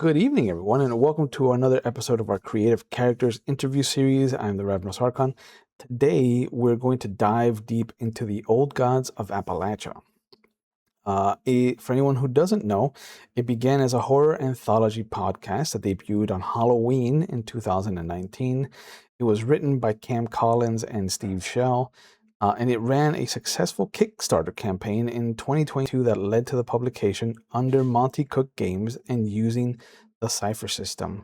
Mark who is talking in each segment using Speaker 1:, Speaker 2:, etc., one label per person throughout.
Speaker 1: Good evening, everyone, and welcome to another episode of our Creative Characters interview series. I'm the Reverend Sarkhan. Today, we're going to dive deep into the old gods of Appalachia. For anyone who doesn't know, it began as a horror anthology podcast that debuted on Halloween in 2019. It was written by Cam Collins and Steve Shell, and it ran a successful Kickstarter campaign in 2022 that led to the publication under Monty Cook Games and using the Cypher system.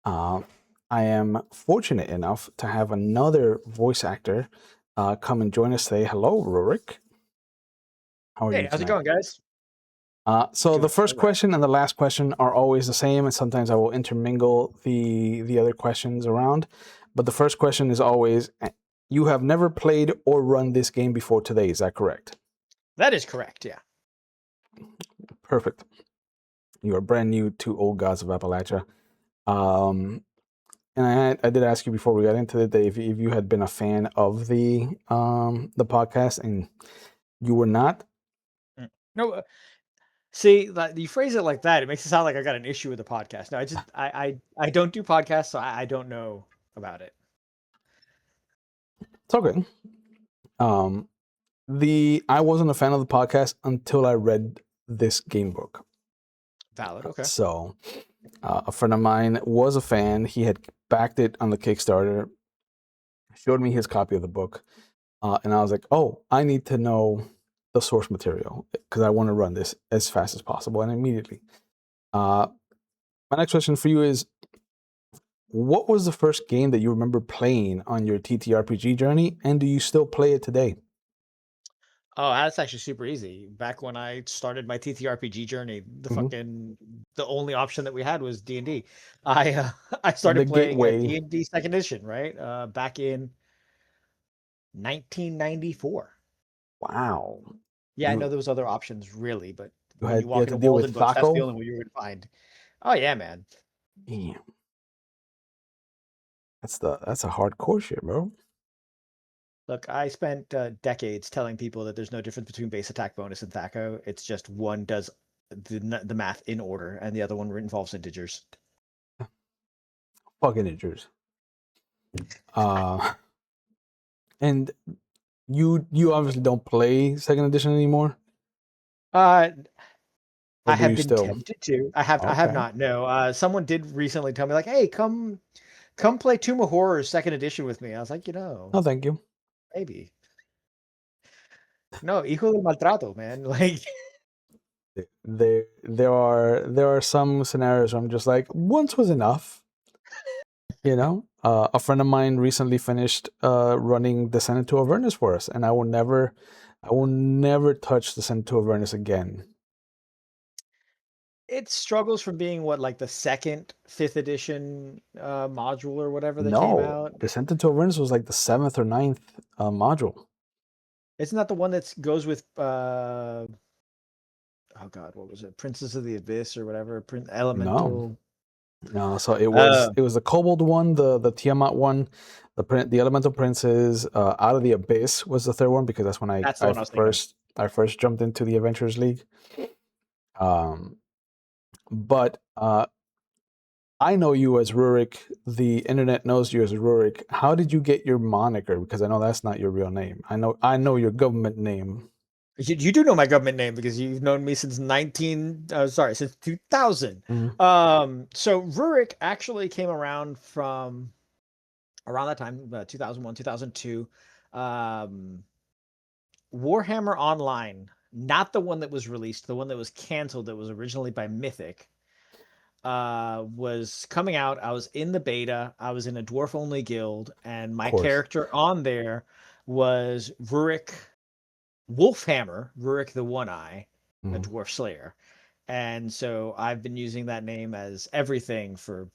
Speaker 1: I am fortunate enough to have another voice actor come and join us today. Hello, Rurik. How are you
Speaker 2: Hey, how's it
Speaker 1: tonight?
Speaker 2: going, guys?
Speaker 1: So the
Speaker 2: Doing
Speaker 1: first
Speaker 2: all right.
Speaker 1: question and the last question are always the same, and sometimes I will intermingle the other questions around. But the first question is always, you have never played or run this game before today, is that correct?
Speaker 2: That is correct, yeah.
Speaker 1: Perfect. You are brand new to Old Gods of Appalachia. And I did ask you before we got into it that if you had been a fan of the podcast, and you were not.
Speaker 2: No, see, like, you phrase it like that, it makes it sound like I got an issue with the podcast. No, I don't do podcasts, so I don't know about it.
Speaker 1: It's okay. I wasn't a fan of the podcast until I read this game book.
Speaker 2: Valid, okay.
Speaker 1: So, a friend of mine was a fan. He had backed it on the Kickstarter, showed me his copy of the book, and I was like, "Oh, I need to know the source material because I want to run this as fast as possible." And immediately, my next question for you is, what was the first game that you remember playing on your TTRPG journey, and do you still play it today?
Speaker 2: Oh, that's actually super easy. Back when I started my TTRPG journey, the only option that we had was D&D. I
Speaker 1: The
Speaker 2: started playing
Speaker 1: gateway.
Speaker 2: D&D second edition, right? Back in 1994.
Speaker 1: Wow.
Speaker 2: Yeah, I know
Speaker 1: You
Speaker 2: there was other options, really, but when you
Speaker 1: you
Speaker 2: walk
Speaker 1: had to
Speaker 2: into
Speaker 1: deal with
Speaker 2: Walden Books, that's the
Speaker 1: Thaco?
Speaker 2: only one you're going to find. Oh yeah, man.
Speaker 1: Damn. That's a hardcore shit, bro.
Speaker 2: Look, I spent decades telling people that there's no difference between base attack bonus and Thaco. It's just one does the math in order, and the other one involves integers.
Speaker 1: Fucking injures. And you obviously don't play second edition anymore,
Speaker 2: Uh,
Speaker 1: or
Speaker 2: I
Speaker 1: do
Speaker 2: have
Speaker 1: you
Speaker 2: been
Speaker 1: still?
Speaker 2: tempted to. I have
Speaker 1: Okay.
Speaker 2: not. No. Someone did recently tell me like, "Hey, come play Tomb of Horrors second edition with me." I was like,
Speaker 1: No, thank you.
Speaker 2: maybe. No, hijo del maltrato, man. Like,
Speaker 1: There are some scenarios where I'm just like, once was enough. A friend of mine recently finished running Descent into Avernus for us, and I will never touch Descent into Avernus again.
Speaker 2: it struggles from being what, like the second, fifth edition module or whatever that came
Speaker 1: No,
Speaker 2: out.
Speaker 1: Descent into Avernus was like the seventh or ninth module.
Speaker 2: Isn't that the one that goes with oh god, what was it? Princess of the Abyss or whatever,
Speaker 1: No,
Speaker 2: Elemental.
Speaker 1: no. So it was
Speaker 2: Uh,
Speaker 1: the Kobold one, the Tiamat one, the Elemental Princes. Out of the Abyss was the third one because that's when
Speaker 2: that's the one I was thinking of.
Speaker 1: I first jumped into the Adventurers League. But I know you as Rurik. The internet knows you as Rurik. How did you get your moniker? Because I know that's not your real name. I know your government name.
Speaker 2: You do know my government name because you've known me since since 2000.
Speaker 1: Mhm.
Speaker 2: So Rurik actually came around from around that time, 2001, 2002. Um, Warhammer Online, not the one that was released, the one that was canceled that was originally by Mythic, was coming out. I was in the beta. I was in a dwarf only guild, and
Speaker 1: Of
Speaker 2: my
Speaker 1: course.
Speaker 2: character on there was Rurik Wolfhammer, Rurik the One Eye, a
Speaker 1: Mhm.
Speaker 2: dwarf slayer. And so I've been using that name as everything for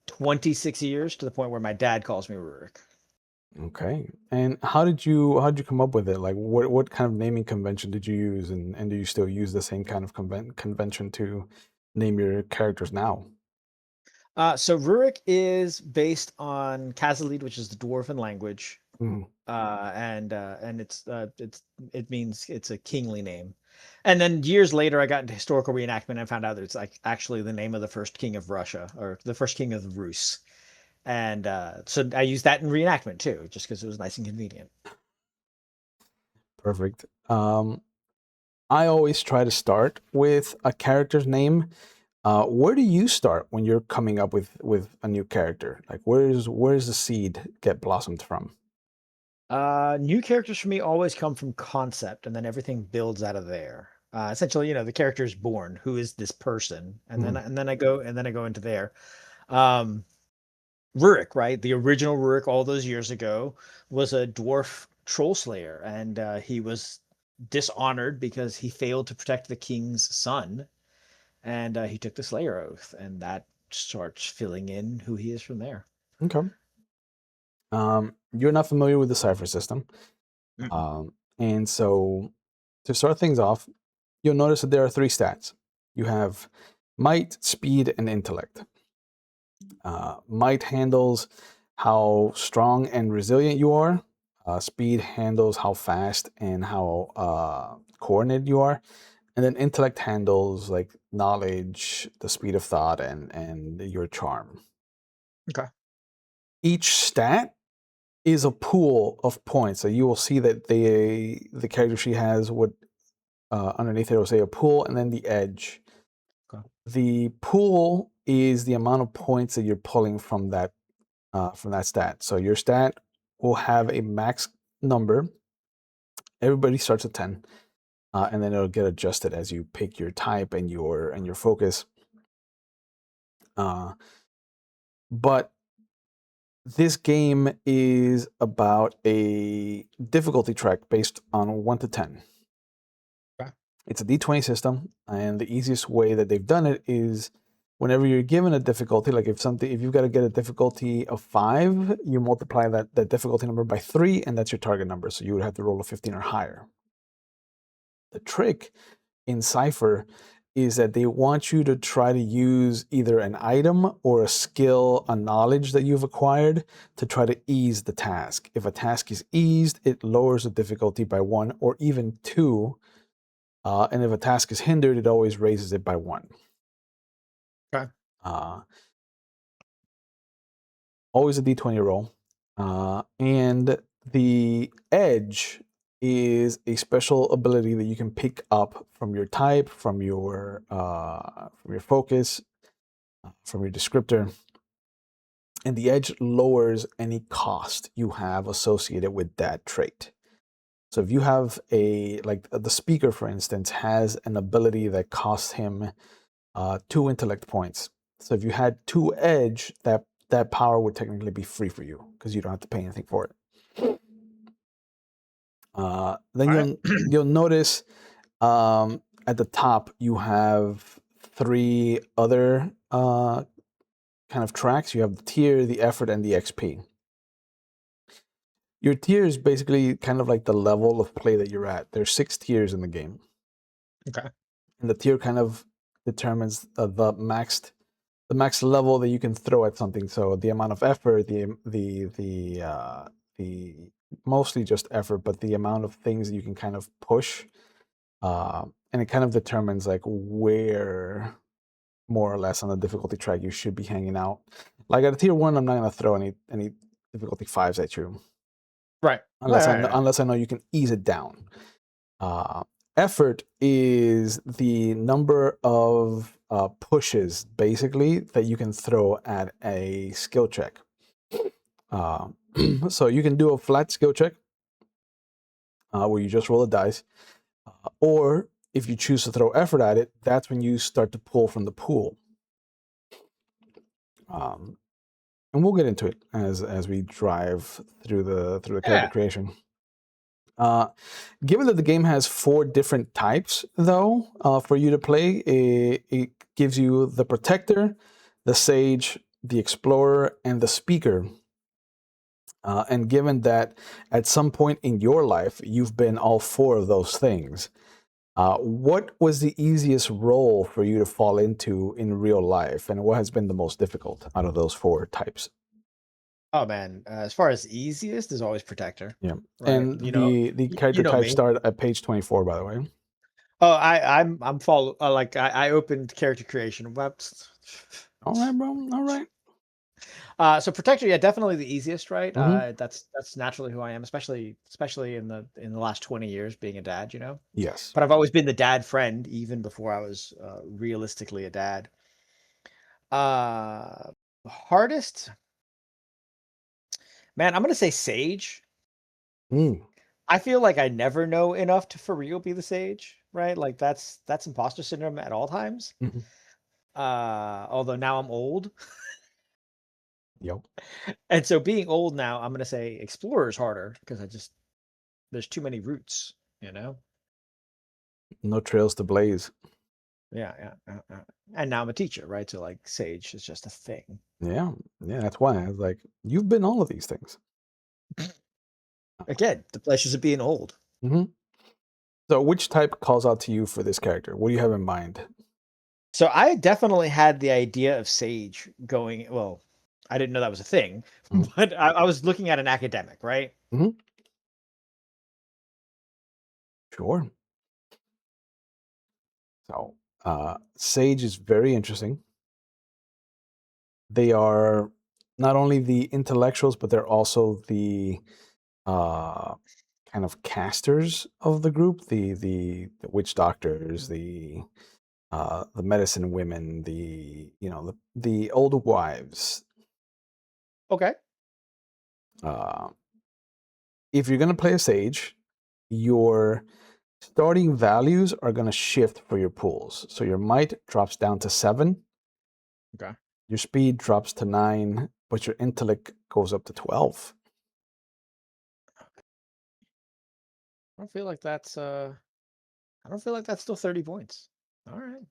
Speaker 2: 26 years, to the point where my dad calls me Rurik.
Speaker 1: Okay. And how did you come up with it? Like what kind of naming convention did you use, and do you still use the same kind of convention to name your characters now?
Speaker 2: So Rurik is based on Kazalid, which is the dwarven language,
Speaker 1: Mm,
Speaker 2: and it means it's a kingly name. And then years later, I got into historical reenactment and found out that it's like actually the name of the first king of Russia or the first king of the Rus. And so I used that in reenactment too, just because it was nice and convenient.
Speaker 1: perfect. I always try to start with a character's name. Where do you start when you're coming up with a new character? Like, where's the seed get blossomed from?
Speaker 2: New characters for me always come from concept, and then everything builds out of there. Essentially, the character is born. Who is this person? And then
Speaker 1: Mm,
Speaker 2: I go into there. Um, Rurik, right? The original Rurik all those years ago was a dwarf troll slayer, and he was dishonored because he failed to protect the king's son, and he took the Slayer oath, and that starts filling in who he is from there.
Speaker 1: okay. You're not familiar with the Cypher system,
Speaker 2: Mm-mm.
Speaker 1: um, and so to start things off, you'll notice that there are three stats. You have might, speed, and intellect. Might handles how strong and resilient you are. Speed handles how fast and how coordinated you are, and then intellect handles like knowledge, the speed of thought, and your charm.
Speaker 2: Okay.
Speaker 1: Each stat is a pool of points. So you will see that the character she has would underneath it will say a pool and then the edge.
Speaker 2: Okay.
Speaker 1: The pool is the amount of points that you're pulling from that stat. So your stat will have a max number. Everybody starts at 10, and then it'll get adjusted as you pick your type and your focus. Uh, but this game is about a difficulty track based on 1 to 10.
Speaker 2: Okay.
Speaker 1: It's a D20 system, and the easiest way that they've done it is whenever you're given a difficulty, like if you've got to get a difficulty of 5, you multiply that difficulty number by 3, and that's your target number. So you would have to roll a 15 or higher. The trick in Cypher is that they want you to try to use either an item or a skill, a knowledge that you've acquired to try to ease the task. If a task is eased, it lowers the difficulty by 1 or even 2. And if a task is hindered, it always raises it by 1.
Speaker 2: Okay.
Speaker 1: Uh, Always a d20 roll. And the edge is a special ability that you can pick up from your type, from your focus, from your descriptor. And the edge lowers any cost you have associated with that trait. So if you have like the speaker, for instance, has an ability that costs him 2 intellect points. So if you had 2 edge, that power would technically be free for you because you don't have to pay anything for it. Then
Speaker 2: All right.
Speaker 1: you'll notice at the top you have 3 other kind of tracks. You have the tier, the effort, and the XP. Your tier is basically kind of like the level of play that you're at. There's 6 tiers in the game,
Speaker 2: Okay.
Speaker 1: and the tier kind of determines the max level that you can throw at something. So the amount of effort, the mostly just effort, but the amount of things that you can kind of push, and it kind of determines like where more or less on the difficulty track you should be hanging out. Like at a tier 1, I'm not gonna throw any difficulty 5s at you
Speaker 2: Right. Right. Right. Right.
Speaker 1: unless I know you can ease it down. Uh, Effort is the number of pushes, basically, that you can throw at a skill check. Uh, so you can do a flat skill check where you just roll a dice, or if you choose to throw effort at it, that's when you start to pull from the pool. Um, and we'll get into it as we drive through the character
Speaker 2: Yeah.
Speaker 1: creation. Uh, Given that the game has 4 different types, though, for you to play, it gives you the Protector, the Sage, the Explorer, and the Speaker. And given that at some point in your life you've been all 4 of those things, What was the easiest role for you to fall into in real life, and what has been the most difficult out of those four types?
Speaker 2: Oh man, as far as easiest is always protector,
Speaker 1: Yeah,
Speaker 2: right?
Speaker 1: and the
Speaker 2: You
Speaker 1: character
Speaker 2: know
Speaker 1: types
Speaker 2: me.
Speaker 1: start at page 24, by the way.
Speaker 2: Oh, I'm follow like I opened character creation webs.
Speaker 1: All right, bro. All right.
Speaker 2: So protector, yeah, definitely the easiest, right?
Speaker 1: Mm-hmm.
Speaker 2: That's naturally who I am, especially in the last 20 years being a dad, you know.
Speaker 1: Yes.
Speaker 2: But I've always been the dad friend, even before I was realistically a dad. Hardest, man, I'm gonna say sage.
Speaker 1: Mm.
Speaker 2: I feel like I never know enough to for real be the sage, right? Like that's imposter syndrome at all times.
Speaker 1: Mhm.
Speaker 2: Although now I'm old,
Speaker 1: Yep.
Speaker 2: and so being old now, I'm gonna say explorer is harder because there's too many routes, you know.
Speaker 1: No trails to blaze.
Speaker 2: Yeah. And now I'm a teacher, right? So like sage is just a thing.
Speaker 1: Yeah. Yeah. That's why I was like, you've been all of these things.
Speaker 2: Again, the pleasures of being old.
Speaker 1: Hmm. So, which type calls out to you for this character? What do you have in mind?
Speaker 2: So I definitely had the idea of sage going. Well, I didn't know that was a thing, but I was looking at an academic, right?
Speaker 1: Mm-hmm. Sure. So, Sage is very interesting. They are not only the intellectuals, but they're also the uh, kind of casters of the group. The witch doctors, the medicine women, the old wives.
Speaker 2: Okay.
Speaker 1: Uh, if you're gonna play a sage, your starting values are gonna shift for your pools. So your might drops down to 7,
Speaker 2: Okay.
Speaker 1: your speed drops to 9, but your intellect goes up to 12.
Speaker 2: I don't feel like that's I don't feel like that's still 30 points. All right.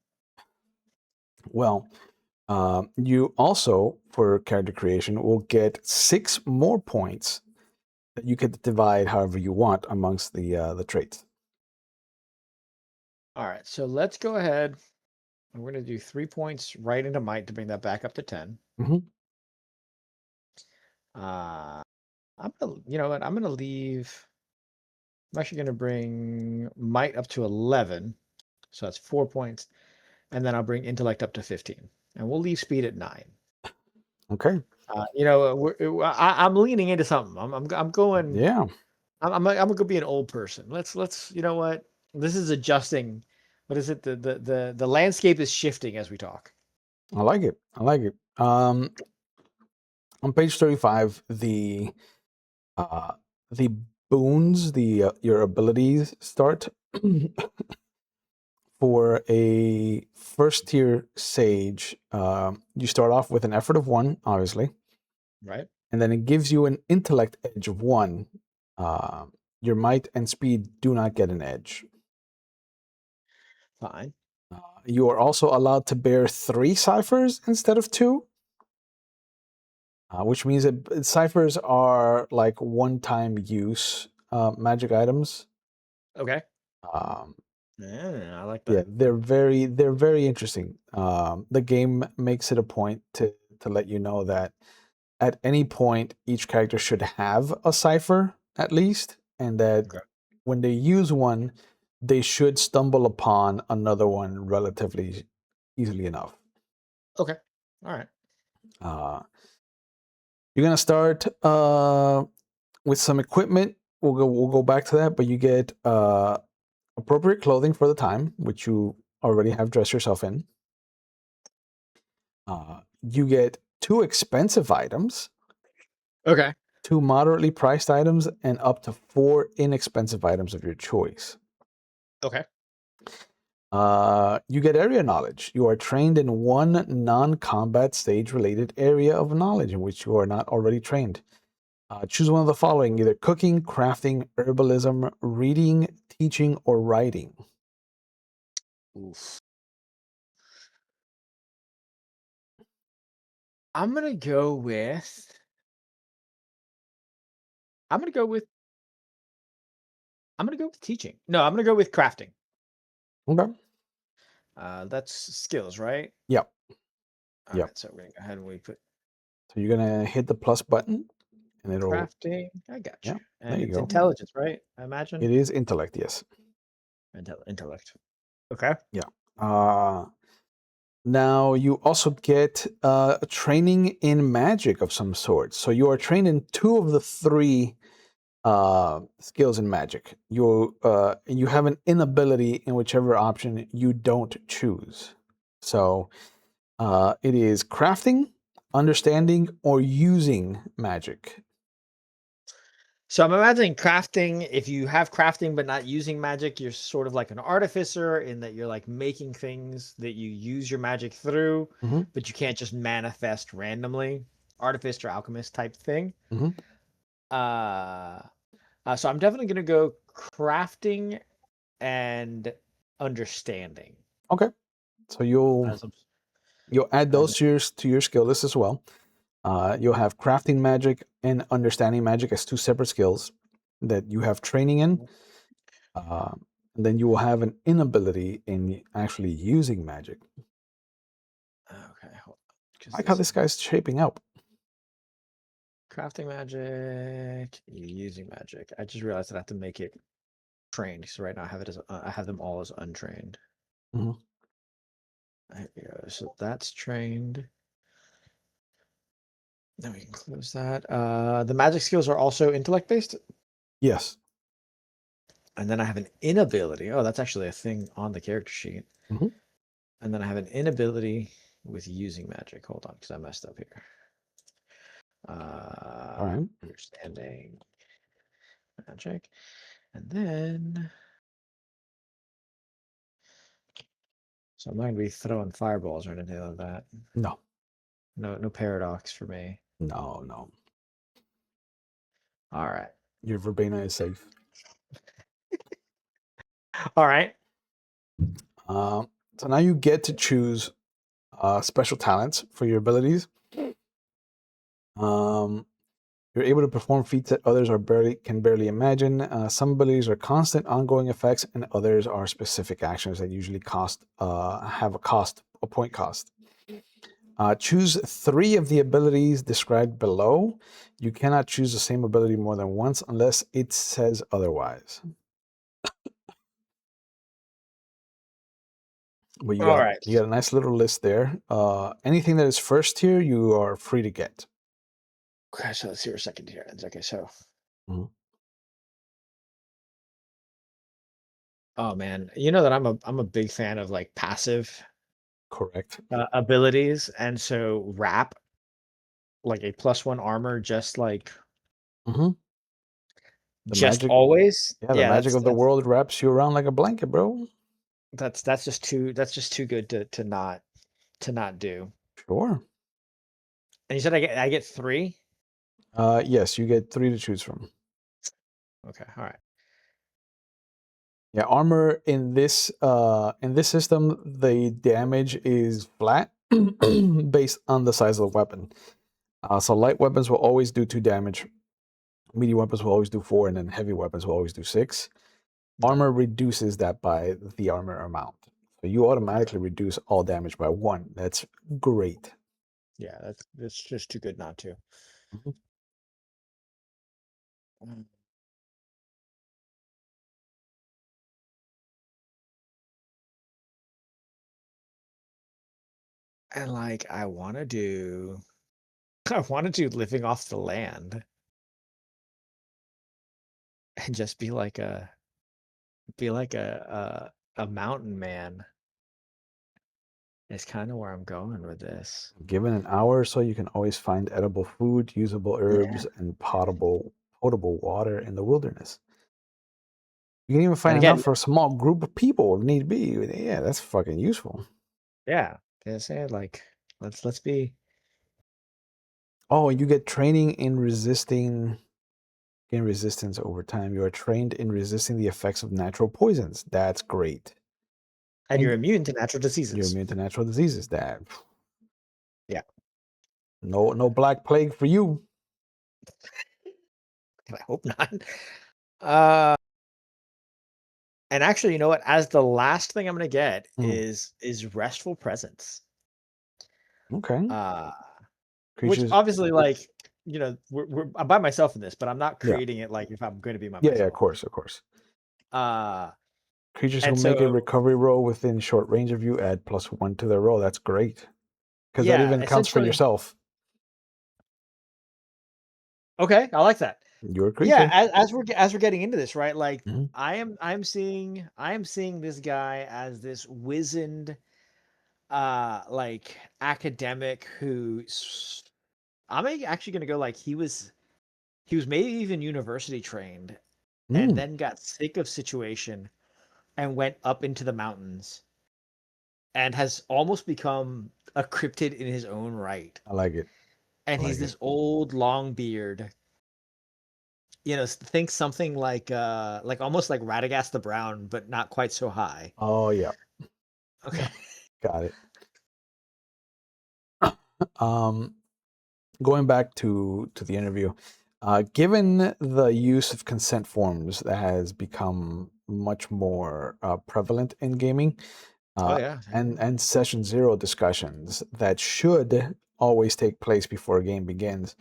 Speaker 1: Well, you also, for character creation, will get 6 more points that you could divide however you want amongst the traits.
Speaker 2: All right. So let's go ahead. We're gonna do 3 points right into might to bring that back up to 10.
Speaker 1: Hmm.
Speaker 2: Uh I'm gonna you know what? I'm gonna leave I'm actually gonna bring might up to 11. So that's 4 points. And then I'll bring intellect up to 15. And we'll leave speed at 9.
Speaker 1: Okay.
Speaker 2: I'm leaning into something. I'm going.
Speaker 1: Yeah,
Speaker 2: I'm gonna be an old person. Let's. You know what? This is adjusting. What is it? The landscape is shifting as we talk.
Speaker 1: I like it. I like it. On page 35, uh, the boons, the your abilities start. For a first tier sage, you start off with an effort of 1, obviously,
Speaker 2: Right.
Speaker 1: and then it gives you an intellect edge of 1. Uh, your might and speed do not get an edge.
Speaker 2: Fine.
Speaker 1: You are also allowed to bear 3 ciphers instead of 2, which means that ciphers are like one-time use magic items.
Speaker 2: Okay.
Speaker 1: Um,
Speaker 2: Yeah, I like
Speaker 1: yeah,
Speaker 2: that.
Speaker 1: they're very interesting. The game makes it a point to let you know that at any point each character should have a cipher at least, and that
Speaker 2: Okay.
Speaker 1: when they use one, they should stumble upon another one relatively easily enough.
Speaker 2: Okay. All right.
Speaker 1: Uh, you're gonna start with some equipment. We'll go back to that, but you get appropriate clothing for the time, which you already have dressed yourself in. You get 2 expensive items,
Speaker 2: Okay.
Speaker 1: 2 moderately priced items, and up to 4 inexpensive items of your choice.
Speaker 2: Okay.
Speaker 1: You get area knowledge. You are trained in one non-combat stage-related area of knowledge in which you are not already trained. Choose one of the following: either cooking, crafting, herbalism, reading, teaching, or writing.
Speaker 2: Oof. I'm gonna go with. I'm gonna go with. I'm gonna go with teaching. No, I'm gonna go with crafting.
Speaker 1: Okay.
Speaker 2: That's skills, right?
Speaker 1: Yep.
Speaker 2: All
Speaker 1: Yep.
Speaker 2: right, so we're gonna go ahead and we put
Speaker 1: So you're gonna hit the plus button, and it'll.
Speaker 2: crafting. I got
Speaker 1: Yeah.
Speaker 2: you.
Speaker 1: There
Speaker 2: And
Speaker 1: you
Speaker 2: it's
Speaker 1: go.
Speaker 2: intelligence, right? I imagine.
Speaker 1: It is intellect. Yes.
Speaker 2: Intellect. Okay.
Speaker 1: Yeah. Now you also get training in magic of some sort. So you are trained in 2 of the 3 skills in magic. You have an inability in whichever option you don't choose. So it is crafting, understanding, or using magic.
Speaker 2: So I'm imagining crafting. If you have crafting but not using magic, you're sort of like an artificer in that you're like making things that you use your magic through,
Speaker 1: Hmm.
Speaker 2: but you can't just manifest randomly. Artificer, alchemist type thing.
Speaker 1: Hmm.
Speaker 2: Uh, so I'm definitely gonna go crafting and understanding.
Speaker 1: Okay, so you'll
Speaker 2: As a,
Speaker 1: you'll add
Speaker 2: as
Speaker 1: those
Speaker 2: a,
Speaker 1: to your skill list as well. You'll have crafting magic and understanding magic as 2 separate skills that you have training in. Uh, and then you will have an inability in actually using magic.
Speaker 2: okay,
Speaker 1: I
Speaker 2: because
Speaker 1: like how
Speaker 2: this
Speaker 1: this
Speaker 2: is
Speaker 1: guy's shaping up.
Speaker 2: crafting magic, using magic. I just realized that I have to make it trained. So right now I have it as I have them all as untrained.
Speaker 1: Hmm.
Speaker 2: There we go. So that's trained. Then we can close that. The magic skills are also intellect based,
Speaker 1: Yes.
Speaker 2: and then I have an inability. Oh, that's actually a thing on the character sheet.
Speaker 1: Hmm.
Speaker 2: And then I have an inability with using magic. Hold on, because I messed up here.
Speaker 1: All right.
Speaker 2: Understanding magic, and then so I'm not gonna be throwing fireballs or anything like that.
Speaker 1: No.
Speaker 2: No, no paradox for me.
Speaker 1: No. No.
Speaker 2: All right,
Speaker 1: Your verbena is safe.
Speaker 2: all right.
Speaker 1: Uh, so now you get to choose special talents for your abilities. Um, you're able to perform feats that others can barely imagine. Some abilities are constant, ongoing effects, and others are specific actions that usually have a point cost. Choose 3 of the abilities described below. You cannot choose the same ability more than once unless it says otherwise. But
Speaker 2: All right.
Speaker 1: you got a nice little list there. Anything that is first tier, you are free to get.
Speaker 2: Okay, so let's see for a second here. Okay, so
Speaker 1: Mhm.
Speaker 2: oh man, you know that I'm a big fan of like passive
Speaker 1: Correct.
Speaker 2: abilities, and so wrap like a +1 armor, just like
Speaker 1: Hmm. The
Speaker 2: just
Speaker 1: magic,
Speaker 2: always.
Speaker 1: yeah, the
Speaker 2: Yeah,
Speaker 1: magic of the world wraps you around like a blanket, bro.
Speaker 2: that's just too good to not do.
Speaker 1: Sure.
Speaker 2: And you said I get 3?
Speaker 1: Yes, you get 3 to choose from.
Speaker 2: Okay, all right.
Speaker 1: Yeah, armor in this system, the damage is flat based on the size of the weapon. So light weapons will always do 2 damage. Medium weapons will always do 4, and then heavy weapons will always do 6.
Speaker 2: Okay.
Speaker 1: Armor reduces that by the armor amount. So you automatically reduce all damage by 1. That's great.
Speaker 2: Yeah, that's just too good not to.
Speaker 1: Mhm.
Speaker 2: Mm. And like I want to do I want to do living off the land and just be like a mountain man. Is kind of where I'm going with this.
Speaker 1: Given an hour or so, you can always find edible food, usable
Speaker 2: Yeah.
Speaker 1: herbs, and potable water in the wilderness. You can even
Speaker 2: And
Speaker 1: find enough
Speaker 2: again,
Speaker 1: for a small group of people if need be. Yeah, that's fucking useful.
Speaker 2: yeah, they say like let's be
Speaker 1: Oh, and you get training in resistance over time. You are trained in resisting the effects of natural poisons. That's great.
Speaker 2: and you're
Speaker 1: And
Speaker 2: immune to natural
Speaker 1: you're
Speaker 2: diseases.
Speaker 1: immune to natural diseases. That
Speaker 2: Yeah,
Speaker 1: no black plague for you.
Speaker 2: and I hope not. Uh, And actually, you know what? As the last thing I'm gonna get
Speaker 1: Mm.
Speaker 2: is restful presence.
Speaker 1: Okay.
Speaker 2: Uh, which
Speaker 1: Creatures.
Speaker 2: obviously, like, I'm by myself in this, but I'm not
Speaker 1: Yeah.
Speaker 2: creating it like if I'm going to be by
Speaker 1: Yeah. Yeah. Of
Speaker 2: myself.
Speaker 1: course. Of course.
Speaker 2: Uh,
Speaker 1: Creatures who
Speaker 2: and
Speaker 1: make a
Speaker 2: so
Speaker 1: recovery roll within short range of you add +1 to their roll. That's great. Because that
Speaker 2: yeah,
Speaker 1: even counts for
Speaker 2: essentially,
Speaker 1: yourself.
Speaker 2: okay, I like that.
Speaker 1: You're a
Speaker 2: Yeah,
Speaker 1: creature.
Speaker 2: as we're getting into this, right? Like,
Speaker 1: Hmm.
Speaker 2: I am seeing this guy as this wizened, like academic actually gonna go like he was maybe even university trained, and
Speaker 1: Mm,
Speaker 2: then got sick of situation and went up into the mountains and has almost become a cryptid in his own right.
Speaker 1: I like it. I
Speaker 2: And he's
Speaker 1: like it.
Speaker 2: this old long beard. Think something like almost like Radagast the Brown, but not quite so high.
Speaker 1: Oh yeah.
Speaker 2: Okay.
Speaker 1: Got it. Um, Going back to the interview, given the use of consent forms that has become much more prevalent in gaming,
Speaker 2: Oh
Speaker 1: uh,
Speaker 2: yeah.
Speaker 1: and session zero discussions that should always take place before a game begins,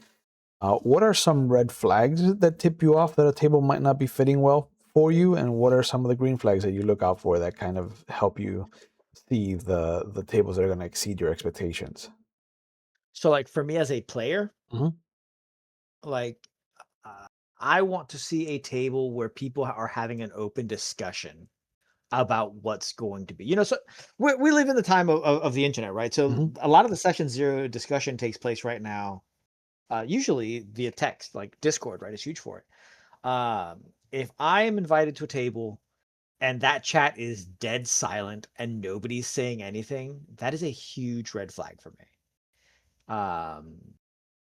Speaker 1: what are some red flags that tip you off that a table might not be fitting well for you, and what are some of the green flags that you look out for that kind of help you see the tables that are going to exceed your expectations?
Speaker 2: So like for me as a player,
Speaker 1: Hmm.
Speaker 2: like uh, I want to see a table where people are having an open discussion about what's going to be. So we live in the time of the internet, right? So
Speaker 1: Hmm.
Speaker 2: a lot of the session zero discussion takes place right now, usually via text, like Discord, right? It's huge for it. If I am invited to a table and that chat is dead silent and nobody's saying anything, that is a huge red flag for me.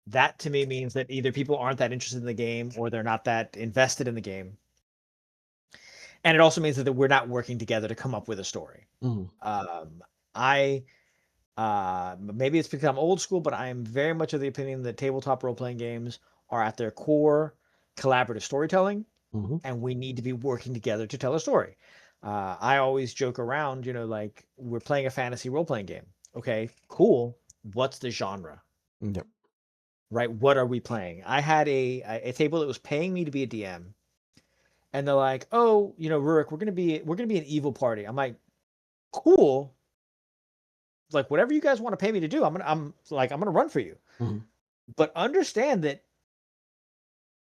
Speaker 2: That to me means that either people aren't that interested in the game or they're not that invested in the game. And it also means that we're not working together to come up with a story.
Speaker 1: Hmm.
Speaker 2: Um, I maybe it's because I'm old school, but I am very much of the opinion that tabletop role playing games are at their core collaborative storytelling,
Speaker 1: Hmm.
Speaker 2: and we need to be working together to tell a story. I always joke around, like we're playing a fantasy role playing game. Okay, cool. What's the genre?
Speaker 1: Yep.
Speaker 2: Right? What are we playing? I had a table that was paying me to be a DM, and they're like, "Oh, Rurik, we're gonna be an evil party." I'm like, "Cool. Like whatever you guys want to pay me to do, I'm gonna run for you."
Speaker 1: Hmm.
Speaker 2: But understand that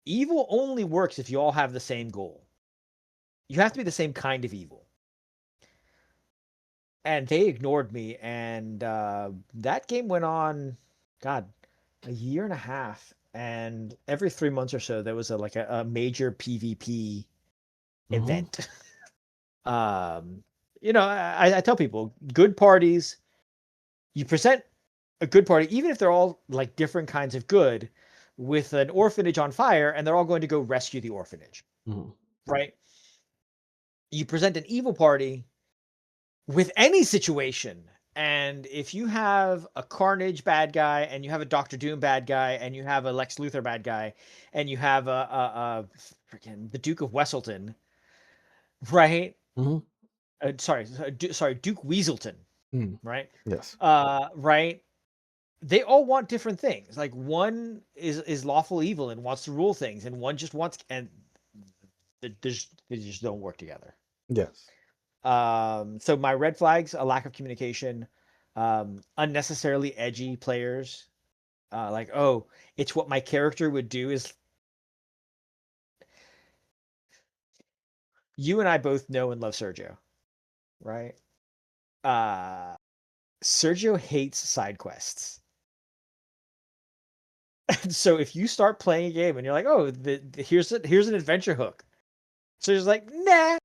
Speaker 2: evil only works if you all have the same goal. You have to be the same kind of evil. And they ignored me, and that game went on, God, a year and a half. And every 3 months or so, there was a major PvP
Speaker 1: Hmm.
Speaker 2: event. I tell people, good parties, you present a good party, even if they're all like different kinds of good, with an orphanage on fire, and they're all going to go rescue the orphanage,
Speaker 1: Hmm.
Speaker 2: right? You present an evil party with any situation. And if you have a Carnage bad guy, and you have a Doctor Doom bad guy, and you have a Lex Luthor bad guy, and you have a freaking the Duke of Wesselton, right?
Speaker 1: Hmm.
Speaker 2: Sorry, Duke Weaselton,
Speaker 1: Mm.
Speaker 2: right?
Speaker 1: Yes.
Speaker 2: Right. They all want different things. Like one is lawful evil and wants to rule things, and one just wants, and they just don't work together.
Speaker 1: Yes.
Speaker 2: So my red flags: a lack of communication, unnecessarily edgy players. Like, oh, it's what my character would do. Is You and I both know and love Sergio, right? Uh, Sergio hates side quests. So if you start playing a game and you're like, oh, here's an adventure hook, so he's like, nah.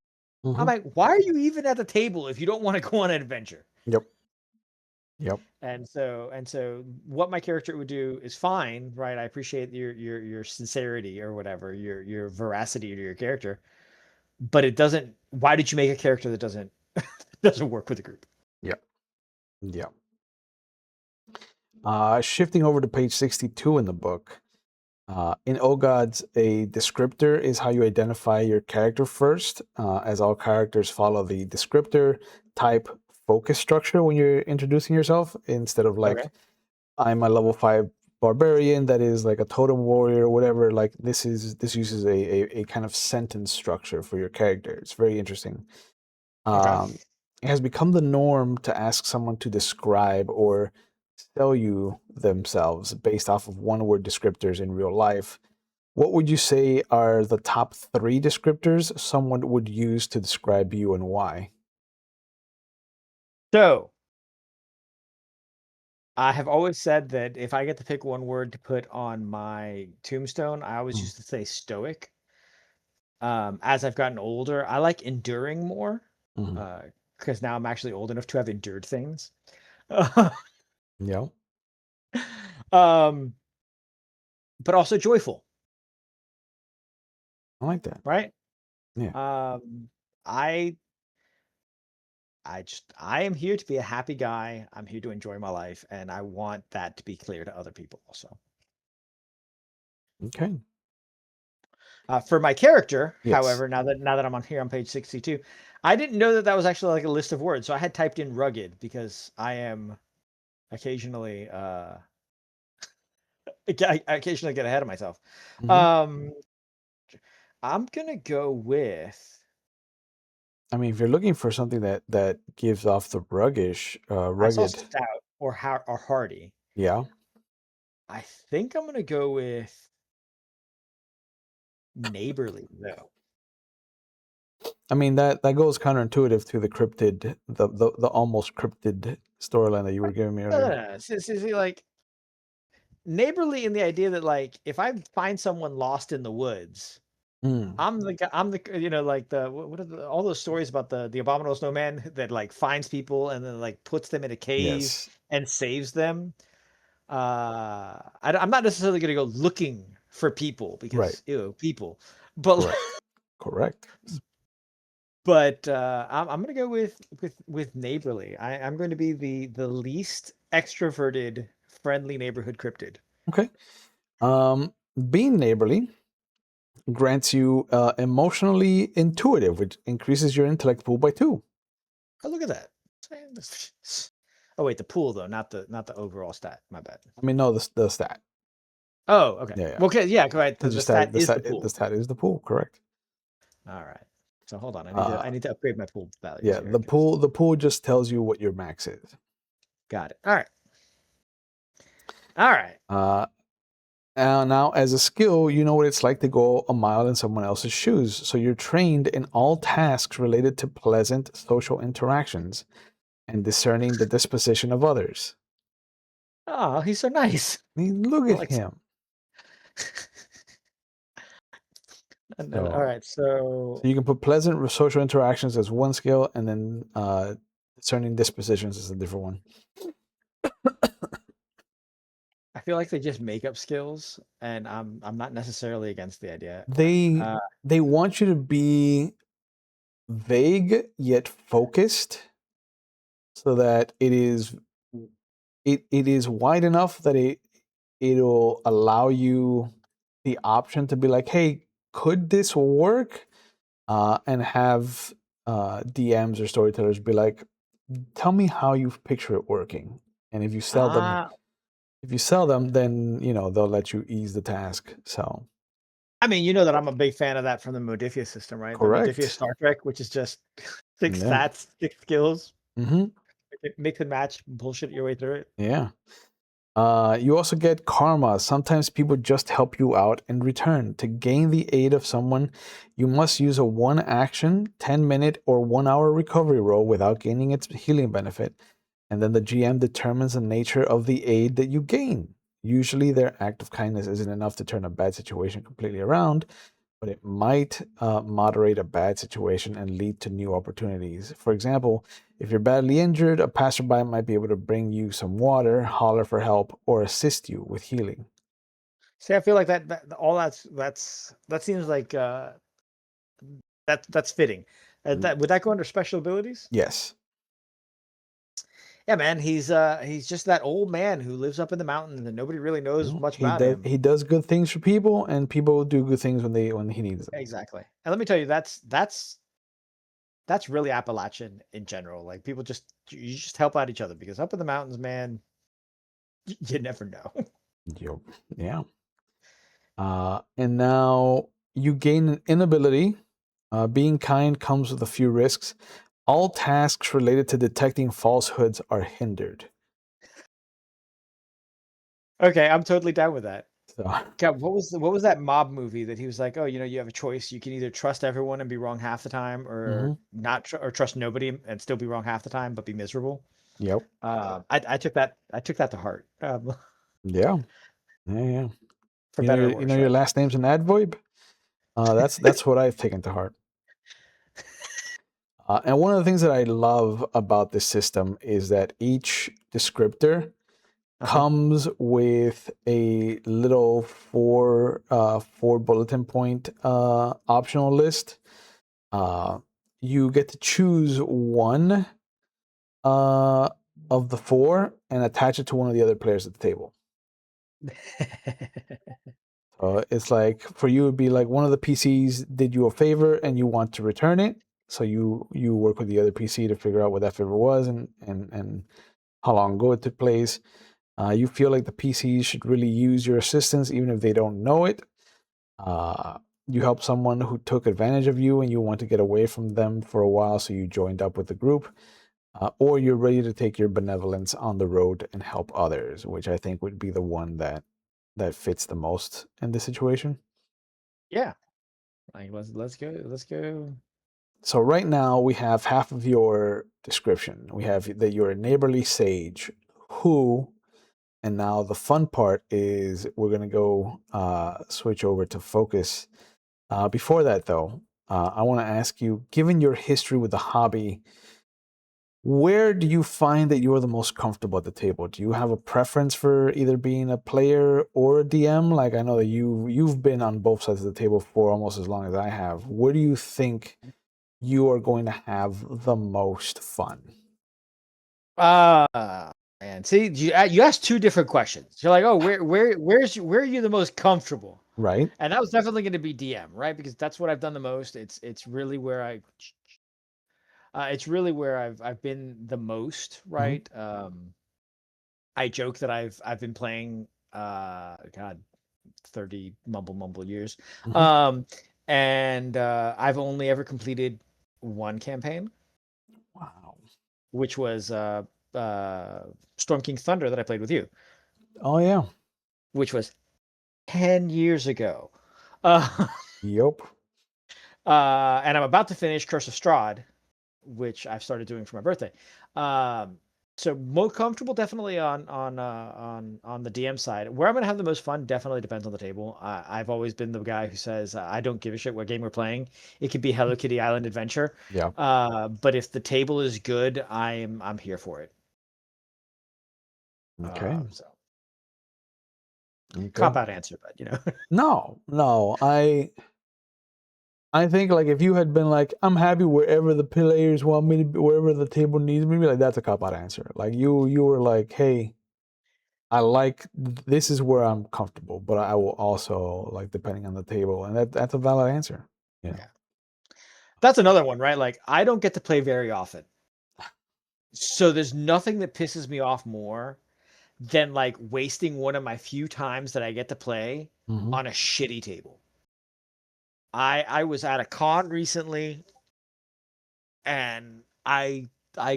Speaker 2: I'm
Speaker 1: Hmm.
Speaker 2: like, why are you even at the table if you don't want to go on an adventure?
Speaker 1: Yep. Yep.
Speaker 2: And so what my character would do is fine, right? I appreciate your sincerity or whatever, your veracity to your character, but it doesn't. Why did you make a character that doesn't work with the group?
Speaker 1: Yep. Yep. Shifting over to page 62 in the book. In O Gods, a descriptor is how you identify your character first, as all characters follow the descriptor type focus structure when you're introducing yourself, instead of
Speaker 2: Okay.
Speaker 1: like, I'm a level 5 barbarian that is like a totem warrior or whatever. Like this uses a kind of sentence structure for your character. It's very interesting.
Speaker 2: Okay.
Speaker 1: It has become the norm to ask someone to describe or sell you themselves based off of one word descriptors in real life. What would you say are the top 3 descriptors someone would use to describe you, and why?
Speaker 2: So I have always said that if I get to pick one word to put on my tombstone, I always
Speaker 1: Mm,
Speaker 2: used to say stoic. As I've gotten older, I like enduring more,
Speaker 1: mhm.
Speaker 2: because now I'm actually old enough to have endured things.
Speaker 1: Yeah,
Speaker 2: um, but also joyful,
Speaker 1: I like that.
Speaker 2: right?
Speaker 1: Yeah.
Speaker 2: Um, I I am here to be a happy guy. I'm here to enjoy my life, and I want that to be clear to other people also.
Speaker 1: Okay.
Speaker 2: For my character,
Speaker 1: Yes.
Speaker 2: however, now that I'm on here on page 62, I didn't know that that was actually like a list of words. So I had typed in rugged because I am occasionally I occasionally get ahead of myself.
Speaker 1: Hmm.
Speaker 2: Um, I'm gonna go with
Speaker 1: I mean, if you're looking for something that gives off the
Speaker 2: I saw
Speaker 1: rugged,
Speaker 2: stout or hardy.
Speaker 1: yeah.
Speaker 2: I think I'm gonna go with neighborly though.
Speaker 1: I mean that goes counterintuitive to the cryptid, the almost cryptid storyline that you were giving me
Speaker 2: No, no,
Speaker 1: earlier.
Speaker 2: no. See, like neighborly in the idea that like if I find someone lost in the woods,
Speaker 1: Mm,
Speaker 2: I'm the guy. I'm the like the what are all those stories about the abominable snowman that like finds people and then like puts them in a cave
Speaker 1: yes.
Speaker 2: and saves them. I'm not necessarily going to go looking for people
Speaker 1: Right.
Speaker 2: because ew, people, but
Speaker 1: Correct. Correct.
Speaker 2: I'm going to go with neighborly. I'm going to be the least extroverted, friendly neighborhood cryptid.
Speaker 1: Okay. Being neighborly grants you emotionally intuitive, which increases your intellect pool by 2.
Speaker 2: Oh, look at that. Oh wait, the pool though, not the overall stat. My bad.
Speaker 1: I mean, no, the stat.
Speaker 2: Oh, okay.
Speaker 1: Yeah, yeah.
Speaker 2: Well, okay, yeah, correct. The,
Speaker 1: Because
Speaker 2: the stat is the
Speaker 1: the
Speaker 2: pool.
Speaker 1: stat is the pool, correct?
Speaker 2: All right. So hold on.
Speaker 1: Uh,
Speaker 2: I need to upgrade my pool values
Speaker 1: yeah,
Speaker 2: here because
Speaker 1: the pool just tells you what your max is.
Speaker 2: got it. All right. All right.
Speaker 1: Uh, now, as a skill, you know what it's like to go a mile in someone else's shoes. So you're trained in all tasks related to pleasant social interactions and discerning the disposition of others.
Speaker 2: Oh, he's so nice.
Speaker 1: I mean, look
Speaker 2: I
Speaker 1: at
Speaker 2: like.
Speaker 1: him.
Speaker 2: All
Speaker 1: So,
Speaker 2: right. So
Speaker 1: so you can put pleasant social interactions as one skill, and then discerning dispositions is a different one.
Speaker 2: I feel like they just make up skills, and I'm not necessarily against the idea.
Speaker 1: They
Speaker 2: Uh,
Speaker 1: they want you to be vague yet focused, so that it is wide enough that it'll allow you the option to be like, hey, could this work? And have DMs or storytellers be like, tell me how you picture it working. And
Speaker 2: ah,
Speaker 1: if you sell them, then they'll let you ease the task. So
Speaker 2: I mean, you know that I'm a big fan of that from the Modiphius system, right? The Modiphius
Speaker 1: correct.
Speaker 2: Star Trek, which is just six
Speaker 1: Yeah.
Speaker 2: stats, six skills,
Speaker 1: Hmm.
Speaker 2: mix and match, bullshit your way through it.
Speaker 1: Yeah. You also get karma. Sometimes people just help you out in return. To gain the aid of someone, you must use a 1 action, 10-minute, or 1 hour recovery roll without gaining its healing benefit. And then the GM determines the nature of the aid that you gain. Usually, their act of kindness isn't enough to turn a bad situation completely around, but it might moderate a bad situation and lead to new opportunities. For example, if you're badly injured, a passerby might be able to bring you some water, holler for help, or assist you with healing.
Speaker 2: See, I feel like that all that seems like that's fitting.
Speaker 1: Mm,
Speaker 2: That would that go under special abilities?
Speaker 1: yes.
Speaker 2: Yeah, man, he's just that old man who lives up in the mountains and nobody really knows
Speaker 1: No,
Speaker 2: much about him.
Speaker 1: he does good things for people, and people do good things when he needs them.
Speaker 2: Exactly. And let me tell you, that's really Appalachian in general. Like people just you just help out each other because up in the mountains, man, you never know.
Speaker 1: Yup. Yeah. And now you gain an inability. Being kind comes with a few risks. All tasks related to detecting falsehoods are hindered.
Speaker 2: Okay, I'm totally down with that.
Speaker 1: So,
Speaker 2: God, what was that mob movie that he was like, oh, you have a choice. You can either trust everyone and be wrong half the time, or
Speaker 1: mhm.
Speaker 2: not, or trust nobody and still be wrong half the time, but be miserable.
Speaker 1: Yep.
Speaker 2: I took that to heart,
Speaker 1: Yeah. Yeah. Yeah.
Speaker 2: for better or
Speaker 1: You
Speaker 2: worse,
Speaker 1: know your
Speaker 2: right?
Speaker 1: last name's an adverb. That's what I've taken to heart. And one of the things that I love about this system is that each descriptor
Speaker 2: Uh-huh.
Speaker 1: comes with a little four bulletin point optional list. Uh, you get to choose one uh, of the four and attach it to one of the other players at the table. It's like for you, it'd be like one of the PCs did you a favor and you want to return it. So you work with the other PC to figure out what that favor was and how long ago it took place. You feel like the PCs should really use your assistance even if they don't know it. Uh, you help someone who took advantage of you and you want to get away from them for a while, so you joined up with the group. Or you're ready to take your benevolence on the road and help others, which I think would be the one that fits the most in this situation.
Speaker 2: Yeah, like let's go.
Speaker 1: So right now we have half of your description. We have that you're a neighborly sage who, and now the fun part is we're gonna go switch over to focus. Before that though, I want to ask you, given your history with the hobby, where do you find that you're the most comfortable at the table? Do you have a preference for either being a player or a DM? Like I know that you've been on both sides of the table for almost as long as I have. Where do you think you are going to have the most fun?
Speaker 2: Man, see, you asked two different questions. You're like, oh, where are you the most comfortable?
Speaker 1: Right?
Speaker 2: And that was definitely going to be DM, right? Because that's what I've done the most. It's really where I've been the most,
Speaker 1: Hmm.
Speaker 2: right? I joke that I've been playing God 30 mumble years.
Speaker 1: Hmm.
Speaker 2: Um and I've only ever completed one campaign,
Speaker 1: Wow.
Speaker 2: which was uh Storm King's Thunder that I played with you,
Speaker 1: Oh yeah.
Speaker 2: which was 10 years ago. Uh
Speaker 1: Yup.
Speaker 2: and I'm about to finish Curse of Strahd, which I've started doing for my birthday. Um, so more comfortable definitely on the DM side. Where I'm gonna have the most fun definitely depends on the table. I've always been the guy who says I don't give a shit what game we're playing. It could be Hello Kitty Island Adventure,
Speaker 1: Yeah.
Speaker 2: but if the table is good, I'm here for it.
Speaker 1: Okay.
Speaker 2: So
Speaker 1: Okay.
Speaker 2: cop out answer, but you know.
Speaker 1: No, no. I think like if you had been like, I'm happy wherever the players want me to be, wherever the table needs me, to be like that's a cop out answer. Like you were like, hey, I like this is where I'm comfortable, but I will also like depending on the table, and that's a valid answer. You know.
Speaker 2: Yeah, that's another one, right? Like I don't get to play very often, so there's nothing that pisses me off more than like wasting one of my few times that I get to play
Speaker 1: Hmm.
Speaker 2: on a shitty table. I was at a con recently and I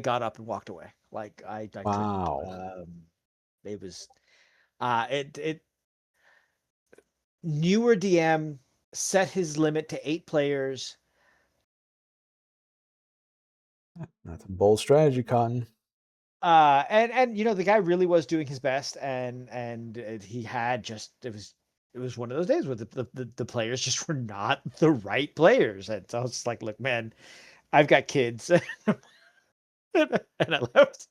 Speaker 2: got up and walked away. Like I couldn't.
Speaker 1: Wow.
Speaker 2: It was it newer DM set his limit to 8 players.
Speaker 1: That's a bold strategy, Cotton.
Speaker 2: And you know the guy really was doing his best, and he had just it was one of those days where the players just were not the right players, and so I was just like, look, man, I've got kids, and I left.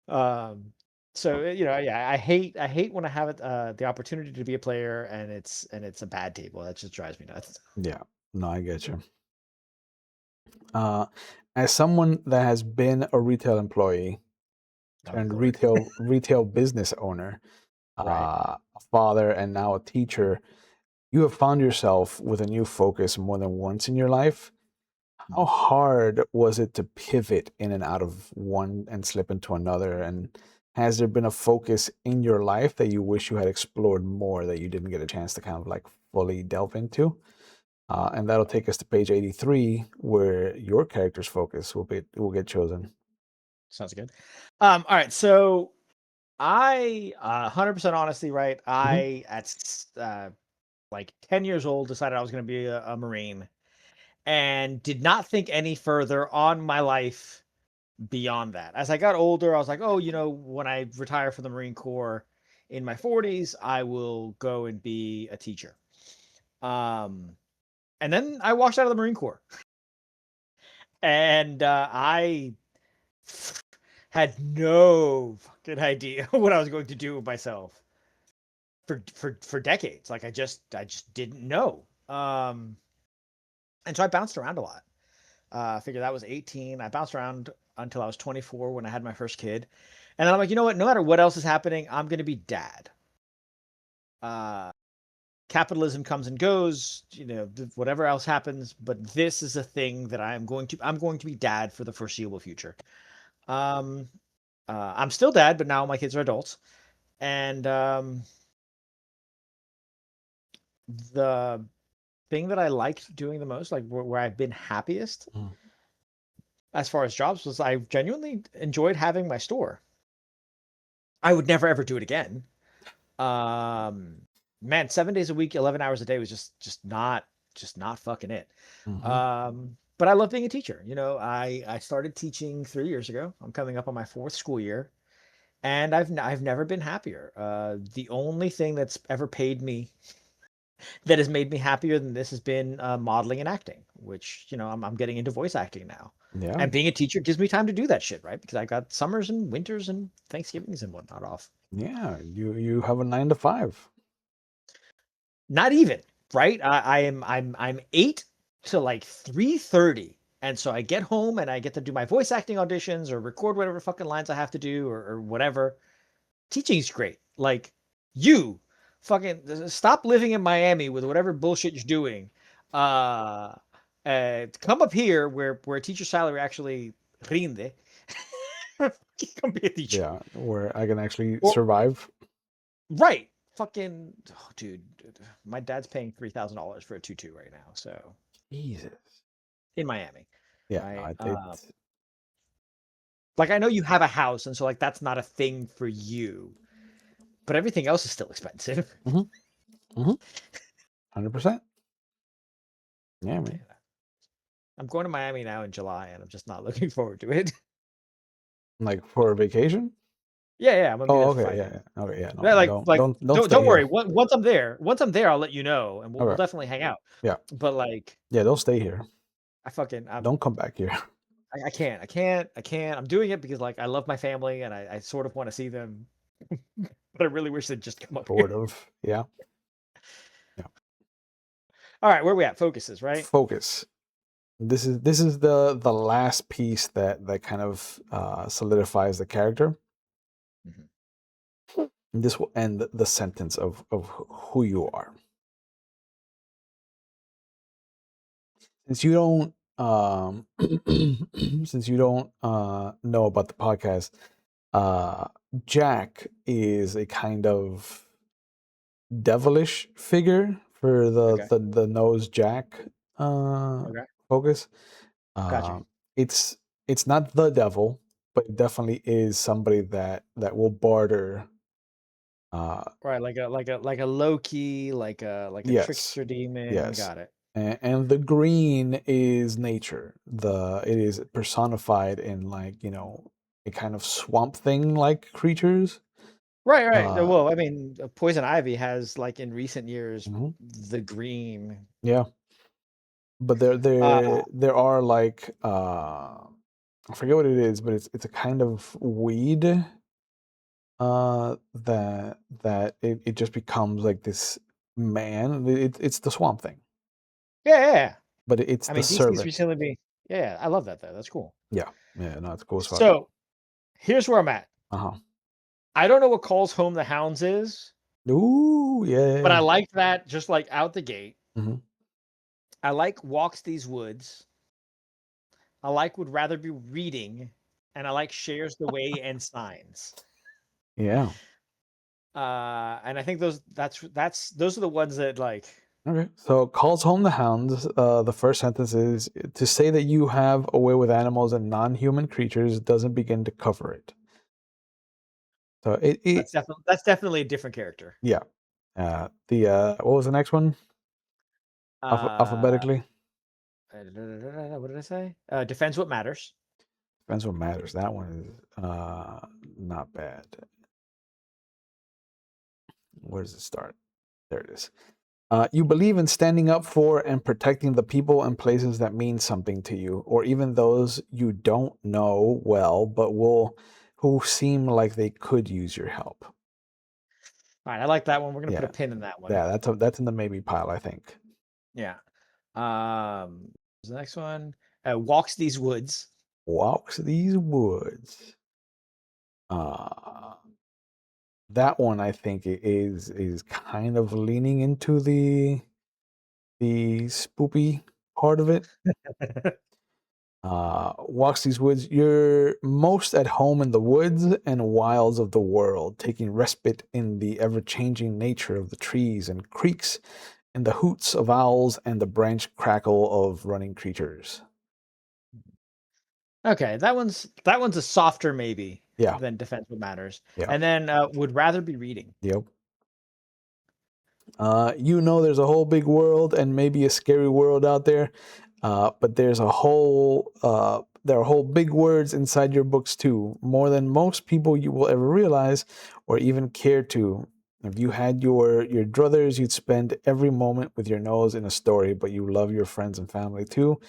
Speaker 2: Um, so you know, yeah, I hate when I have it the opportunity to be a player and it's a bad table. That just drives me nuts.
Speaker 1: Yeah. No, I get you. Uh, as someone that has been a retail employee,
Speaker 2: Oh,
Speaker 1: turned
Speaker 2: Lord.
Speaker 1: retail business owner,
Speaker 2: Right.
Speaker 1: a father, and now a teacher. You have found yourself with a new focus more than once in your life. How
Speaker 2: Mhm.
Speaker 1: hard was it to pivot in and out of one and slip into another? And has there been a focus in your life that you wish you had explored more that you didn't get a chance to kind of like fully delve into? And that'll take us to page 83, where your character's focus will get chosen.
Speaker 2: Sounds good. All right. So I, 100% honesty, right?
Speaker 1: Hmm.
Speaker 2: I, like 10 years old, decided I was going to be a Marine and did not think any further on my life beyond that. As I got older, I was like, oh, when I retire from the Marine Corps in my 40s, I will go and be a teacher. Um, and then I walked out of the Marine Corps, and I had no fucking idea what I was going to do with myself for decades. Like I just didn't know. And so I bounced around a lot. I figured that was 18. I bounced around until I was 24 when I had my first kid. And then I'm like, you know what? No matter what else is happening, I'm going to be dad. Uh, Capitalism comes and goes, whatever else happens, but this is a thing that I'm going to be dad for the foreseeable future. Um, I'm still dad, but now my kids are adults. And the thing that I liked doing the most, like where I've been happiest
Speaker 1: Mm.
Speaker 2: as far as jobs, was I genuinely enjoyed having my store. I would never ever do it again. Um, Man, 7 days a week, 11 hours a day was just not fucking it.
Speaker 1: Hmm.
Speaker 2: But I love being a teacher. I started teaching 3 years ago. I'm coming up on my fourth school year, and I've never been happier. The only thing that's ever paid me that has made me happier than this has been modeling and acting, which I'm getting into voice acting now.
Speaker 1: Yeah,
Speaker 2: And being a teacher gives me time to do that shit, right? Because I got summers and winters and Thanksgivings and whatnot off.
Speaker 1: yeah. You have a 9 to 5.
Speaker 2: Not even, right? I'm 8 to like 3:30. And so I get home and I get to do my voice acting auditions or record whatever fucking lines I have to do or whatever. Teaching's great. Like, you fucking stop living in Miami with whatever bullshit you're doing. Uh, Come up here where a teacher salary actually rinde. Come be a teacher.
Speaker 1: Yeah, where I can actually
Speaker 2: Or,
Speaker 1: survive.
Speaker 2: right. Fucking, oh, dude, my dad's paying $3,000 for a tutu right now. So
Speaker 1: Jesus.
Speaker 2: in Miami,
Speaker 1: Yeah, no,
Speaker 2: right?
Speaker 1: it's.
Speaker 2: Like I know you have a house, and so like that's not a thing for you, but everything else is still expensive.
Speaker 1: Hmm. Hmm. 100%. Yeah, man.
Speaker 2: I'm going to Miami now in July, and I'm just not looking forward to it.
Speaker 1: Like for a vacation.
Speaker 2: Yeah, I'm gonna be there
Speaker 1: Oh,
Speaker 2: for
Speaker 1: okay,
Speaker 2: 5
Speaker 1: yeah,
Speaker 2: days.
Speaker 1: yeah. Okay, yeah. No,
Speaker 2: Yeah, like
Speaker 1: don't
Speaker 2: like
Speaker 1: don't don't
Speaker 2: don't
Speaker 1: stay
Speaker 2: don't
Speaker 1: here.
Speaker 2: worry. Once I'm there, I'll let you know, and we'll
Speaker 1: Okay,
Speaker 2: definitely hang out.
Speaker 1: yeah,
Speaker 2: But like,
Speaker 1: yeah. Don't stay here.
Speaker 2: I fucking
Speaker 1: Don't come back here.
Speaker 2: I can't. I'm doing it because like I love my family and I sort of want to see them, but I really wish they'd just come up here.
Speaker 1: Sort of. Yeah, yeah.
Speaker 2: All right, where we at? Focuses, right?
Speaker 1: Focus. This is the last piece that kind of solidifies the character.
Speaker 2: Mhm.
Speaker 1: And this will end the sentence of who you are. Since you don't since you don't know about the podcast, uh, Jack is a kind of devilish figure for the
Speaker 2: Okay.
Speaker 1: the, the nose Jack uh,
Speaker 2: Okay.
Speaker 1: focus.
Speaker 2: Got you.
Speaker 1: Um, it's it's not the devil, but it definitely is somebody that will barter. Uh,
Speaker 2: Right, like a Loki, like a
Speaker 1: yes,
Speaker 2: trickster demon.
Speaker 1: yes,
Speaker 2: Got it.
Speaker 1: and the green is nature. It is personified in like a kind of swamp thing like creatures.
Speaker 2: Right, right.
Speaker 1: Uh,
Speaker 2: Well, I mean, Poison Ivy has like in recent years
Speaker 1: mhm,
Speaker 2: the green.
Speaker 1: yeah, but there
Speaker 2: Uh,
Speaker 1: there there are like I forget what it is, but it's a kind of weed that it just becomes like this man. It's the swamp thing,
Speaker 2: yeah, yeah, yeah.
Speaker 1: but it's
Speaker 2: I
Speaker 1: the
Speaker 2: mean, DC's
Speaker 1: servant.
Speaker 2: recently been. Yeah, I love that though. That's cool.
Speaker 1: Yeah, yeah, no, it's cool as fuck.
Speaker 2: So here's where I'm at.
Speaker 1: Uh-huh.
Speaker 2: I don't know what Calls Home the Hounds is,
Speaker 1: Ooh,
Speaker 2: but I
Speaker 1: yeah.
Speaker 2: like that just like out the gate.
Speaker 1: Mhm.
Speaker 2: I like Walks These Woods. I like Would Rather Be Reading, and I like Shares the Way and Signs.
Speaker 1: Yeah.
Speaker 2: And I think those are the ones that like.
Speaker 1: Okay. So calls home the hounds. The first sentence is to say that you have a way with animals and non-human creatures doesn't begin to cover it. So
Speaker 2: That's definitely a different character.
Speaker 1: yeah. The what was the next one?
Speaker 2: Uh,
Speaker 1: Alphabetically.
Speaker 2: what did I say? Defends what matters.
Speaker 1: Depends what matters. That one is not bad. Where does it start? There it is. You believe in standing up for and protecting the people and places that mean something to you, or even those you don't know well, but who seem like they could use your help.
Speaker 2: All right, I like that one. We're gonna put a
Speaker 1: Yeah,
Speaker 2: pin in that one.
Speaker 1: yeah, that's in the maybe pile, I think.
Speaker 2: Yeah. The next one walks these woods.
Speaker 1: Walks these woods. Uh, that one I think is kind of leaning into the spoopy part of it. Walks these woods. You're most at home in the woods and wilds of the world, taking respite in the ever changing nature of the trees and creeks, and the hoots of owls and the branch crackle of running creatures.
Speaker 2: Okay, that one's a softer maybe
Speaker 1: Yeah,
Speaker 2: than defense what matters.
Speaker 1: yeah,
Speaker 2: And then would rather be reading.
Speaker 1: yep. You know, there's a whole big world and maybe a scary world out there, but there are whole big words inside your books too, more than most people you will ever realize or even care to. If you had your druthers, you'd spend every moment with your nose in a story, but you love your friends and family too,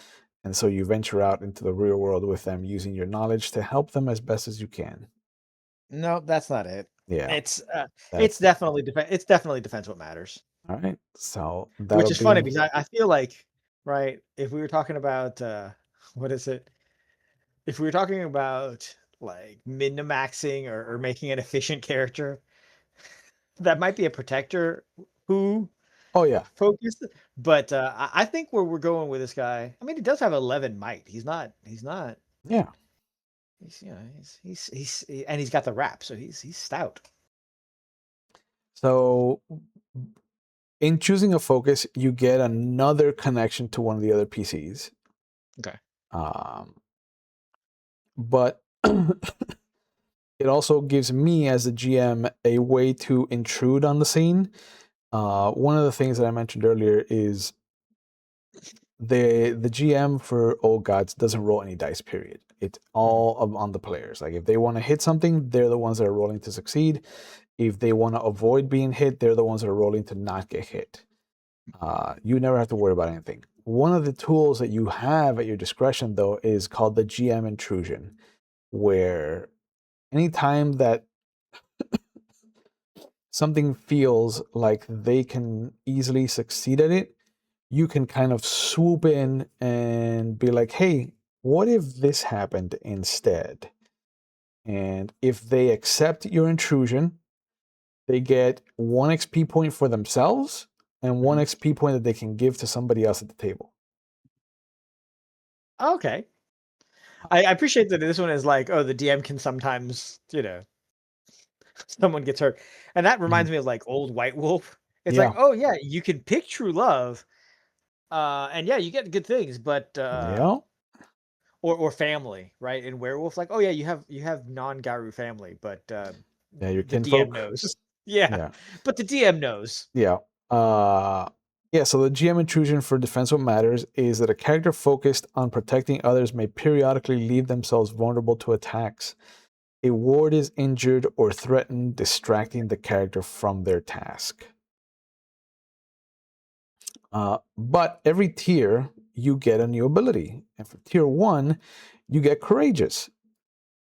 Speaker 1: and so you venture out into the real world with them, using your knowledge to help them as best as you can.
Speaker 2: No, that's not it.
Speaker 1: Yeah,
Speaker 2: It's it's
Speaker 1: that's
Speaker 2: definitely defense what matters.
Speaker 1: all right. So
Speaker 2: Which
Speaker 1: that'll
Speaker 2: is funny
Speaker 1: be
Speaker 2: because I feel like, right, if we were talking about what is it? If we were talking about like min-maxing or making an efficient character, that might be a protector who
Speaker 1: oh yeah,
Speaker 2: focused. But I think where we're going with this guy, I mean, he does have 11 might. He's not.
Speaker 1: yeah.
Speaker 2: He's and he's got the rap, so he's stout.
Speaker 1: So in choosing a focus, you get another connection to one of the other PCs.
Speaker 2: Okay.
Speaker 1: Um, but it also gives me, as the GM, a way to intrude on the scene. One of the things that I mentioned earlier is the GM for Old Gods doesn't roll any dice. Period. It's
Speaker 2: Mhm.
Speaker 1: all on the players. Like if they want to hit something, they're the ones that are rolling to succeed. If they want to avoid being hit, they're the ones that are rolling to not get hit. You never have to worry about anything. One of the tools that you have at your discretion, though, is called the GM intrusion, where anytime that something feels like they can easily succeed at it, you can kind of swoop in and be like, hey, what if this happened instead? And if they accept your intrusion, they get one XP point for themselves and one
Speaker 2: Mhm.
Speaker 1: XP point that they can give to somebody else at the table.
Speaker 2: Okay. I appreciate that this one is like, oh, the DM can sometimes, someone gets hurt. And that
Speaker 1: Mhm.
Speaker 2: reminds me of like old White Wolf. It's like,
Speaker 1: Yeah.
Speaker 2: oh yeah, you can pick true love, and yeah, you get good things, but
Speaker 1: Yeah.
Speaker 2: or family, right? In Werewolf, like, oh yeah, you have non-Garu family, but
Speaker 1: Yeah, your
Speaker 2: the DM
Speaker 1: kinfolk.
Speaker 2: knows. Yeah,
Speaker 1: Yeah.
Speaker 2: but the DM knows.
Speaker 1: Yeah. Uh, yeah, so the GM intrusion for Defense What Matters is that a character focused on protecting others may periodically leave themselves vulnerable to attacks. A ward is injured or threatened, distracting the character from their task. But every tier, you get a new ability. And for tier 1, you get Courageous.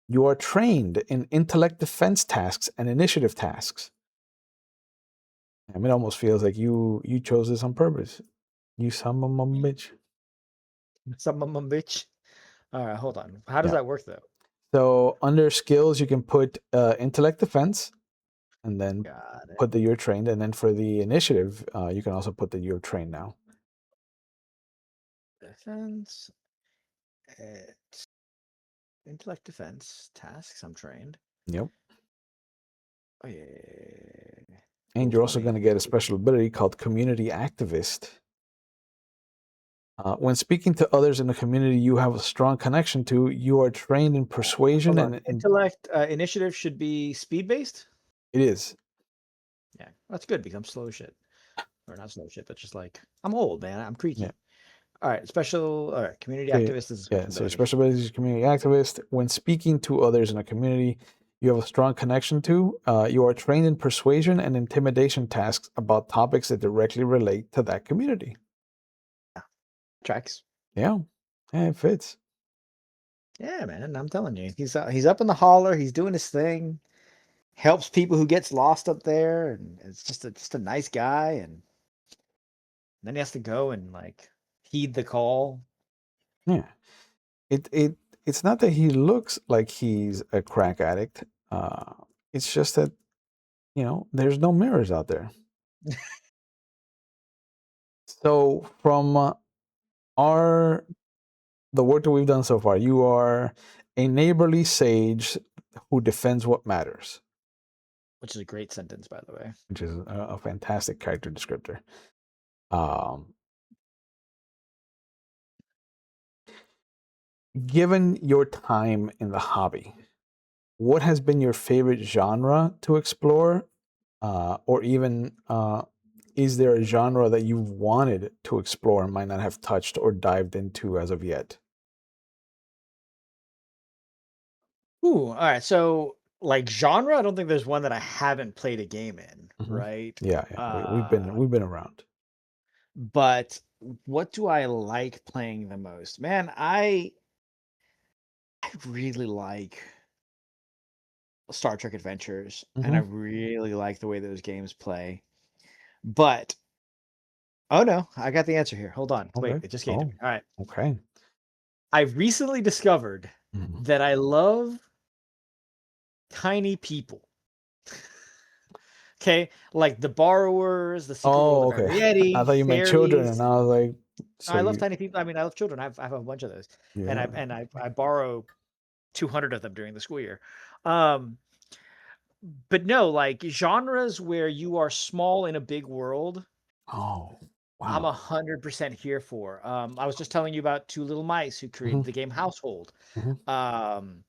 Speaker 1: You are trained in intellect defense tasks and initiative tasks. I mean, it almost feels like you chose this on purpose. You son of a bitch.
Speaker 2: Some bitch. All right, hold on. How does
Speaker 1: Yeah.
Speaker 2: that work though?
Speaker 1: So under skills, you can put intellect defense, and then
Speaker 2: Got it.
Speaker 1: put that you're trained. And then for the initiative, you can also put that you're trained now.
Speaker 2: Defense. Intellect defense tasks. I'm trained.
Speaker 1: Yep.
Speaker 2: Oh yeah.
Speaker 1: And
Speaker 2: Roll
Speaker 1: you're also
Speaker 2: 20.
Speaker 1: going to get a special ability called Community Activist. When speaking to others in the community you have a strong connection to, you are trained in persuasion,
Speaker 2: Hold on.
Speaker 1: and
Speaker 2: Intellect initiative should be speed based.
Speaker 1: it is.
Speaker 2: Yeah, that's good because I'm slow as shit. Or not slow shit, but just like I'm old, man. I'm
Speaker 1: Yeah.
Speaker 2: creaky. All right, special. All right, community
Speaker 1: Okay.
Speaker 2: activist is a
Speaker 1: Yeah.
Speaker 2: special
Speaker 1: So your
Speaker 2: ability.
Speaker 1: special ability is community activist. When speaking to others in a community you have a strong connection to, you are trained in persuasion and intimidation tasks about topics that directly relate to that community.
Speaker 2: Tracks.
Speaker 1: Yeah. Yeah, it fits.
Speaker 2: Yeah, man. I'm telling you, he's up in the holler. He's doing his thing. Helps people who gets lost up there, and it's just a nice guy. And then he has to go and like heed the call.
Speaker 1: Yeah. It's not that he looks like he's a crack addict. Uh, it's just that, there's no mirrors out there. So from our the work that we've done so far, you are a neighborly sage who defends what matters,
Speaker 2: Which is a great sentence, by the way.
Speaker 1: which is a fantastic character descriptor. Um, Given your time in the hobby, what has been your favorite genre to explore, or even is there a genre that you've wanted to explore and might not have touched or dived into as of yet?
Speaker 2: Ooh, all right. So like genre, I don't think there's one that I haven't played a game in,
Speaker 1: Hmm.
Speaker 2: right?
Speaker 1: Yeah, yeah,
Speaker 2: Uh,
Speaker 1: we've been around.
Speaker 2: but what do I like playing the most? Man, I really like Star Trek Adventures, and I
Speaker 1: Hmm.
Speaker 2: really like the way those games play. But oh no, I got the answer here. Hold on. Wait,
Speaker 1: Okay.
Speaker 2: it just came to me.
Speaker 1: Oh,
Speaker 2: All right.
Speaker 1: okay.
Speaker 2: I recently discovered
Speaker 1: Mhm.
Speaker 2: that I love tiny people. Okay, like the Borrowers, the sequel to
Speaker 1: Oh,
Speaker 2: the
Speaker 1: okay. I
Speaker 2: Variety,
Speaker 1: thought you meant children, and
Speaker 2: Fairies.
Speaker 1: I was like, so
Speaker 2: I love
Speaker 1: you,
Speaker 2: tiny people. I mean, I love children. I have a bunch of those, and
Speaker 1: yeah.
Speaker 2: I borrow 200 of them during the school year. Um, but no, like genres where you are small in a big world,
Speaker 1: Oh,
Speaker 2: I'm
Speaker 1: wow.
Speaker 2: 100% here for. I was just telling you about Two Little Mice who created
Speaker 1: Hmm.
Speaker 2: the game Household.
Speaker 1: Hmm.
Speaker 2: Um,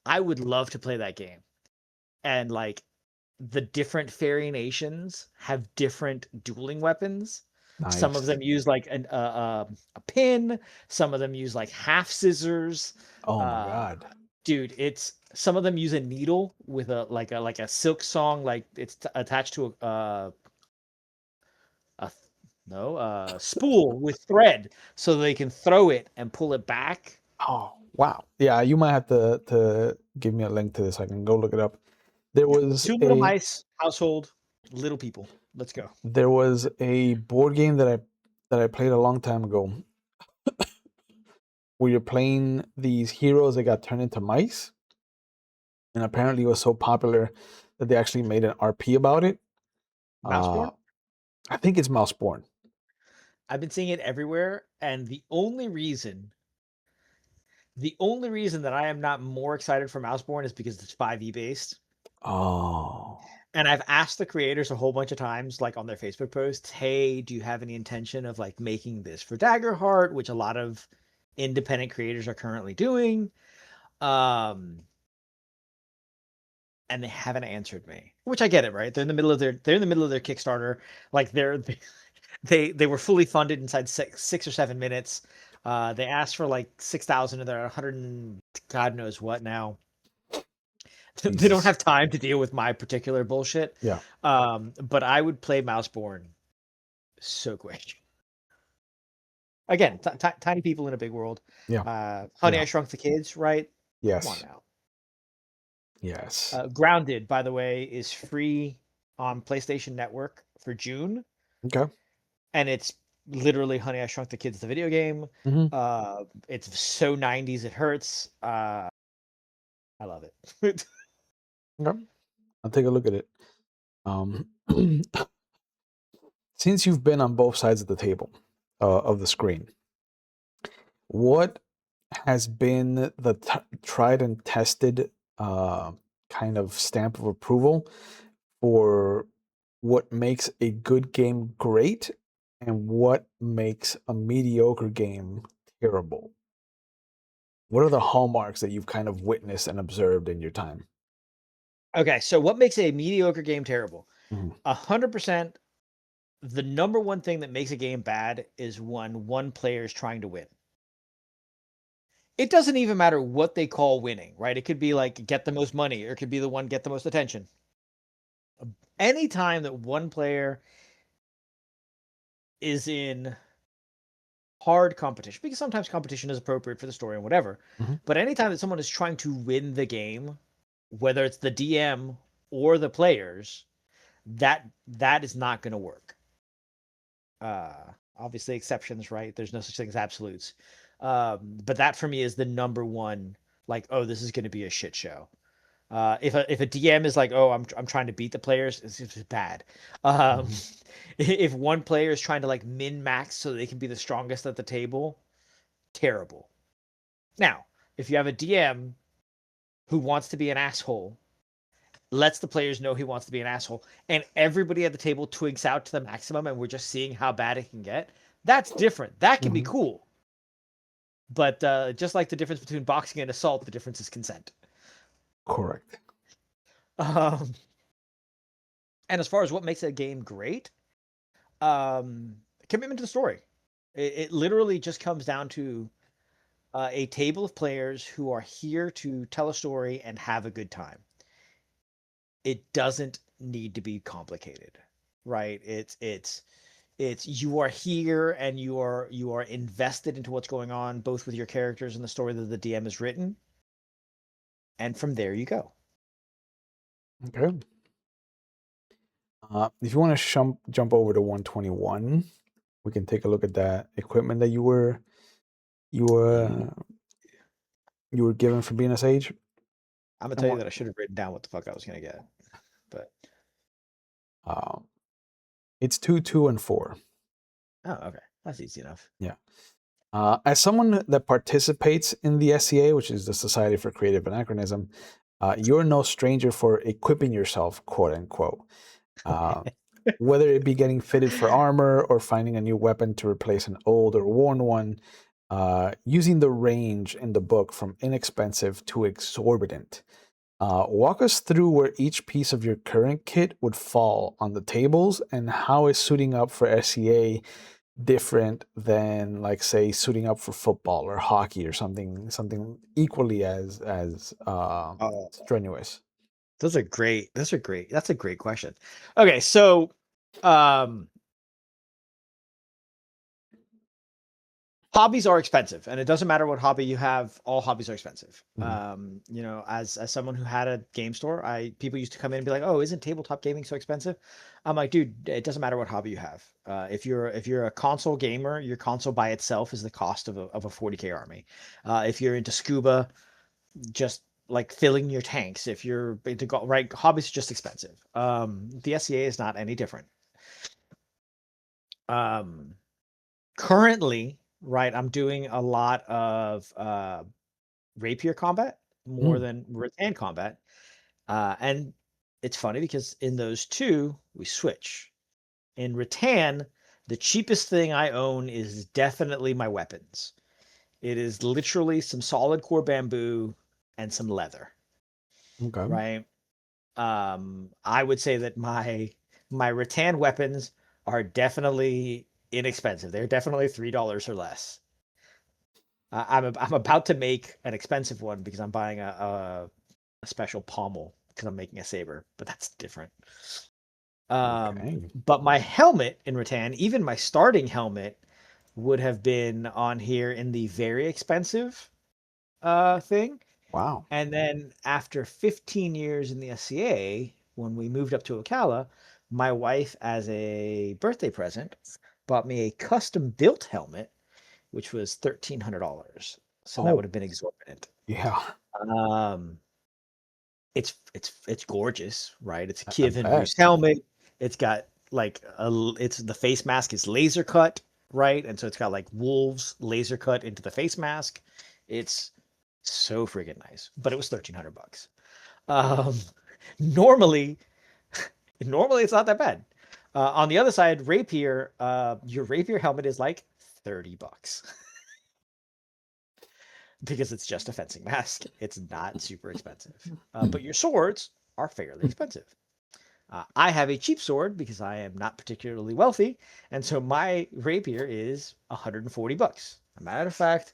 Speaker 2: I would love to play that game. And like the different fairy nations have different dueling weapons. Some of
Speaker 1: Nice.
Speaker 2: them use like a pin. Some of them use like half scissors.
Speaker 1: Oh my
Speaker 2: Uh,
Speaker 1: God.
Speaker 2: dude, it's some of them use a needle with a silk song, like it's attached to a no spool with thread, so they can throw it and pull it back.
Speaker 1: Oh, wow. Yeah, you might have to give me a link to this. I can go look it up. There
Speaker 2: Yeah,
Speaker 1: was
Speaker 2: Two Little
Speaker 1: a
Speaker 2: Mice, Household, Little People. Let's go.
Speaker 1: there was a board game that I played a long time ago where you're playing these heroes that got turned into mice, and apparently it was so popular that they actually made an RP about it. Uh,
Speaker 2: Mouseborn.
Speaker 1: I think it's Mouseborn.
Speaker 2: I've been seeing it everywhere, and the only reason that I am not more excited for Mouseborn is because it's 5e based.
Speaker 1: Oh.
Speaker 2: And I've asked the creators a whole bunch of times, like on their Facebook posts, hey, do you have any intention of like making this for Daggerheart, which a lot of independent creators are currently doing? Um, and they haven't answered me, which I get it, right? They're in the middle of their Kickstarter, like they were fully funded inside 6 or 7 minutes. They asked for like 6,000 of their 100 and God knows what now. They don't
Speaker 1: Jesus.
Speaker 2: have time to deal with my particular bullshit.
Speaker 1: Yeah.
Speaker 2: But I would play Mouseborn so quick. Again, tiny people in a big world.
Speaker 1: Yeah.
Speaker 2: Honey,
Speaker 1: Yeah.
Speaker 2: I Shrunk the Kids, right? Come on
Speaker 1: Yes.
Speaker 2: now.
Speaker 1: Yes.
Speaker 2: Grounded, by the way, is free on PlayStation Network for June,
Speaker 1: Okay.
Speaker 2: and it's literally Honey, I Shrunk the Kids, the video game.
Speaker 1: Hmm.
Speaker 2: It's so 90s it hurts. I love it.
Speaker 1: Okay. I'll take a look at it. Um, since you've been on both sides of the table, of the screen, what has been the tried and tested uh, kind of stamp of approval for what makes a good game great and what makes a mediocre game terrible? What are the hallmarks that you've kind of witnessed and observed in your time?
Speaker 2: Okay, so what makes a mediocre game terrible?
Speaker 1: Mhm.
Speaker 2: 100%. The number one thing that makes a game bad is when one player is trying to win. It doesn't even matter what they call winning, right? It could be like get the most money, or it could be the one get the most attention. Anytime that one player is in hard competition, because sometimes competition is appropriate for the story and whatever,
Speaker 1: Mhm.
Speaker 2: but anytime that someone is trying to win the game, whether it's the DM or the players, that is not going to work. Obviously exceptions, right? There's no such thing as absolutes. But that for me is the number one, like, oh, this is going to be a shit show. If a DM is like, oh, I'm trying to beat the players, it's just bad. Um,
Speaker 1: Mhm.
Speaker 2: if one player is trying to like min max so they can be the strongest at the table, terrible. Now, if you have a DM who wants to be an asshole, lets the players know he wants to be an asshole, and everybody at the table twigs out to the maximum, and we're just seeing how bad it can get, that's different. That can be
Speaker 1: Mhm.
Speaker 2: cool. But just like the difference between boxing and assault, the difference is consent.
Speaker 1: Correct.
Speaker 2: Um, and as far as what makes a game great, commitment to the story. It literally just comes down to a table of players who are here to tell a story and have a good time. It doesn't need to be complicated, right? It's you are here and you are invested into what's going on, both with your characters and the story that the DM has written, and from there you go.
Speaker 1: Okay. If you want to jump over to 121, we can take a look at that equipment that you
Speaker 2: Yeah.
Speaker 1: were you were given for being a sage.
Speaker 2: I'm gonna
Speaker 1: And
Speaker 2: tell you
Speaker 1: what?
Speaker 2: that I should have written down what the fuck I was gonna get, but
Speaker 1: Uh, it's 2, 2, and 4.
Speaker 2: oh, okay, that's easy enough.
Speaker 1: Yeah. As someone that participates in the SCA, which is the Society for Creative Anachronism, you're no stranger for equipping yourself, quote unquote. Uh, whether it be getting fitted for armor or finding a new weapon to replace an old or worn one, using the range in the book from inexpensive to exorbitant. Walk us through where each piece of your current kit would fall on the tables and how is suiting up for SCA different than, like, say, suiting up for football or hockey or something equally as
Speaker 2: Oh,
Speaker 1: strenuous.
Speaker 2: those are great. Those are great. That's a great question. Okay, so um hobbies are expensive, and it doesn't matter what hobby you have, all hobbies are expensive.
Speaker 1: Mhm.
Speaker 2: As someone who had a game store, I people used to come in and be like, oh, isn't tabletop gaming so expensive? I'm like, dude, it doesn't matter what hobby you have. If you're a console gamer, your console by itself is the cost of a 40K army. If you're into scuba, just like filling your tanks. If you're into right, hobbies are just expensive. The SCA is not any different. um Currently, right, I'm doing a lot of rapier combat more
Speaker 1: Mm,
Speaker 2: than rattan combat. And it's funny because in those two, we switch. In rattan, the cheapest thing I own is definitely my weapons. It is literally some solid core bamboo and some leather,
Speaker 1: okay.
Speaker 2: right? I would say that my rattan weapons are definitely inexpensive. They're definitely $3 or less. I'm about to make an expensive one because I'm buying a special pommel because I'm making a saber, but that's different.
Speaker 1: Okay.
Speaker 2: But my helmet in rattan, even my starting helmet, would have been on here in the very expensive thing.
Speaker 1: Wow.
Speaker 2: And then after 15 years in the SCA, when we moved up to Ocala, my wife, as a birthday present, bought me a custom built helmet, which was $1,300. So that would
Speaker 1: Oh,
Speaker 2: have been exorbitant.
Speaker 1: yeah.
Speaker 2: Um, It's gorgeous, right? It's a
Speaker 1: I
Speaker 2: Kievan
Speaker 1: bet.
Speaker 2: Rus helmet. It's got like it's the face mask is laser cut, right? And so it's got like wolves laser cut into the face mask. It's so freaking nice. But it was $1,300. Um, normally, normally it's not that bad. On the other side, rapier, your rapier helmet is like $30 because it's just a fencing mask. It's not super expensive. But your swords are fairly expensive. I have a cheap sword because I am not particularly wealthy, and so my rapier is $140. A matter of fact,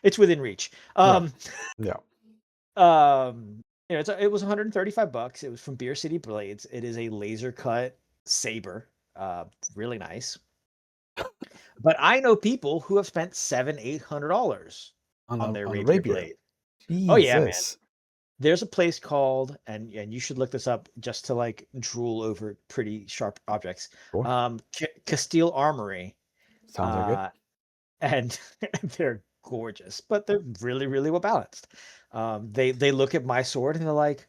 Speaker 2: it's within reach.
Speaker 1: Yeah. Yeah.
Speaker 2: It was $135. It was from Beer City Blades. It is a laser cut saber, really nice. But I know people who have spent $700-800 on their
Speaker 1: On a
Speaker 2: rapier
Speaker 1: rapier.
Speaker 2: blade. Oh yeah, man.
Speaker 1: Jesus.
Speaker 2: There's a place called, and you should look this up just to like drool over pretty sharp objects.
Speaker 1: Sure.
Speaker 2: Castile Armory,
Speaker 1: Sounds like it.
Speaker 2: uh, and they're gorgeous, but they're really really well balanced. They look at my sword and they're like,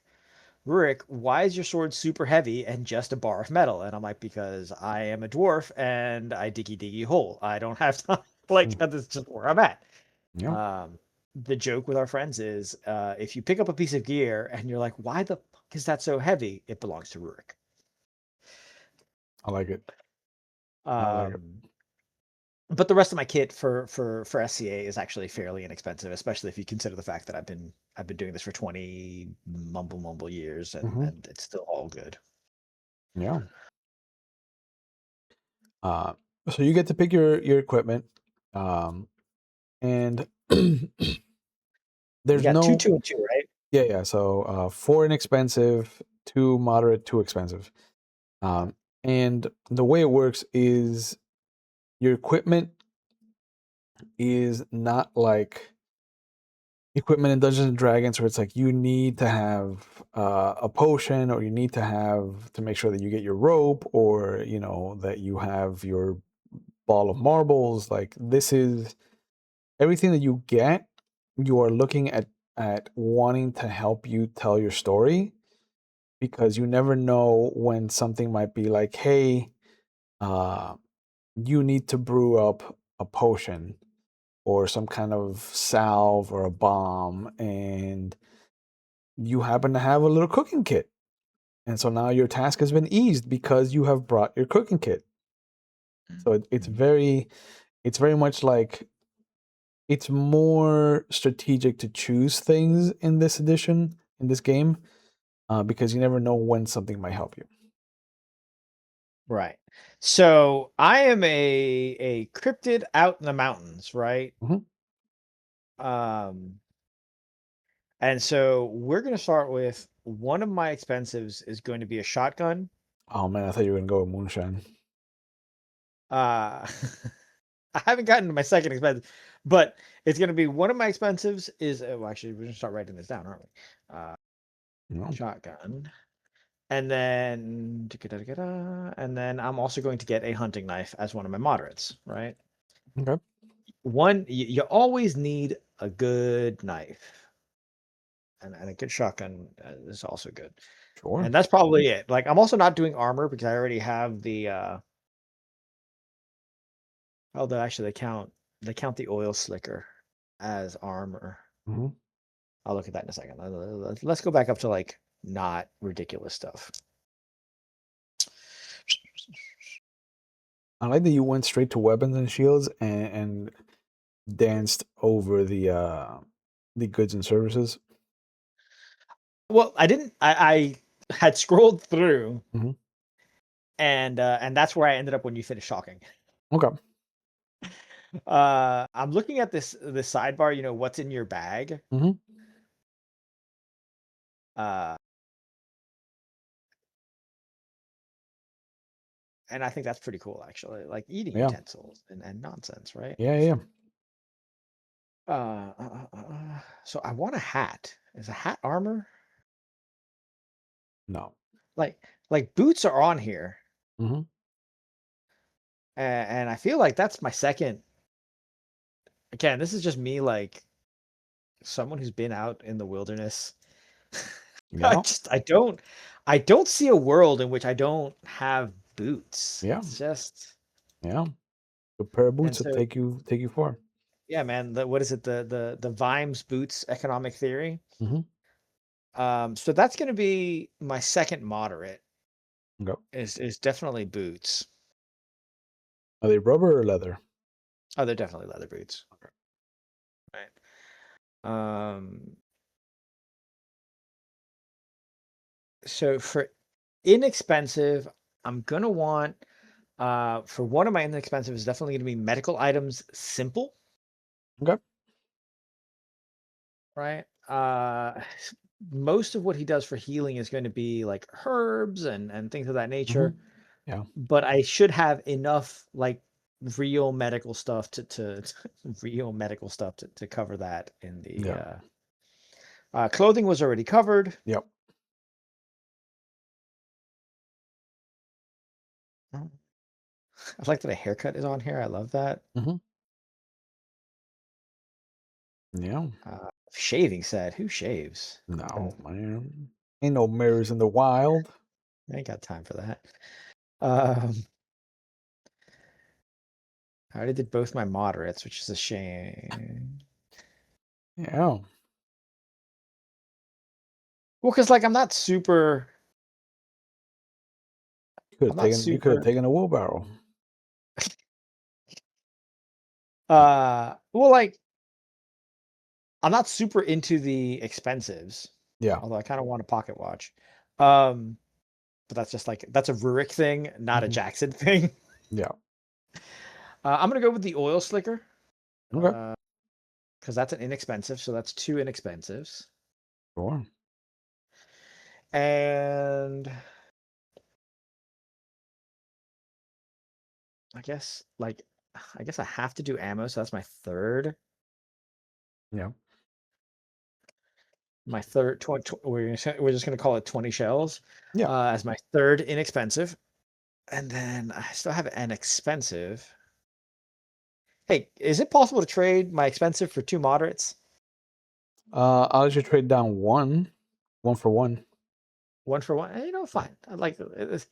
Speaker 2: Rurik, why is your sword super heavy and just a bar of metal? And I'm like, because I am a dwarf and I diggy diggy hole. I don't have time. Like,
Speaker 1: Mm.
Speaker 2: this is just where I'm at.
Speaker 1: Yeah.
Speaker 2: Um, the joke with our friends is if you pick up a piece of gear and you're like, why the fuck is that so heavy? It belongs to Rurik.
Speaker 1: I like it. I like it.
Speaker 2: Um, but the rest of my kit for SCA is actually fairly inexpensive, especially if you consider the fact that I've been doing this for 20 mumble years
Speaker 1: Hmm.
Speaker 2: and it's still all good.
Speaker 1: Yeah. Uh, so you get to pick your equipment, and
Speaker 2: We
Speaker 1: there's
Speaker 2: got two,
Speaker 1: no.
Speaker 2: 2, and 2, right?
Speaker 1: Yeah. So four inexpensive, two moderate, two expensive. Um, and the way it works is your equipment is not like equipment in Dungeons and Dragons where it's like you need to have a potion, or you need to have to make sure that you get your rope, or that you have your ball of marbles. Like, this is everything that you get. You are looking at wanting to help you tell your story, because you never know when something might be like, hey, uh, you need to brew up a potion or some kind of salve or a bomb, and you happen to have a little cooking kit. And so now your task has been eased because you have brought your cooking kit. So it's very much like, it's more strategic to choose things in this edition, in this game, because you never know when something might help you.
Speaker 2: Right. So I am a cryptid out in the mountains, right?
Speaker 1: Hmm.
Speaker 2: Um, and so we're gonna start with one of my expensives is going to be a shotgun.
Speaker 1: Oh man, I thought you were gonna go with moonshine.
Speaker 2: Uh I haven't gotten to my second expensive, but it's gonna be one of my expensives is well, actually we're gonna start writing this down, aren't we?
Speaker 1: No.
Speaker 2: Shotgun. And then and then I'm also going to get a hunting knife as one of my moderates, right?
Speaker 1: Okay.
Speaker 2: One, you always need a good knife, and a good shotgun is also good.
Speaker 1: Sure.
Speaker 2: And that's probably it. Like, I'm also not doing armor because I already have the although actually they count the oil slicker as armor.
Speaker 1: Hmm.
Speaker 2: I'll look at that in a second. Let's go back up to like not ridiculous stuff.
Speaker 1: I like that you went straight to weapons and shields, and danced over the goods and services.
Speaker 2: Well, I didn't. I had scrolled through,
Speaker 1: Hmm.
Speaker 2: and that's where I ended up when you finished talking.
Speaker 1: Okay.
Speaker 2: I'm looking at this sidebar. What's in your bag?
Speaker 1: Hmm.
Speaker 2: Uh, and I think that's pretty cool, actually. Like eating
Speaker 1: Yeah.
Speaker 2: utensils and nonsense, right?
Speaker 1: Yeah. Yeah.
Speaker 2: So I want a hat. Is a hat armor?
Speaker 1: No.
Speaker 2: Like boots are on here,
Speaker 1: Hmm.
Speaker 2: and I feel like that's my second. Again, this is just me like someone who's been out in the wilderness.
Speaker 1: Yeah.
Speaker 2: I don't see a world in which I don't have boots.
Speaker 1: Yeah.
Speaker 2: It's just
Speaker 1: Yeah. A pair of
Speaker 2: and
Speaker 1: boots to
Speaker 2: so
Speaker 1: take you far.
Speaker 2: yeah, man. What is it? The Vimes boots economic theory.
Speaker 1: Mm-hmm.
Speaker 2: So that's going to be my second moderate.
Speaker 1: Okay.
Speaker 2: Is definitely boots.
Speaker 1: Are they rubber or leather?
Speaker 2: Oh, they're definitely leather boots. Right. Um. So for inexpensive, I'm gonna want for one of my inexpensive is definitely gonna be medical items simple,
Speaker 1: Okay.
Speaker 2: right? Most of what he does for healing is going to be like herbs and things of that
Speaker 1: Mm-hmm.
Speaker 2: nature.
Speaker 1: Yeah.
Speaker 2: But I should have enough like real medical stuff to real medical stuff to cover that in the
Speaker 1: Yeah.
Speaker 2: clothing was already covered.
Speaker 1: Yep.
Speaker 2: I like that a haircut is on here. I love that.
Speaker 1: Mm-hmm. Yeah.
Speaker 2: Shaving set. Who shaves?
Speaker 1: No, man. Ain't no mirrors in the wild.
Speaker 2: I ain't got time for that. Um, I already did both my moderates, which is a shame.
Speaker 1: Yeah.
Speaker 2: Well, because like I'm not super. I'm not
Speaker 1: You could have
Speaker 2: super.
Speaker 1: taken a wheelbarrow.
Speaker 2: Well, like I'm not super into the expensives,
Speaker 1: Yeah.
Speaker 2: although I kind of want a pocket watch. Um, but that's just like that's a Rurik thing, not a
Speaker 1: Mm-hmm.
Speaker 2: Jackson thing.
Speaker 1: Yeah.
Speaker 2: I'm gonna go with the oil slicker,
Speaker 1: Okay.
Speaker 2: because that's an inexpensive, so that's two inexpensives.
Speaker 1: Sure.
Speaker 2: And I guess like I guess I have to do ammo, so that's my third.
Speaker 1: Yeah.
Speaker 2: My third 20, we're just gonna call it 20 shells
Speaker 1: Yeah.
Speaker 2: as my third inexpensive. And then I still have an expensive. Hey, is it possible to trade my expensive for two moderates?
Speaker 1: I'll just trade down one for one.
Speaker 2: One for one? You know, fine. I like it.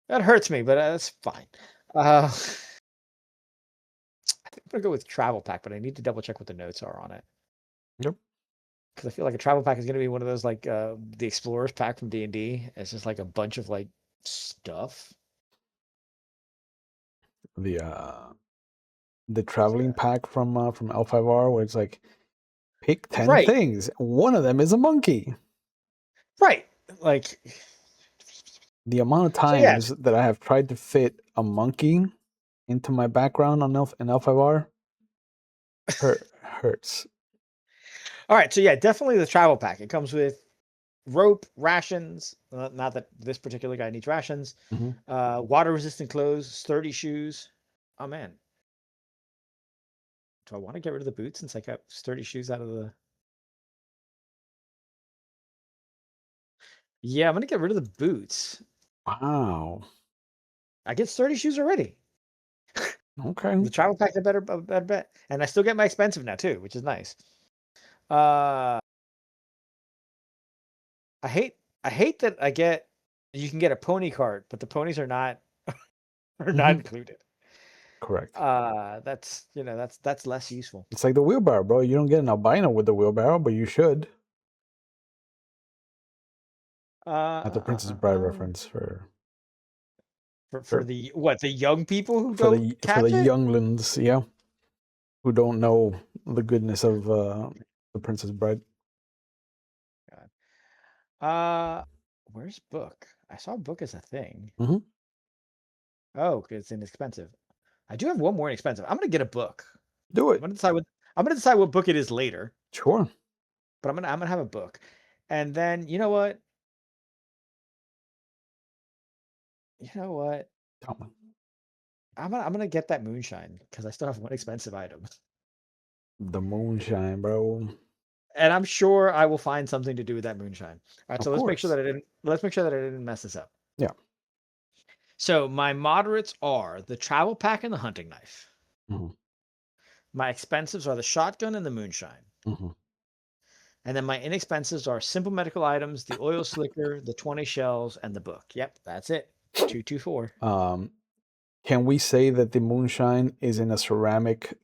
Speaker 2: That hurts me, but that's fine. I think I'm gonna go with travel pack, but I need to double check what the notes are on it
Speaker 1: Yep.
Speaker 2: because I feel like a travel pack is gonna be one of those like the explorers pack from D&D. It's just like a bunch of like stuff.
Speaker 1: The the traveling
Speaker 2: Yeah.
Speaker 1: pack from L5R where it's like pick 10
Speaker 2: Right,
Speaker 1: things. One of them is a monkey.
Speaker 2: right. Like
Speaker 1: The amount of
Speaker 2: so, yeah.
Speaker 1: times that I have tried to fit a monkey into my background on L5R hurts.
Speaker 2: All right, so yeah, definitely the travel pack. It comes with rope, rations. Not that this particular guy needs rations.
Speaker 1: Mm-hmm.
Speaker 2: Water resistant clothes, sturdy shoes. Oh man, do I want to get rid of the boots since I got sturdy shoes out of the? Yeah, I'm gonna get rid of the boots.
Speaker 1: Wow.
Speaker 2: I get sturdy shoes already.
Speaker 1: Okay.
Speaker 2: The travel pack's a better bet, and I still get my expensive now too, which is nice. Uh, I hate I hate that I get you can get a pony cart, but the ponies are not
Speaker 1: Mm-hmm.
Speaker 2: included.
Speaker 1: Correct.
Speaker 2: That's that's less useful.
Speaker 1: It's like the wheelbarrow, bro. You don't get an albino with the wheelbarrow, but you should.
Speaker 2: Uh,
Speaker 1: At the
Speaker 2: uh, uh,
Speaker 1: Princess
Speaker 2: uh,
Speaker 1: Bride
Speaker 2: uh.
Speaker 1: reference
Speaker 2: For
Speaker 1: for
Speaker 2: the what, the young people who don't
Speaker 1: for the
Speaker 2: catch it?
Speaker 1: younglings, yeah, who don't know the goodness of the Princess Bride.
Speaker 2: God. Uh, where's book? I saw book as a thing.
Speaker 1: Mm-hmm.
Speaker 2: Oh, 'cause it's inexpensive. I do have one more inexpensive. I'm gonna get a book.
Speaker 1: Do
Speaker 2: I'm
Speaker 1: it.
Speaker 2: gonna decide what I'm gonna decide what book it is later,
Speaker 1: Sure.
Speaker 2: but I'm gonna have a book. And then you know what? You know what?
Speaker 1: Tell me.
Speaker 2: I'm gonna get that moonshine because I still have one expensive item.
Speaker 1: The moonshine, bro.
Speaker 2: And I'm sure I will find something to do with that moonshine. All right,
Speaker 1: Of
Speaker 2: so
Speaker 1: course.
Speaker 2: let's make sure that I didn't mess this up.
Speaker 1: Yeah.
Speaker 2: So my moderates are the travel pack and the hunting knife.
Speaker 1: Mm-hmm.
Speaker 2: My expensives are the shotgun and the moonshine.
Speaker 1: Mm-hmm.
Speaker 2: And then my inexpenses are simple medical items, the oil slicker, the 20 shells, and the book. Yep, that's it. 224.
Speaker 1: Can we say that the moonshine is in a ceramic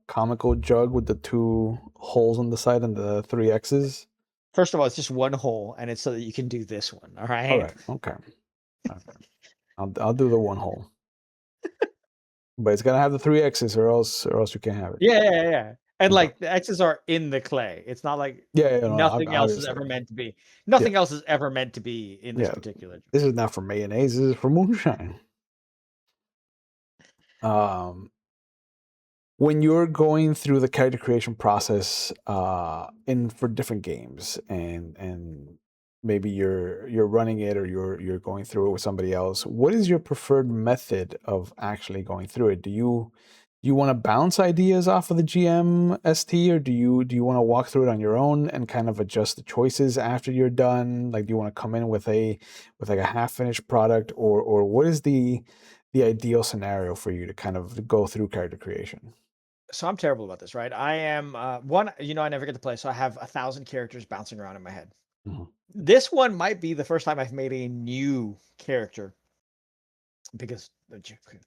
Speaker 1: comical jug with the 2 holes on the side and the 3 X's?
Speaker 2: First of all, it's just one hole, and it's so that you can do this one. All
Speaker 1: All
Speaker 2: right.
Speaker 1: right, okay. I'll do the 1 hole, but it's gonna have the 3 X's, or else you can't have it.
Speaker 2: Yeah. And
Speaker 1: Okay.
Speaker 2: like the X's are in the clay. It's not like
Speaker 1: Yeah, no,
Speaker 2: nothing else is
Speaker 1: obviously.
Speaker 2: ever meant to be.
Speaker 1: Yeah,
Speaker 2: Nothing else is ever meant to be in this
Speaker 1: yeah.
Speaker 2: particular.
Speaker 1: This is not for mayonnaise. This is for moonshine. Um, when you're going through the character creation process in for different games, and maybe you're running it, or you're going through it with somebody else, what is your preferred method of actually going through it? Do you want to bounce ideas off of the GM ST, or do you want to walk through it on your own and kind of adjust the choices after you're done? Like, do you want to come in with like a half finished product, or what is the ideal scenario for you to kind of go through character creation?
Speaker 2: So I'm terrible about this, right? I am one, I never get to play, so I have 1,000 characters bouncing around in my head.
Speaker 1: Mhm.
Speaker 2: This one might be the first time I've made a new character because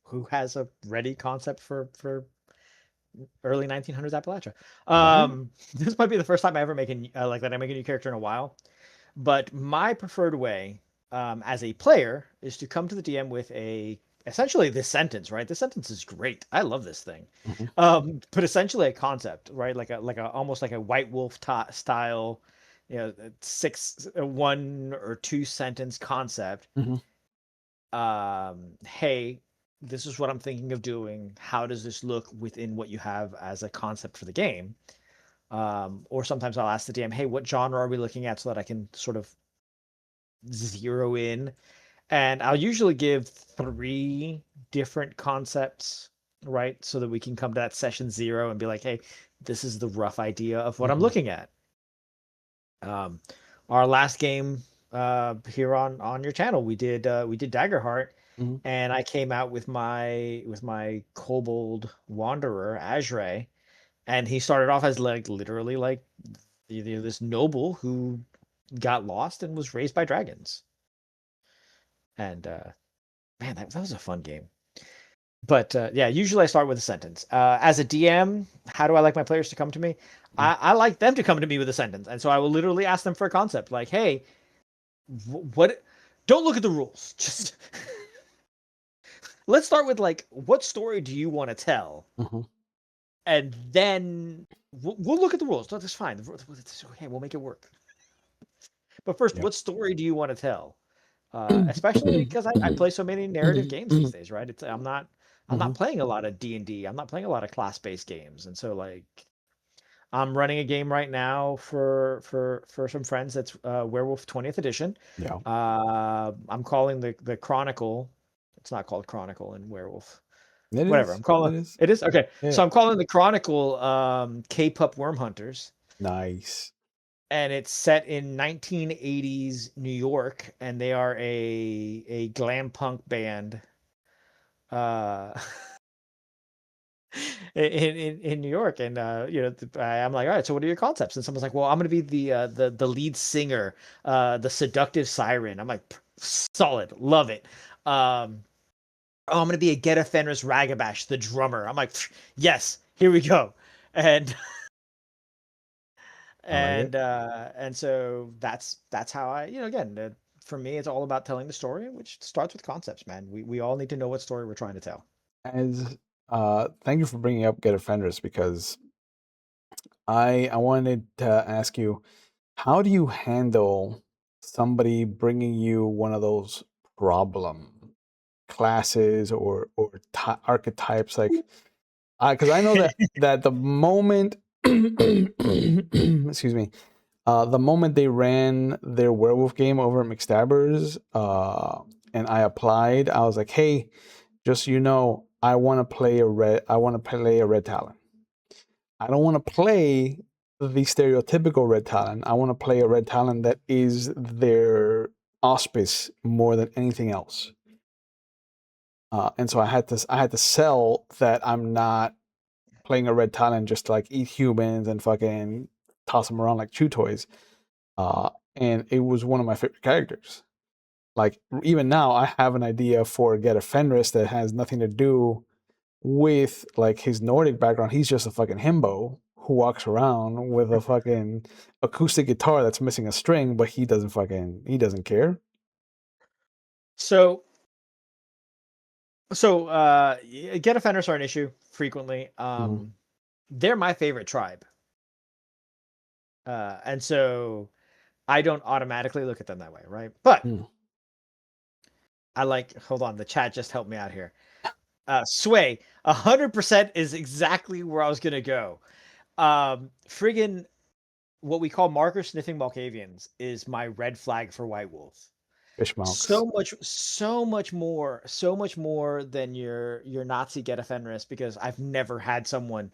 Speaker 2: who has a ready concept for early 1900s Appalachia?
Speaker 1: Right?
Speaker 2: This might be the first time I ever make like that I make a new character in a while. But my preferred way, as a player, is to come to the DM with essentially this sentence, right? This sentence is great. I love this thing.
Speaker 1: Mhm.
Speaker 2: But essentially a concept, right? Like a almost like a White Wolf style, 1 or 2 sentence concept.
Speaker 1: Mhm.
Speaker 2: Hey, this is what I'm thinking of doing. How does this look within what you have as a concept for the game? Or sometimes I'll ask the DM, hey, what genre are we looking at, so that I can sort of zero in. And I'll usually give 3 different concepts, right? So that we can come to that session 0 and be like, hey, this is the rough idea of what I'm
Speaker 1: Mhm.
Speaker 2: looking at. Um, our last game here on your channel, we did Daggerheart,
Speaker 1: Mhm.
Speaker 2: and I came out with my kobold wanderer Azray, and he started off as like literally like this noble who got lost and was raised by dragons. And man, that was a fun game. But yeah, usually I start with a sentence. As a DM, how do I like my players to come to me?
Speaker 1: Mhm.
Speaker 2: I like them to come to me with a sentence, and so I will literally ask them for a concept, like, "Hey, what? Don't look at the rules. Just let's start with like, what story do you want to tell,
Speaker 1: Mhm.
Speaker 2: and then we'll look at the rules. That's fine. It's okay. We'll make it work. But first,
Speaker 1: Yep.
Speaker 2: what story do you want to tell? Especially because I play so many narrative games these days, right? I'm not
Speaker 1: Mhm.
Speaker 2: playing a lot of D&D. I'm not playing a lot of class-based games, and so like I'm running a game right now for some friends that's Werewolf 20th edition.
Speaker 1: Yeah.
Speaker 2: I'm calling the Chronicle. It's not called Chronicle in Werewolf.
Speaker 1: It
Speaker 2: Whatever.
Speaker 1: is.
Speaker 2: I'm calling
Speaker 1: It is.
Speaker 2: it is okay.
Speaker 1: Yeah.
Speaker 2: So I'm calling the Chronicle K-Pup Worm Hunters,
Speaker 1: Nice.
Speaker 2: and it's set in 1980s New York, and they are a glam punk band uh in New York. And I'm like, all right, so what are your concepts? And someone's like, well, I'm gonna be the lead singer, the seductive siren. I'm like, solid, love it. Oh, I'm gonna be a Get a Fenris Ragabash, the drummer. I'm like, yes, here we go. And
Speaker 1: I like it.
Speaker 2: and so that's how again, for me, it's all about telling the story, which starts with concepts, man. We all need to know what story we're trying to tell.
Speaker 1: As Thank you for bringing up Get Offenders, because I wanted to ask you, how do you handle somebody bringing you one of those problem classes, or archetypes, like, because I know that the moment excuse me, the moment they ran their werewolf game over at McStabbers, and I applied, I was like, hey, just so you know, I want to play a red talon. I don't want to play the stereotypical red talon. I want to play a red talon that is their auspice more than anything else. And so I had to sell that I'm not playing a red talon just to like eat humans and fucking toss them around like chew toys. And it was one of my favorite characters. Like even now, I have an idea for Get a Fenris that has nothing to do with like his Nordic background. He's just a fucking himbo who walks around with a fucking acoustic guitar that's missing a string, but he doesn't care.
Speaker 2: So get offenders are an issue frequently. They're my favorite tribe. And so I don't automatically look at them that way, right? But I like, hold on, the chat just helped me out here. Sway, 100% is exactly where I was gonna go. Friggin' what we call marker sniffing Malkavians is my red flag for White Wolf.
Speaker 1: Fishmouths.
Speaker 2: So much more than your Nazi get a Fenris, because I've never had someone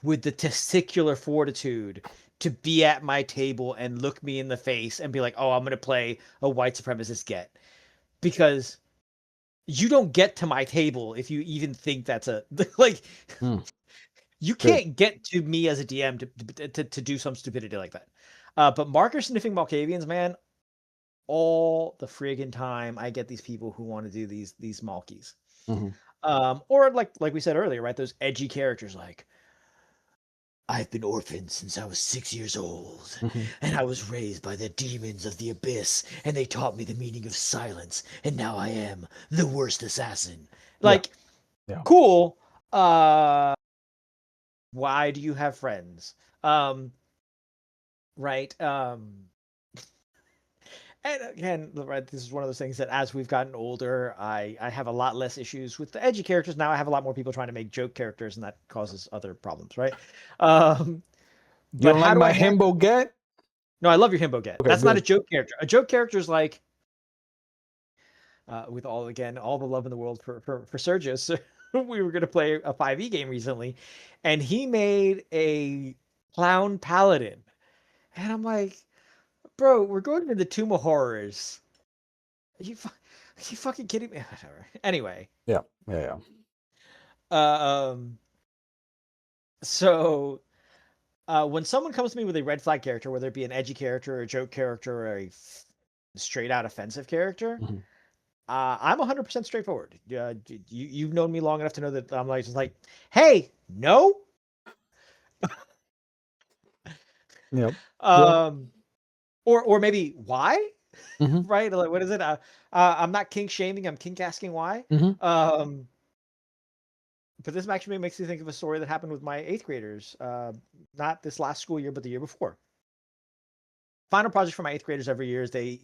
Speaker 2: with the testicular fortitude to be at my table and look me in the face and be like, "Oh, I'm gonna play a white supremacist get," because you don't get to my table if you even think that's a like. You can't get to me as a DM to do some stupidity like that. But marker sniffing Malkavians, man, all the friggin' time I get these people who want to do these Malkies. Or like we said earlier, right? Those edgy characters like, I've been orphaned since I was 6 years old, and I was raised by the demons of the abyss, and they taught me the meaning of silence, and now I am the worst assassin. Like, cool. Why do you have friends? Right. And again, right, this is one of those things that as we've gotten older, I have a lot less issues with the edgy characters. Now I have a lot more people trying to make joke characters, and that causes other problems, right?
Speaker 1: You
Speaker 2: But
Speaker 1: don't
Speaker 2: how
Speaker 1: like
Speaker 2: do
Speaker 1: my
Speaker 2: I handle...
Speaker 1: himbo get?
Speaker 2: No, I love your himbo get.
Speaker 1: Okay,
Speaker 2: That's not a
Speaker 1: good.
Speaker 2: joke character. A joke character is like, with all the love in the world for Sergius, we were gonna play a 5e game recently, and he made a clown paladin, and I'm like, bro, we're going to the Tomb of Horrors. Are you fucking kidding me? Whatever. Anyway.
Speaker 1: Yeah.
Speaker 2: So when someone comes to me with a red flag character, whether it be an edgy character, a joke character, or a straight out offensive character, I'm 100% straightforward. You've known me long enough to know that I'm like, just like, hey, no.
Speaker 1: Yep.
Speaker 2: Or maybe why? Right? Like, what is it? I'm not kink shaming. I'm kink asking why. But this actually makes me think of a story that happened with my 8th graders. Not this last school year, but the year before. Final project for my 8th graders every year is they,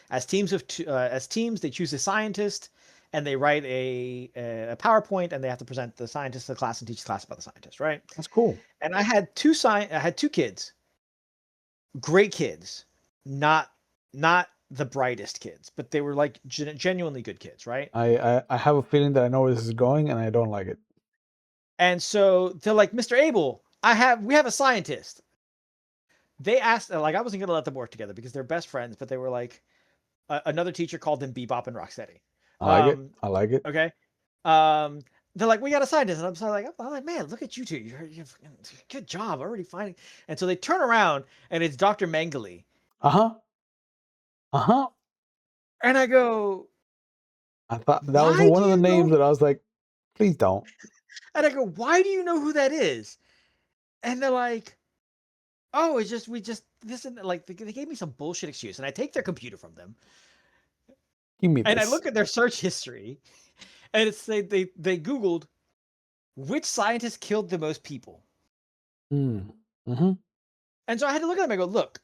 Speaker 2: as teams they choose a scientist, and they write a PowerPoint, and they have to present the scientist to the class and teach the class about the scientist. Right?
Speaker 1: That's cool.
Speaker 2: And I had two kids, great kids, not the brightest kids, but they were like genuinely good kids, right?
Speaker 1: I have a feeling that I know where this is going, and I don't like it.
Speaker 2: And so they're like, Mr. Abel, we have a scientist. They asked, like, I wasn't gonna let them work together because they're best friends, but they were like, another teacher called them Bebop and Rocksteady.
Speaker 1: I like it.
Speaker 2: Okay. They're like, we got a scientist, and I'm like, man, look at you two. You're good job already finding. And so they turn around, and it's Dr. Mengele. And I go,
Speaker 1: I thought that was one of the names that I was like, please don't.
Speaker 2: And I go, why do you know who that is? And they're like, oh, it's just, this and like, they gave me some bullshit excuse. And I take their computer from them.
Speaker 1: Give me this.
Speaker 2: And I look at their search history, and it's they Googled which scientist killed the most people. And so I had to look at them and go, look,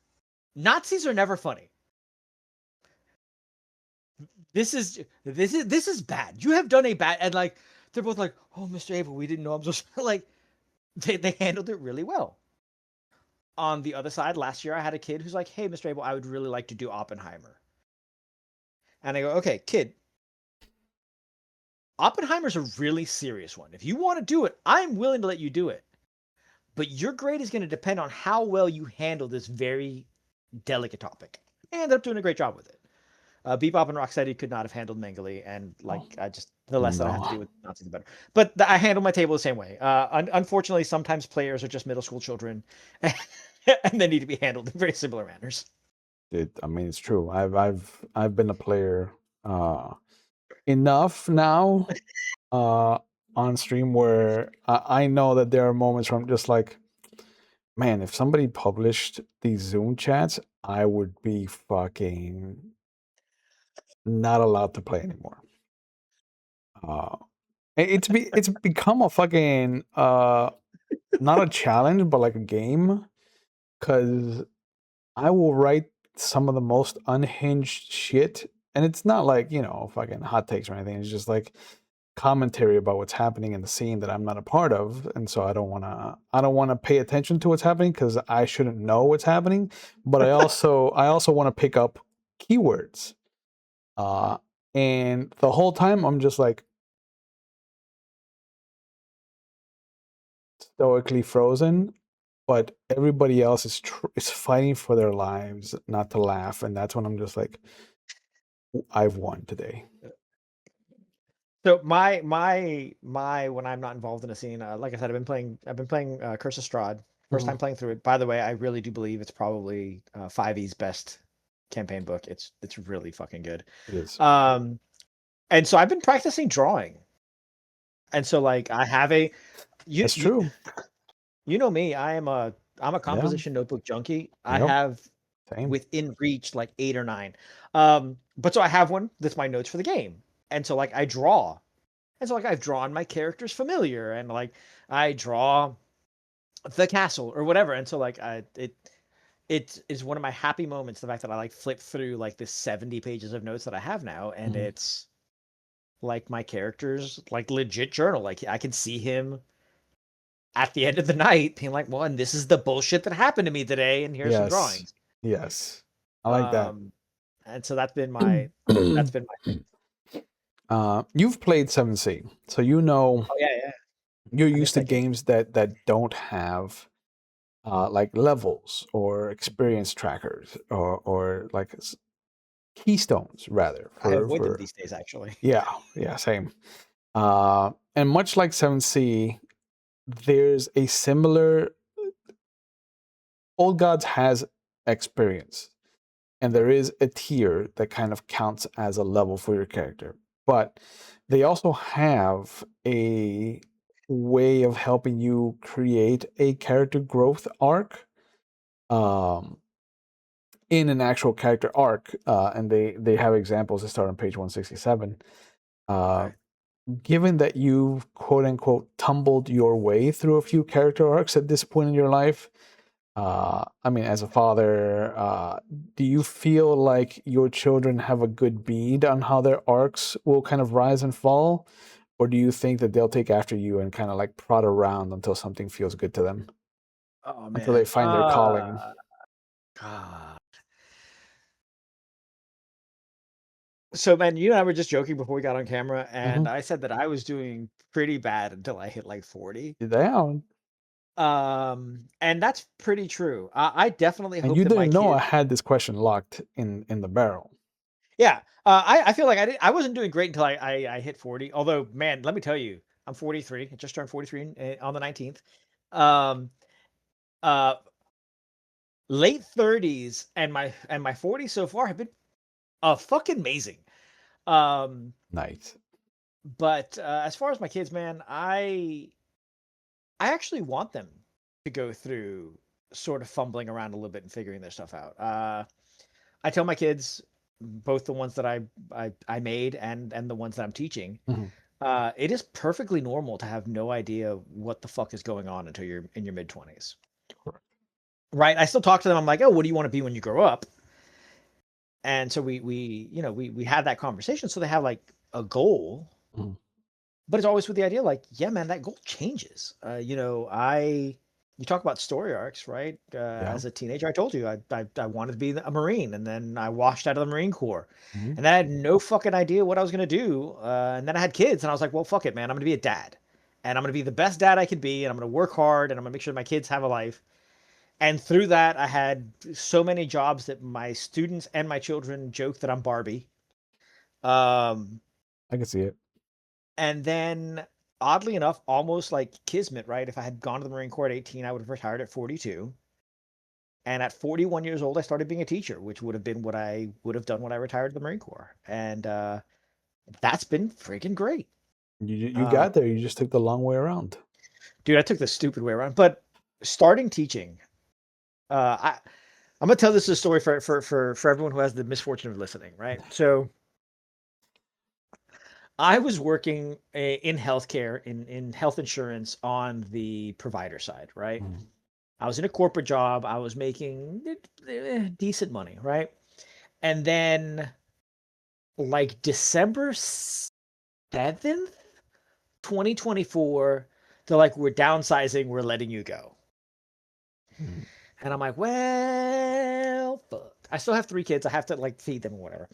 Speaker 2: Nazis are never funny. This is bad. You have done a bad, and like, they're both like, oh, Mr. Abel, we didn't know. I'm so like, they handled it really well. On the other side, last year I had a kid who's like, hey, Mr. Abel, I would really like to do Oppenheimer. And I go, okay, kid, Oppenheimer's a really serious one. If you want to do it, I'm willing to let you do it. But your grade is going to depend on how well you handle this very delicate topic. I ended up doing a great job with it. Bebop and Rocksteady could not have handled Mengele, and like, the less that I have to do with Nazis, the better. But I handle my table the same way. Unfortunately, sometimes players are just middle school children, and they need to be handled in very similar manners.
Speaker 1: I mean, it's true. I've been a player uh, enough now uh, on stream where I know that there are moments where I'm just like, man, if somebody published these Zoom chats, I would be fucking not allowed to play anymore. Uh, it's become a fucking not a challenge, but like a game, because I will write some of the most unhinged shit, and it's not like, fucking hot takes or anything. It's just like commentary about what's happening in the scene that I'm not a part of, and so I don't want to pay attention to what's happening because I shouldn't know what's happening, but I also want to pick up keywords. Uh and the whole time I'm just like stoically frozen, but everybody else is fighting for their lives not to laugh, and that's when I'm just like, I've won today.
Speaker 2: So my when I'm not involved in a scene, like I said, I've been playing Curse of Strahd. First
Speaker 1: Mhm.
Speaker 2: time playing through it. By the way, I really do believe it's probably 5e's best campaign book. It's really fucking good.
Speaker 1: It is.
Speaker 2: Um, and so I've been practicing drawing, and so like I have a you
Speaker 1: That's
Speaker 2: you
Speaker 1: true.
Speaker 2: you know me, I'm a
Speaker 1: Yeah.
Speaker 2: composition notebook junkie. I
Speaker 1: Yep.
Speaker 2: have
Speaker 1: Same.
Speaker 2: within reach like 8 or 9. But so I have one that's my notes for the game, and so like I draw. And so like I've drawn my characters familiar and like I draw the castle or whatever. And so like it is one of my happy moments, the fact that I like flip through like this 70 pages of notes that I have now, and
Speaker 1: Mhm.
Speaker 2: it's like my character's like legit journal. Like I can see him at the end of the night being like, well, and this is the bullshit that happened to me today, and here's some
Speaker 1: Yes.
Speaker 2: drawings.
Speaker 1: Yes. I like that.
Speaker 2: Um and so that's been my thing.
Speaker 1: You've played 7C, so you know
Speaker 2: Oh yeah, yeah.
Speaker 1: you're
Speaker 2: I missed
Speaker 1: used to
Speaker 2: that game.
Speaker 1: games that don't have like levels or experience trackers or like keystones rather
Speaker 2: I avoid them
Speaker 1: for
Speaker 2: these days actually.
Speaker 1: yeah, yeah, same. And much like 7C, there's a similar Old Gods has experience, and there is a tier that kind of counts as a level for your character. But they also have a way of helping you create a character growth arc um, in an actual character arc, and they have examples that start on page 167. Uh,
Speaker 2: Okay.
Speaker 1: Given that you've quote unquote tumbled your way through a few character arcs at this point in your life, I mean, as a father, do you feel like your children have a good bead on how their arcs will kind of rise and fall? Or do you think that they'll take after you and kind of like prod around until something feels good to them,
Speaker 2: Oh
Speaker 1: until they
Speaker 2: man.
Speaker 1: find their calling?
Speaker 2: God. So, man, you and I were just joking before we got on camera, and
Speaker 1: Hmm.
Speaker 2: I said that I was doing pretty bad until I hit like 40.
Speaker 1: Down.
Speaker 2: And that's pretty true. I definitely
Speaker 1: And
Speaker 2: hope
Speaker 1: you
Speaker 2: that my
Speaker 1: didn't know I
Speaker 2: kids,
Speaker 1: had this question locked in the barrel.
Speaker 2: yeah. I feel like I wasn't doing great until I hit 40. Although, man, let me tell you, I'm 43. I just turned 43 on the 19th. Um, uh, Late 30s and my 40s so far have been fucking amazing. Um,
Speaker 1: Nice.
Speaker 2: but as far as my kids, man, I actually want them to go through sort of fumbling around a little bit and figuring their stuff out. I tell my kids, both the ones that I made and the ones that I'm teaching,
Speaker 1: Hmm.
Speaker 2: it is perfectly normal to have no idea what the fuck is going on until you're in your mid 20s. Right? I still talk to them. I'm like, oh, what do you want to be when you grow up? And so we had that conversation. So they have like a goal,
Speaker 1: Hmm.
Speaker 2: but it's always with the idea like, yeah, man, that goal changes. You talk about story arcs, right?
Speaker 1: Yeah.
Speaker 2: As a teenager, I told you I wanted to be a Marine, and then I washed out of the Marine Corps,
Speaker 1: Hmm.
Speaker 2: and then I had no fucking idea what I was gonna do. And then I had kids, and I was like, well, fuck it, man, I'm gonna be a dad, and I'm gonna be the best dad I could be, and I'm gonna work hard, and I'm gonna make sure my kids have a life. And through that, I had so many jobs that my students and my children joke that I'm Barbie. Um,
Speaker 1: I can see it.
Speaker 2: And then, oddly enough, almost like kismet, right? If I had gone to the Marine Corps at 18, I would have retired at 42. And at 41 years old, I started being a teacher, which would have been what I would have done when I retired the Marine Corps. And that's been freaking great.
Speaker 1: You
Speaker 2: Uh,
Speaker 1: got there. You just took the long way around.
Speaker 2: dude, I took the stupid way around. But starting teaching, I'm gonna tell this as a story for everyone who has the misfortune of listening, right? So I was working in healthcare, in health insurance on the provider side, right?
Speaker 1: Mhm.
Speaker 2: I was in a corporate job. I was making decent money, right? And then, like December 7th, 2024, they're like, we're downsizing, we're letting you go.
Speaker 1: Mhm.
Speaker 2: And I'm like, well, fuck. I still have 3 kids. I have to like feed them or whatever.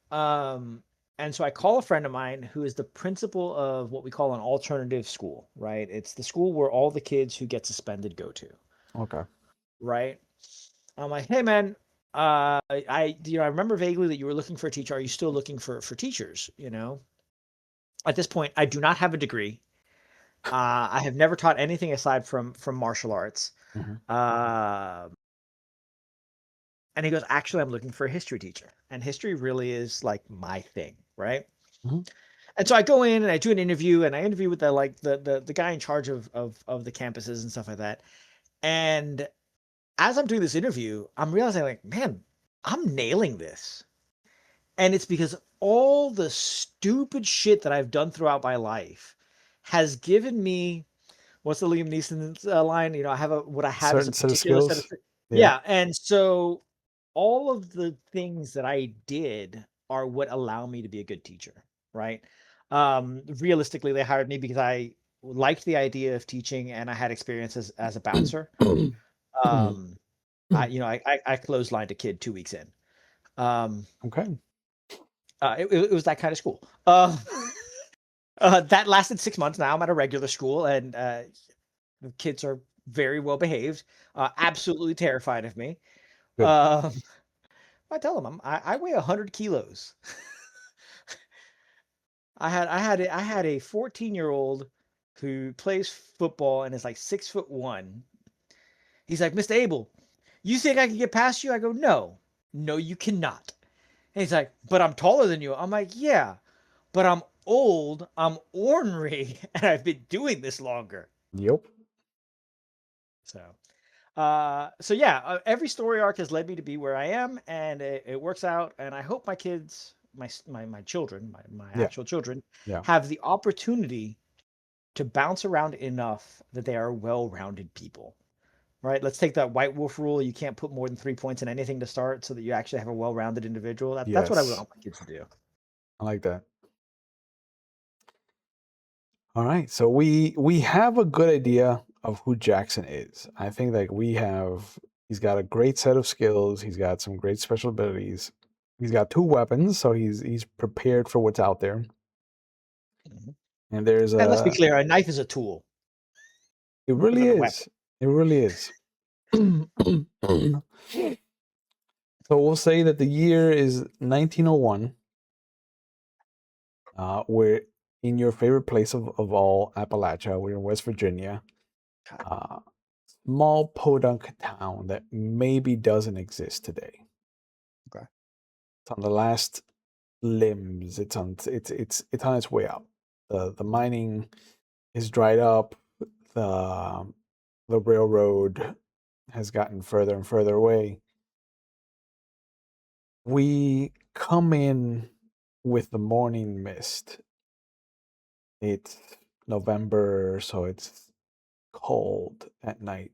Speaker 2: Um, and so I call a friend of mine who is the principal of what we call an alternative school, right? It's the school where all the kids who get suspended go to,
Speaker 1: Okay.
Speaker 2: right? I'm like, hey man, I remember vaguely that you were looking for a teacher. Are you still looking for teachers? At this point, I do not have a degree. I have never taught anything aside from martial arts.
Speaker 1: Mhm.
Speaker 2: Uh, and he goes, actually, I'm looking for a history teacher, and history really is like my thing, right?
Speaker 1: Mhm.
Speaker 2: And so I go in and I do an interview, and I interview with the guy in charge of the campuses and stuff like that. And as I'm doing this interview, I'm realizing like, man, I'm nailing this. And it's because all the stupid shit that I've done throughout my life has given me what's the Liam Neeson line? I have what I have is a
Speaker 1: Certain set of
Speaker 2: particular set of
Speaker 1: skills. Yeah.
Speaker 2: yeah. And so all of the things that I did are what allow me to be a good teacher, right? Realistically, they hired me because I liked the idea of teaching and I had experience as a bouncer. Um, I clotheslined a kid 2 weeks in. Um,
Speaker 1: Okay.
Speaker 2: it was that kind of school. That lasted 6 months. Now I'm at a regular school, and the kids are very well behaved. Absolutely terrified of me.
Speaker 1: Good.
Speaker 2: Um, I tell them I weigh 100 kilos. I had a 14-year-old who plays football and is like 6'1". He's like, Mr. Abel, you think I can get past you? I go, no, no, you cannot. And he's like, but I'm taller than you. I'm like, yeah, but I'm old, I'm ornery, and I've been doing this longer.
Speaker 1: Yep.
Speaker 2: So yeah, every story arc has led me to be where I am, and it works out. And I hope my kids, my children, my
Speaker 1: Yeah.
Speaker 2: actual children,
Speaker 1: Yeah.
Speaker 2: have the opportunity to bounce around enough that they are well-rounded people. Right? Let's take that White Wolf rule. You can't put more than 3 points in anything to start, so that you actually have a well-rounded individual. That's what I
Speaker 1: Yes.
Speaker 2: want my kids to do.
Speaker 1: I like that. All right. So we have a good idea of who Jackson is. I think like he's got a great set of skills. He's got some great special abilities. He's got two weapons, so he's prepared for what's out there.
Speaker 2: Mhm.
Speaker 1: And there's
Speaker 2: And let's be
Speaker 1: a
Speaker 2: clear, a knife is a tool
Speaker 1: it
Speaker 2: rather
Speaker 1: really
Speaker 2: than a weapon.
Speaker 1: is. It really is. So we'll say that the year is 1901. We're in your favorite place of all, Appalachia. We're in West Virginia.
Speaker 2: God,
Speaker 1: Uh, Small podunk town that maybe doesn't exist today.
Speaker 2: okay.
Speaker 1: It's on the last limbs. It's on its way out. The mining is dried up. The the railroad has gotten further and further away. We come in with the morning mist. It's November, so it's cold at night.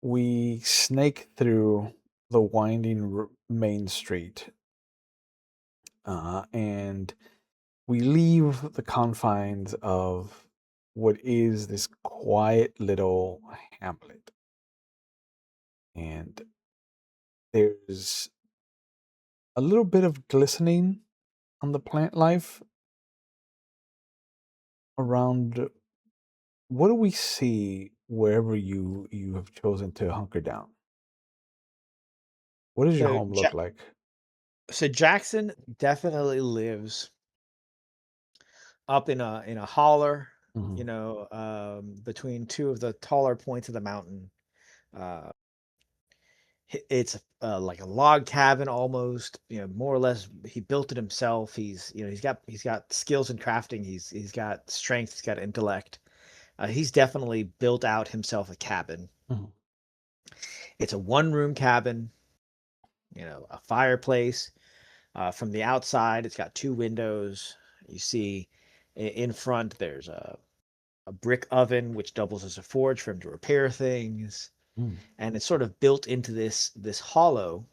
Speaker 1: We snake through the winding main street, and we leave the confines of what is this quiet little hamlet. And there's a little bit of glistening on the plant life around. What do we see wherever you have chosen to hunker down? What does your
Speaker 2: So
Speaker 1: home look like?
Speaker 2: so Jackson definitely lives up in a holler,
Speaker 1: Hmm.
Speaker 2: between two of the taller points of the mountain. It's like a log cabin almost, more or less. He built it himself. He's got skills in crafting. He's got strength. He's got intellect. He's definitely built out himself a cabin.
Speaker 1: Mhm.
Speaker 2: It's a one-room cabin. A fireplace. From the outside, it's got two windows. You see, in front there's a brick oven which doubles as a forge for him to repair things,
Speaker 1: Mm.
Speaker 2: and it's sort of built into this hollow,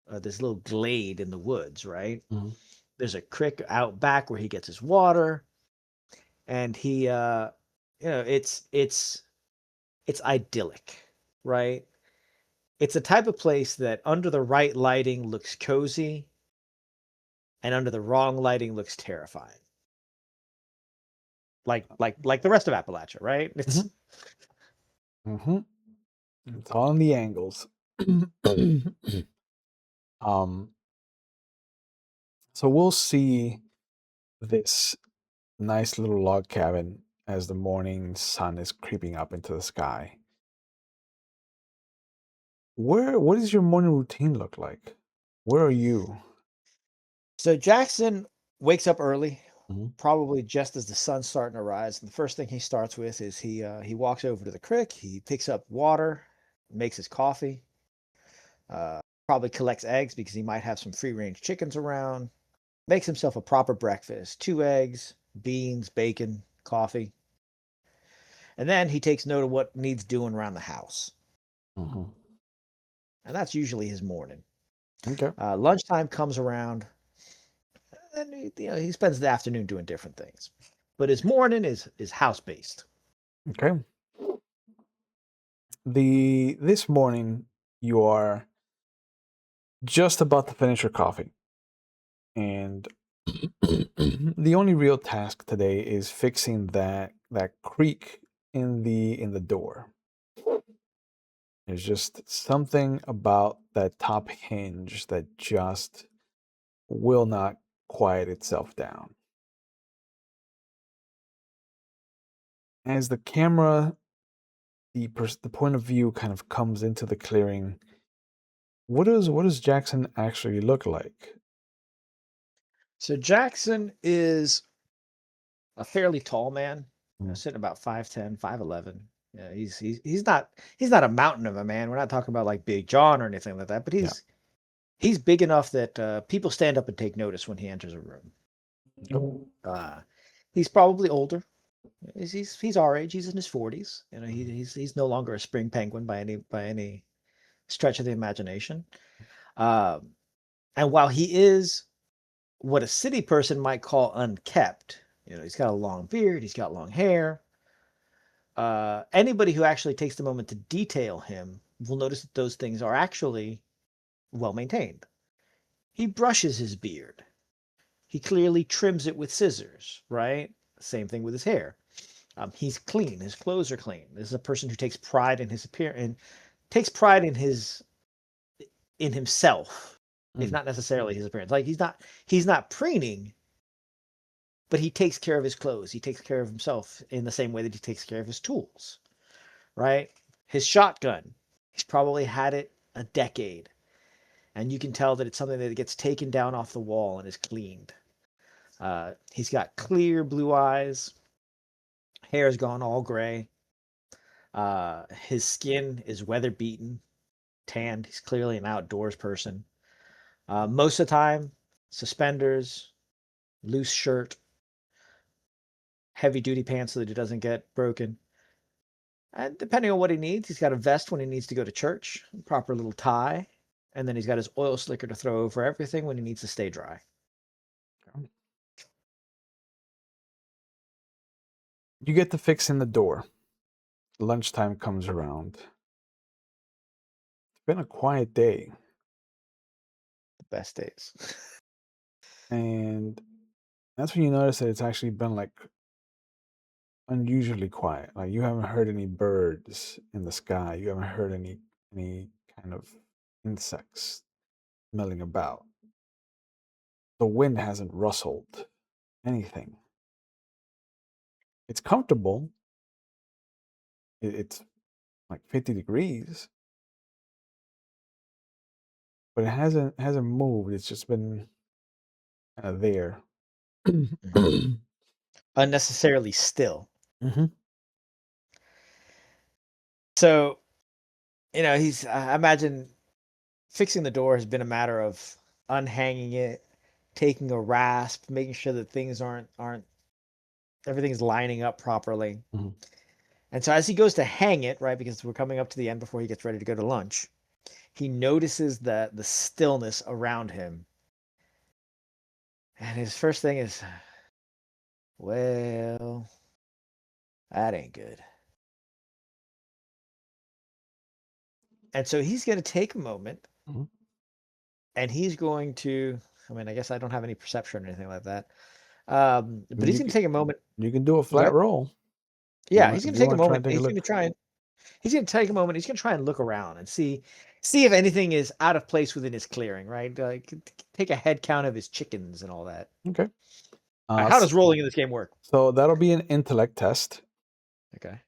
Speaker 2: this little glade in the woods, right?
Speaker 1: Mhm.
Speaker 2: There's a creek out back where he gets his water, and it's idyllic, right? It's the type of place that under the right lighting looks cozy, and under the wrong lighting looks terrifying. Like the rest of Appalachia, right? It's
Speaker 1: Mhm. Mhm. It's all in the angles. um, so we'll see this nice little log cabin as the morning sun is creeping up into the sky. What does your morning routine look like? Where are you?
Speaker 2: So Jackson wakes up early,
Speaker 1: Mhm.
Speaker 2: probably just as the sun's starting to rise. And the first thing he starts with is he walks over to the creek. He picks up water, makes his coffee. Probably collects eggs because he might have some free range chickens around. Makes himself a proper breakfast: 2 eggs, beans, bacon, coffee, and then he takes note of what needs doing around the house.
Speaker 1: Mhm.
Speaker 2: And that's usually his morning.
Speaker 1: Okay.
Speaker 2: Lunchtime comes around, and he spends the afternoon doing different things. But his morning is house based.
Speaker 1: Okay. This morning you are just about to finish your coffee, and the only real task today is fixing that creak in the door. There's just something about that top hinge that just will not quiet itself down. As the camera, the point of view kind of comes into the clearing, what does Jackson actually look like?
Speaker 2: So Jackson is a fairly tall man,
Speaker 1: Mm.
Speaker 2: sitting about 5'10", 5'11". Yeah, he's not a mountain of a man. We're not talking about like Big John or anything like that, but
Speaker 1: Yeah.
Speaker 2: he's big enough that people stand up and take notice when he enters a room.
Speaker 1: Oh.
Speaker 2: Uh, he's probably older. He's our age. He's in his 40s. He's no longer a spring penguin by any stretch of the imagination. Um, and while he is what a city person might call unkept, he's got a long beard, he's got long hair. Anybody who actually takes the moment to detail him will notice that those things are actually well maintained. He brushes his beard. He clearly trims it with scissors, right? Same thing with his hair. He's clean. His clothes are clean. This is a person who takes pride in his appearance and takes pride in himself, if
Speaker 1: Mm.
Speaker 2: not necessarily his appearance. Like he's not preening, but he takes care of his clothes. He takes care of himself in the same way that he takes care of his tools, right? His shotgun, he's probably had it a decade, and you can tell that it's something that gets taken down off the wall and is cleaned. He's got clear blue eyes, hair's gone all gray. His skin is weather beaten, tanned. He's clearly an outdoors person. Most of the time, suspenders, loose shirt, heavy duty pants so that it doesn't get broken. And depending on what he needs, he's got a vest when he needs to go to church, a proper little tie, and then he's got his oil slicker to throw over everything when he needs to stay dry.
Speaker 1: You get to fix in the door. Lunchtime comes around. It's been a quiet day,
Speaker 2: The best days.
Speaker 1: and that's when you notice that it's actually been like unusually quiet. Like you haven't heard any birds in the sky. You haven't heard any kind of insects milling about. The wind hasn't rustled anything. It's comfortable. It's like 50 degrees, but it hasn't moved. It's just been kind of there.
Speaker 2: Unnecessarily still.
Speaker 1: Hmm.
Speaker 2: So, he's I imagine fixing the door has been a matter of unhanging it, taking a rasp, making sure that things aren't everything's lining up properly.
Speaker 1: Hmm.
Speaker 2: And so as he goes to hang it, right, because we're coming up to the end before he gets ready to go to lunch, he notices the stillness around him. And his first thing is, well, that ain't good. And so he's going to take a moment
Speaker 1: Hmm.
Speaker 2: and he's going to, I mean, I guess I don't have any perception or anything like that.
Speaker 1: I
Speaker 2: But
Speaker 1: mean,
Speaker 2: he's going to take a moment.
Speaker 1: you can do a
Speaker 2: Go
Speaker 1: flat
Speaker 2: ahead.
Speaker 1: roll
Speaker 2: Yeah, he's going
Speaker 1: if
Speaker 2: to
Speaker 1: you
Speaker 2: take a
Speaker 1: want to try and
Speaker 2: moment.
Speaker 1: take a look.
Speaker 2: He's going to take a moment. He's going to try and look around and see if anything is out of place within his clearing, right? Take a head count of his chickens and all that.
Speaker 1: Okay.
Speaker 2: How does rolling in this game work?
Speaker 1: So that'll be an intellect test.
Speaker 2: Okay.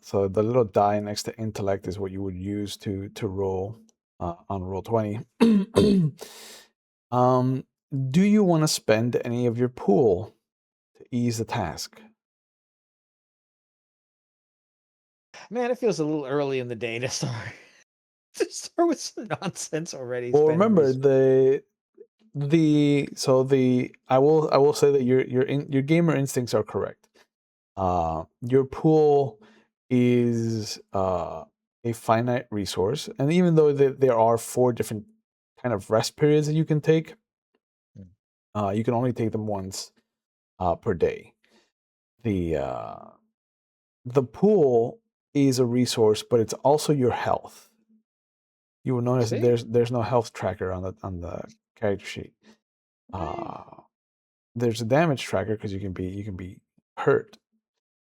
Speaker 1: So the little die next to intellect is what you would use to roll on roll 20. um, do you want to spend any of your pool to ease the task?
Speaker 2: Man, it feels a little early in the day to start to start with some nonsense already.
Speaker 1: Well,
Speaker 2: Spending
Speaker 1: remember
Speaker 2: resources.
Speaker 1: I will say that your gamer instincts are correct. Your pool is a finite resource, and even though there are 4 different kind of rest periods that you can take, you can only take them once per day. The uh, the pool is a resource, but it's also your health. You will
Speaker 2: I
Speaker 1: notice that
Speaker 2: see.
Speaker 1: there's no health tracker on the character sheet.
Speaker 2: Eh,
Speaker 1: Uh, there's a damage tracker because you can be hurt.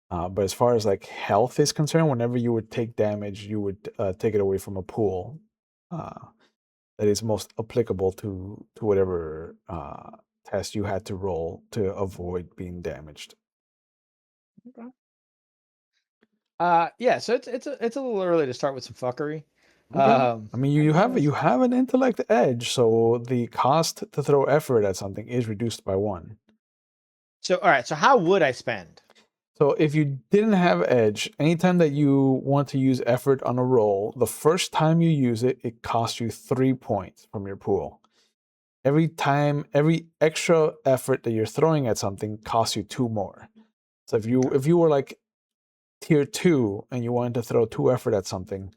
Speaker 1: But as far as like health is concerned, whenever you would take damage, you would take it away from a pool uh, that is most applicable to whatever test you had to roll to avoid being damaged.
Speaker 2: okay. Yeah. So it's a little early to start with some fuckery.
Speaker 1: Okay. I mean,
Speaker 2: I got
Speaker 1: you have an intellect edge, so the cost to throw effort at something is reduced by 1.
Speaker 2: So all right. So how would I spend?
Speaker 1: So if you didn't have edge, anytime that you want to use effort on a roll, the first time you use it, it costs you 3 points from your pool. Every extra effort that you're throwing at something costs you 2 more. So
Speaker 2: Okay.
Speaker 1: if you were like tier 2 and you wanted to throw 2 effort at something,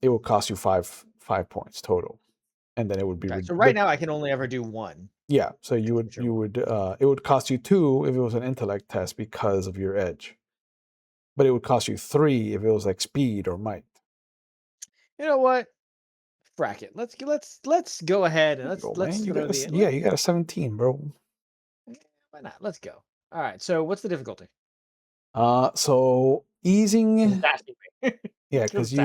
Speaker 1: it would cost you 5 points total, and then it would be
Speaker 2: Okay. So right
Speaker 1: but
Speaker 2: now I can only ever do one.
Speaker 1: yeah. So
Speaker 2: Sure.
Speaker 1: it would cost you 2 if it was an intellect test because of your edge, but it would cost you 3 if it was like speed or might.
Speaker 2: You know what? Frack it. Let's go ahead and
Speaker 1: There you go,
Speaker 2: let's
Speaker 1: man.
Speaker 2: throw
Speaker 1: You got a 17, bro.
Speaker 2: why not? Let's go. All right. So what's the difficulty?
Speaker 1: So
Speaker 2: Because
Speaker 1: easing,
Speaker 2: it's asking me.
Speaker 1: yeah,
Speaker 2: Because
Speaker 1: because
Speaker 2: it's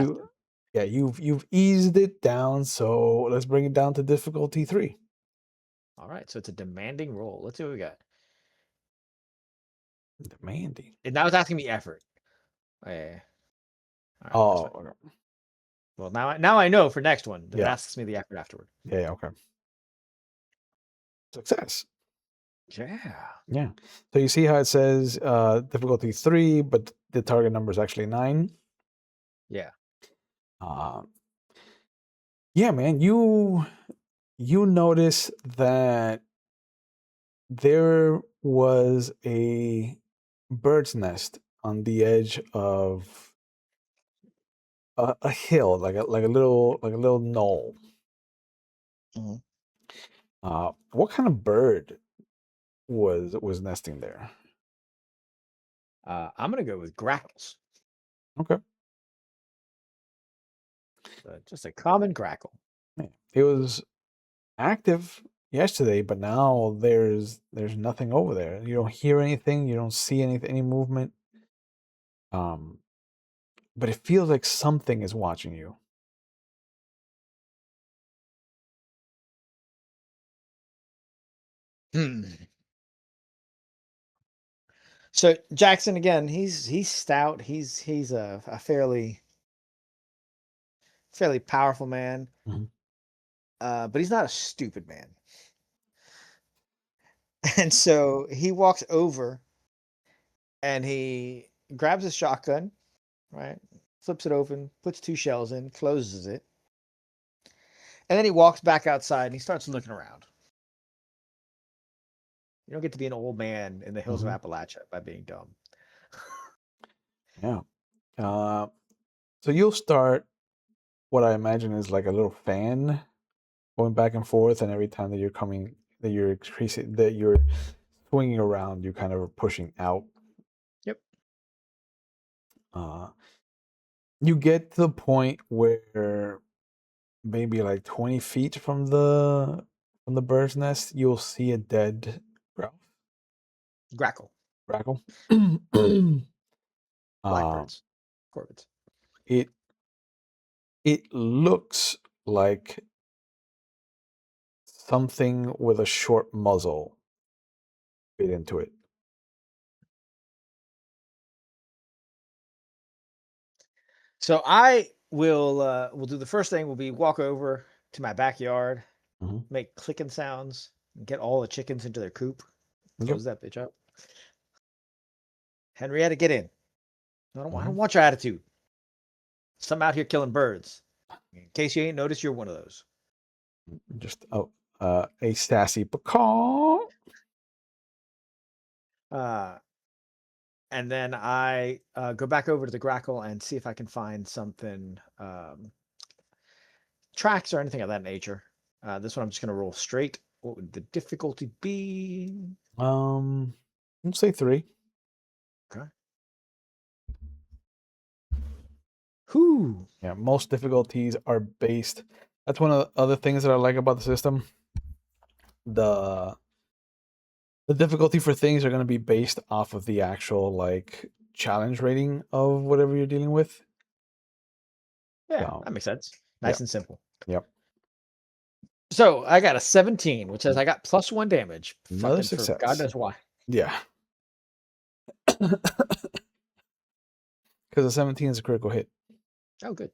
Speaker 2: asking.
Speaker 1: you've eased it down. So let's bring it down to difficulty 3.
Speaker 2: All right. So it's a demanding roll. Let's see what we got.
Speaker 1: Demanding.
Speaker 2: And now it's asking me effort. Oh, yeah, yeah. All right. That's
Speaker 1: Oh,
Speaker 2: fine.
Speaker 1: okay.
Speaker 2: Well, now I know for next one that it
Speaker 1: Yeah,
Speaker 2: asks me the effort afterward.
Speaker 1: yeah, okay. Success.
Speaker 2: Yeah.
Speaker 1: Yeah. So you see how it says difficulty 3, but the target number is actually 9.
Speaker 2: Yeah.
Speaker 1: Uh, yeah, man. You notice that there was a bird's nest on the edge of a hill, like a little knoll.
Speaker 2: Mhm.
Speaker 1: What kind of bird was nesting there?
Speaker 2: I'm gonna go with grackles.
Speaker 1: Okay.
Speaker 2: Just a common grackle.
Speaker 1: Yeah. It was active yesterday, but now there's nothing over there. You don't hear anything, you don't see any movement. Um, but it feels like something is watching you.
Speaker 2: Hmm. So Jackson again, he's stout. He's a fairly powerful man.
Speaker 1: Mhm.
Speaker 2: but he's not a stupid man. And so he walks over and he grabs his shotgun, right? Flips it open, puts 2 shells in, closes it. And then he walks back outside and he starts looking around. You don't get to be an old man in the hills of Appalachia by being dumb.
Speaker 1: Yeah. So you'll start what I imagine is like a little fan going back and forth, and every time that you're increasing, that you're swinging around, you kind of are pushing out.
Speaker 2: Yep.
Speaker 1: You get to the point where maybe like 20 feet from the bird's nest, you'll see a dead grouse.
Speaker 2: Grackle.
Speaker 1: Grackle. uh,
Speaker 2: Blackbirds. Corvids.
Speaker 1: it it looks like something with a short muzzle bit into it.
Speaker 2: So I will do the first thing will be walk over to my backyard,
Speaker 1: Mhm.
Speaker 2: make clicking sounds, and get all the chickens into their coop,
Speaker 1: Yep.
Speaker 2: close that bitch up. Henrietta, get in. I don't
Speaker 1: Mhm.
Speaker 2: want your attitude. Some out here killing birds. In case you ain't noticed, you're one of those.
Speaker 1: Just a sassy pecan.
Speaker 2: Uh, and then I go back over to the grackle and see if I can find something, tracks or anything of that nature. This one I'm just going to roll straight. What would the difficulty be?
Speaker 1: Let's say 3.
Speaker 2: Okay. Whoo.
Speaker 1: Yeah, most difficulties are based. That's one of the other things that I like about the system. The the difficulty for things are going to be based off of the actual like challenge rating of whatever you're dealing with.
Speaker 2: Yeah,
Speaker 1: So,
Speaker 2: that makes sense.
Speaker 1: yeah,
Speaker 2: Nice and simple.
Speaker 1: yep.
Speaker 2: So I got a 17, which says I got +1 damage.
Speaker 1: Another
Speaker 2: Fucking for God
Speaker 1: success.
Speaker 2: knows why.
Speaker 1: Yeah. Because a 17 is a critical hit.
Speaker 2: Oh, good.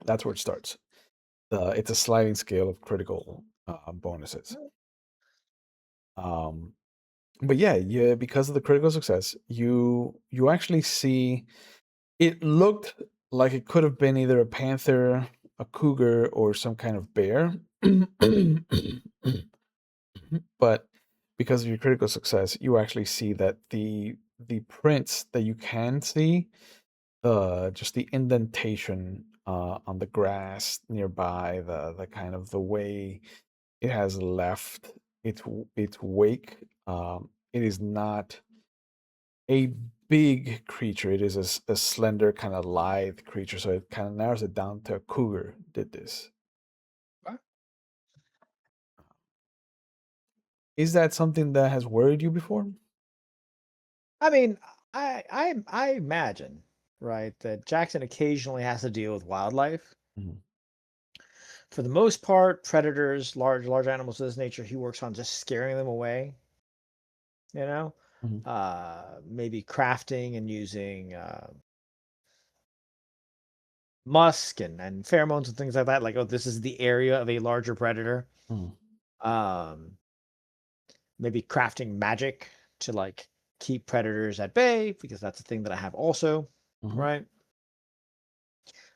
Speaker 1: That's where it starts. It's a sliding scale of critical bonuses. Um, but yeah, because of the critical success, you actually see it looked like it could have been either a panther, a cougar, or some kind of bear. But because of your critical success, you actually see that the prints that you can see, just the indentation on the grass nearby, the kind of the way it has left its wake. It is not a big creature. It is a slender, kind of lithe creature. So it kind of narrows it down to a cougar did this.
Speaker 2: What?
Speaker 1: Is that something that has worried you before?
Speaker 2: I mean, I imagine, right, that Jackson occasionally has to deal with wildlife.
Speaker 1: Mhm.
Speaker 2: For the most part, predators, large animals of this nature, he works on just scaring them away. You know,
Speaker 1: Mhm.
Speaker 2: maybe crafting and using musk and pheromones and things like that. Like, oh, this is the area of a larger predator.
Speaker 1: Mhm.
Speaker 2: Um, maybe crafting magic to like keep predators at bay because that's a thing that I have also,
Speaker 1: Mhm.
Speaker 2: right?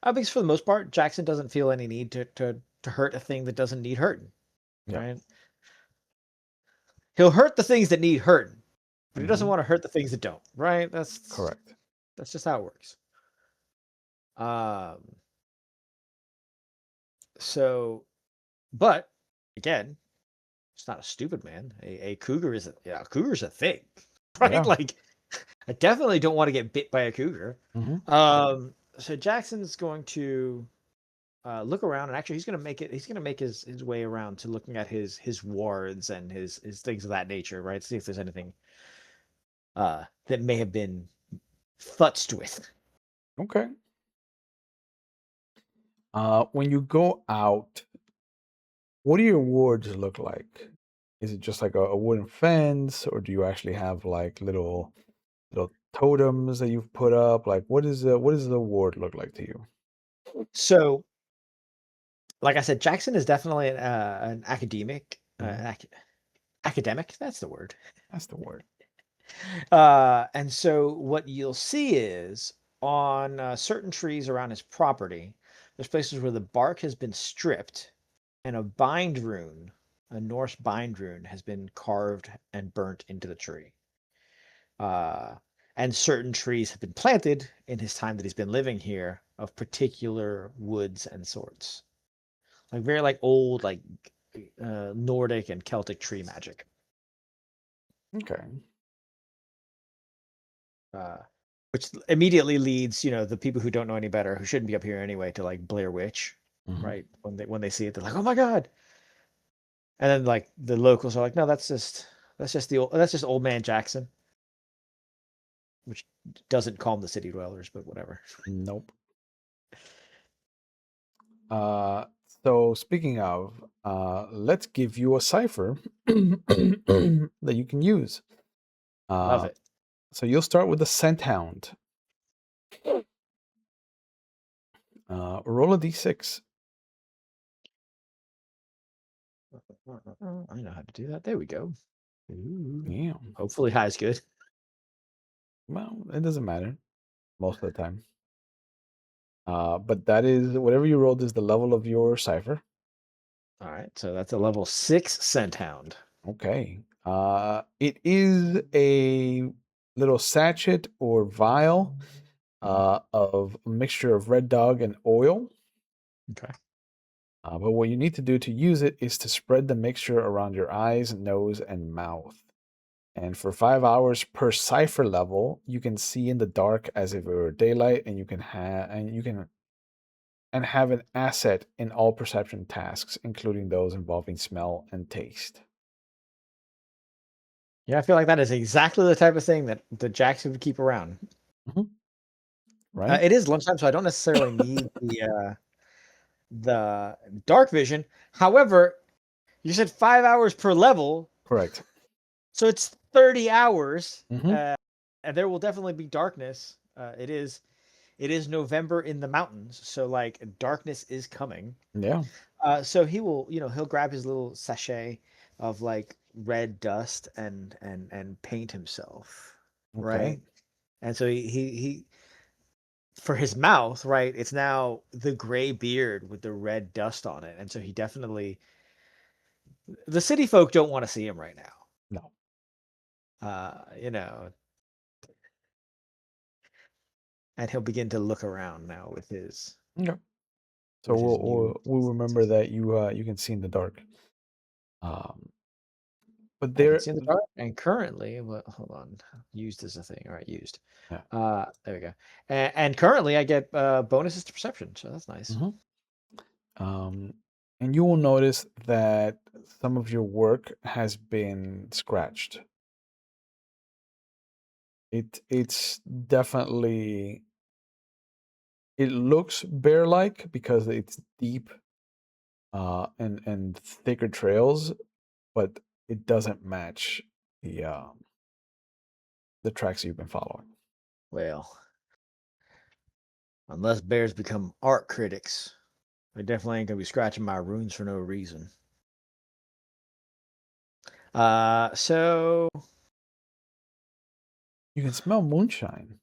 Speaker 2: Because for the most part, Jackson doesn't feel any need to hurt a thing that doesn't need hurting,
Speaker 1: Yeah.
Speaker 2: right? He'll hurt the things that need hurting, but he doesn't
Speaker 1: Mhm.
Speaker 2: want to hurt the things that don't, right?
Speaker 1: Correct.
Speaker 2: That's just how it works. Um, so, but again, it's not a stupid man. A cougar is a cougar's a thing, right?
Speaker 1: Yeah.
Speaker 2: Like, I definitely don't want to get bit by a cougar.
Speaker 1: Mhm.
Speaker 2: So Jackson's going to look around, and actually, he's going to make it. He's going to make his way around to looking at his wards and his things of that nature, right? See if there's anything that may have been futzed with.
Speaker 1: Okay. When you go out, what do your wards look like? Is it just like a wooden fence, or do you actually have like little totems that you've put up? Like, what does the ward look like to you?
Speaker 2: So like I said, Jackson is definitely an academic.
Speaker 1: Mhm.
Speaker 2: Academic, that's the word.
Speaker 1: That's the word.
Speaker 2: And so what you'll see is on certain trees around his property, there's places where the bark has been stripped and a bind rune, a Norse bind rune, has been carved and burnt into the tree. Uh, and certain trees have been planted in his time that he's been living here of particular woods and sorts, like very like old like Nordic and Celtic tree magic.
Speaker 1: Okay.
Speaker 2: Uh, which immediately leads, the people who don't know any better, who shouldn't be up here anyway, to like Blair Witch,
Speaker 1: Mhm.
Speaker 2: right? When they see it, they're like, "Oh my god!" And then like the locals are like, "No, that's just old man Jackson," which doesn't calm the city dwellers, but whatever.
Speaker 1: Nope. Uh, so speaking of, let's give you a cipher that you can use.
Speaker 2: Love
Speaker 1: Uh,
Speaker 2: it.
Speaker 1: so you'll start with the scent hound. Roll a d6.
Speaker 2: I know how to do that. There we go. Ooh.
Speaker 1: Yeah.
Speaker 2: Hopefully, high is good.
Speaker 1: Well, it doesn't matter most of the time. But that is whatever you rolled is the level of your cipher.
Speaker 2: All right, so that's a level 6 scent hound.
Speaker 1: Okay. It is a little sachet or vial of a mixture of red dog and oil.
Speaker 2: Okay.
Speaker 1: But what you need to do to use it is to spread the mixture around your eyes, nose, and mouth. And for 5 hours per cipher level, you can see in the dark as if it were daylight, and have an asset in all perception tasks, including those involving smell and taste.
Speaker 2: Yeah, I feel like that is exactly the type of thing that the Jackson would keep around.
Speaker 1: Mhm. Right?
Speaker 2: It is lunchtime, so I don't necessarily need the dark vision. However, you said 5 hours per level,
Speaker 1: Correct.
Speaker 2: so it's 30 hours,
Speaker 1: Hmm.
Speaker 2: and there will definitely be darkness. It is November in the mountains, so like darkness is coming.
Speaker 1: Yeah.
Speaker 2: So he'll grab his little sachet of like red dust and paint himself,
Speaker 1: Okay.
Speaker 2: right? And so he for his mouth, right? It's now the gray beard with the red dust on it, and so he definitely the city folk don't want to see him right now.
Speaker 1: No.
Speaker 2: Uh, you know, and he'll begin to look around now with his
Speaker 1: Okay. So
Speaker 2: with his
Speaker 1: we'll,
Speaker 2: new
Speaker 1: we'll, we'll remember that you can see in the dark. Um, but
Speaker 2: I can
Speaker 1: there,
Speaker 2: see in the dark. And currently, well, hold on, used as a thing. All right, used.
Speaker 1: yeah.
Speaker 2: There we go. And currently, I get bonuses to perception, so that's nice.
Speaker 1: Hmm. And you will notice that some of your work has been scratched. It's definitely it looks bear-like because it's deep and thicker trails, but it doesn't match the the tracks you've been following.
Speaker 2: Well, unless bears become art critics, they definitely ain't gonna be scratching my runes for no reason. So
Speaker 1: You can smell moonshine.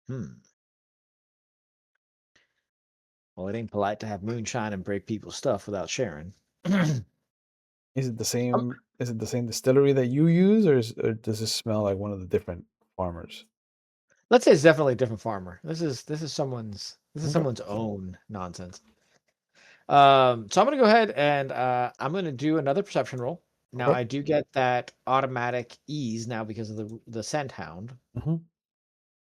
Speaker 2: hmm. Well, it ain't polite to have moonshine and break people's stuff without sharing.
Speaker 1: Is it the
Speaker 2: Um,
Speaker 1: same? Is it the same distillery that you use, or does this smell like one of the different farmers?
Speaker 2: let's say it's definitely a different farmer. This is
Speaker 1: Okay.
Speaker 2: someone's own nonsense. So I'm gonna go ahead and I'm gonna do another perception roll. Now
Speaker 1: Okay.
Speaker 2: I do get that automatic ease now because of the scent hound.
Speaker 1: Hmm.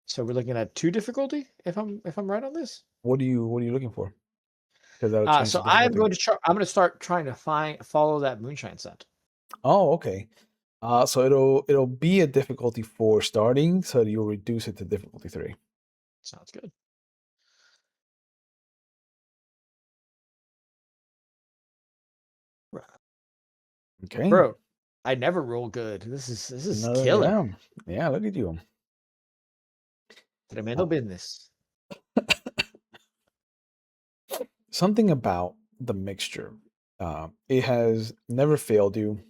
Speaker 2: So we're looking at 2 difficulty if I'm right on this.
Speaker 1: What are you looking for? Because that'll change
Speaker 2: So
Speaker 1: the difficulty.
Speaker 2: I'm going to start trying to follow that moonshine scent.
Speaker 1: Oh, okay. So it'll be a difficulty 4 starting, so you'll reduce it to difficulty 3.
Speaker 2: Sounds good.
Speaker 1: Okay.
Speaker 2: Bro, I never roll good. This is
Speaker 1: Another,
Speaker 2: killer.
Speaker 1: yeah, yeah. Look at you.
Speaker 2: Tremendo
Speaker 1: Uh,
Speaker 2: business.
Speaker 1: Something about the mixture. It has never failed you.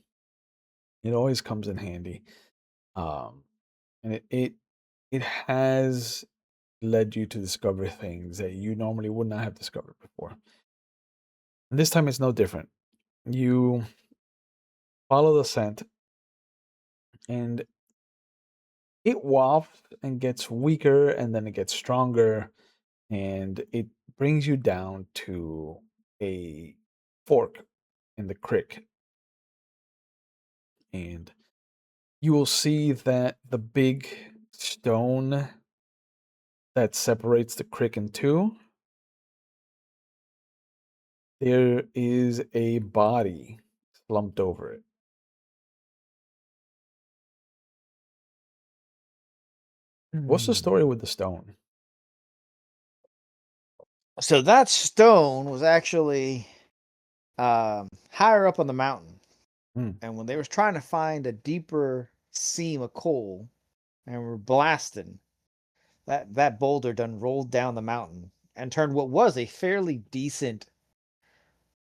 Speaker 1: It always comes in handy. Um, and it has led you to discover things that you normally would not have discovered before. And this time it's no different. You follow the scent and it wafts and gets weaker and then it gets stronger and it brings you down to a fork in the creek. And you will see that the big stone that separates the creek in two, there is a body slumped over it. What's the story with the stone?
Speaker 2: So that stone was actually higher up on the mountain,
Speaker 1: Hmm.
Speaker 2: and when they was trying to find a deeper seam of coal, and were blasting, that boulder done rolled down the mountain and turned what was a fairly decent,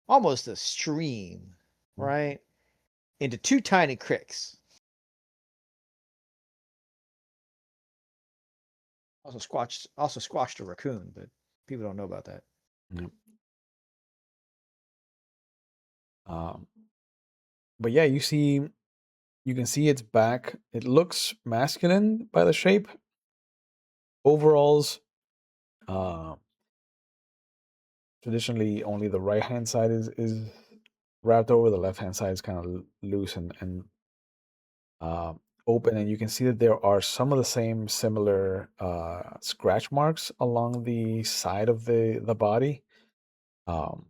Speaker 2: almost a stream,
Speaker 1: Mm.
Speaker 2: right, into two tiny creeks. Also squashed a raccoon, but people don't know about that.
Speaker 1: Yep. Um, but yeah, you can see its back. It looks masculine by the shape. Overalls. Uh, Traditionally, only the right hand side is wrapped over. The left hand side is kind of loose and uh, open, and you can see that there are some of the same similar scratch marks along the side of the body. Um,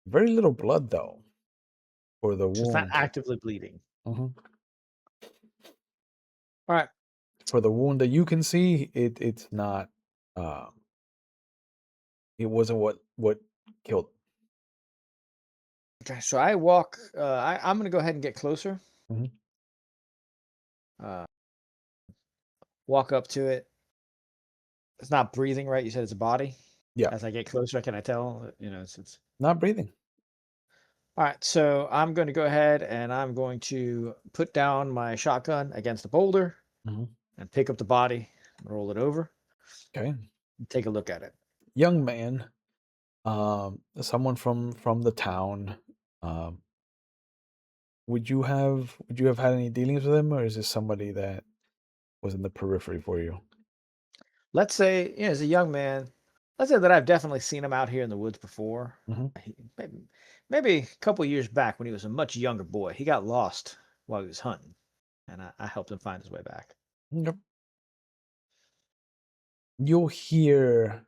Speaker 1: very little blood though for the
Speaker 2: So it's not
Speaker 1: wound.
Speaker 2: actively bleeding.
Speaker 1: Mhm.
Speaker 2: All right.
Speaker 1: For the wound that you can see, it's not. Uh, it wasn't what killed.
Speaker 2: Okay. So I walk. I'm gonna go ahead and get closer.
Speaker 1: Mhm.
Speaker 2: Uh, walk up to it. It's not breathing, right? You said it's a body.
Speaker 1: Yeah,
Speaker 2: As I get closer, can I tell? You know, it's
Speaker 1: not breathing.
Speaker 2: all right. So I'm going to go ahead and I'm going to put down my shotgun against the boulder
Speaker 1: Mhm.
Speaker 2: and pick up the body, roll it over,
Speaker 1: Okay,
Speaker 2: and take a look at it.
Speaker 1: young man, someone from the town. Um, would you have had any dealings with him, or is this somebody that was in the periphery for you?
Speaker 2: Let's say, as a young man, let's say that I've definitely seen him out here in the woods before.
Speaker 1: Hmm.
Speaker 2: Maybe a couple years back when he was a much younger boy. He got lost while he was hunting, and I helped him find his way back.
Speaker 1: Yep. You'll hear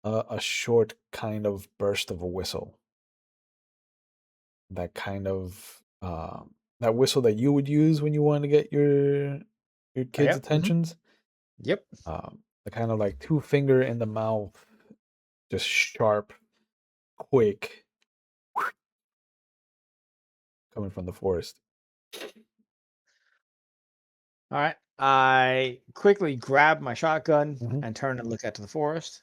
Speaker 1: a short kind of burst of a whistle. That kind of that whistle that you would use when you want to get your kids'
Speaker 2: Yep.
Speaker 1: attentions.
Speaker 2: Yep.
Speaker 1: The kind of like two finger in the mouth, just sharp, quick, coming from the forest.
Speaker 2: All right. I quickly grab my shotgun
Speaker 1: Hmm.
Speaker 2: and turn and look out to the forest.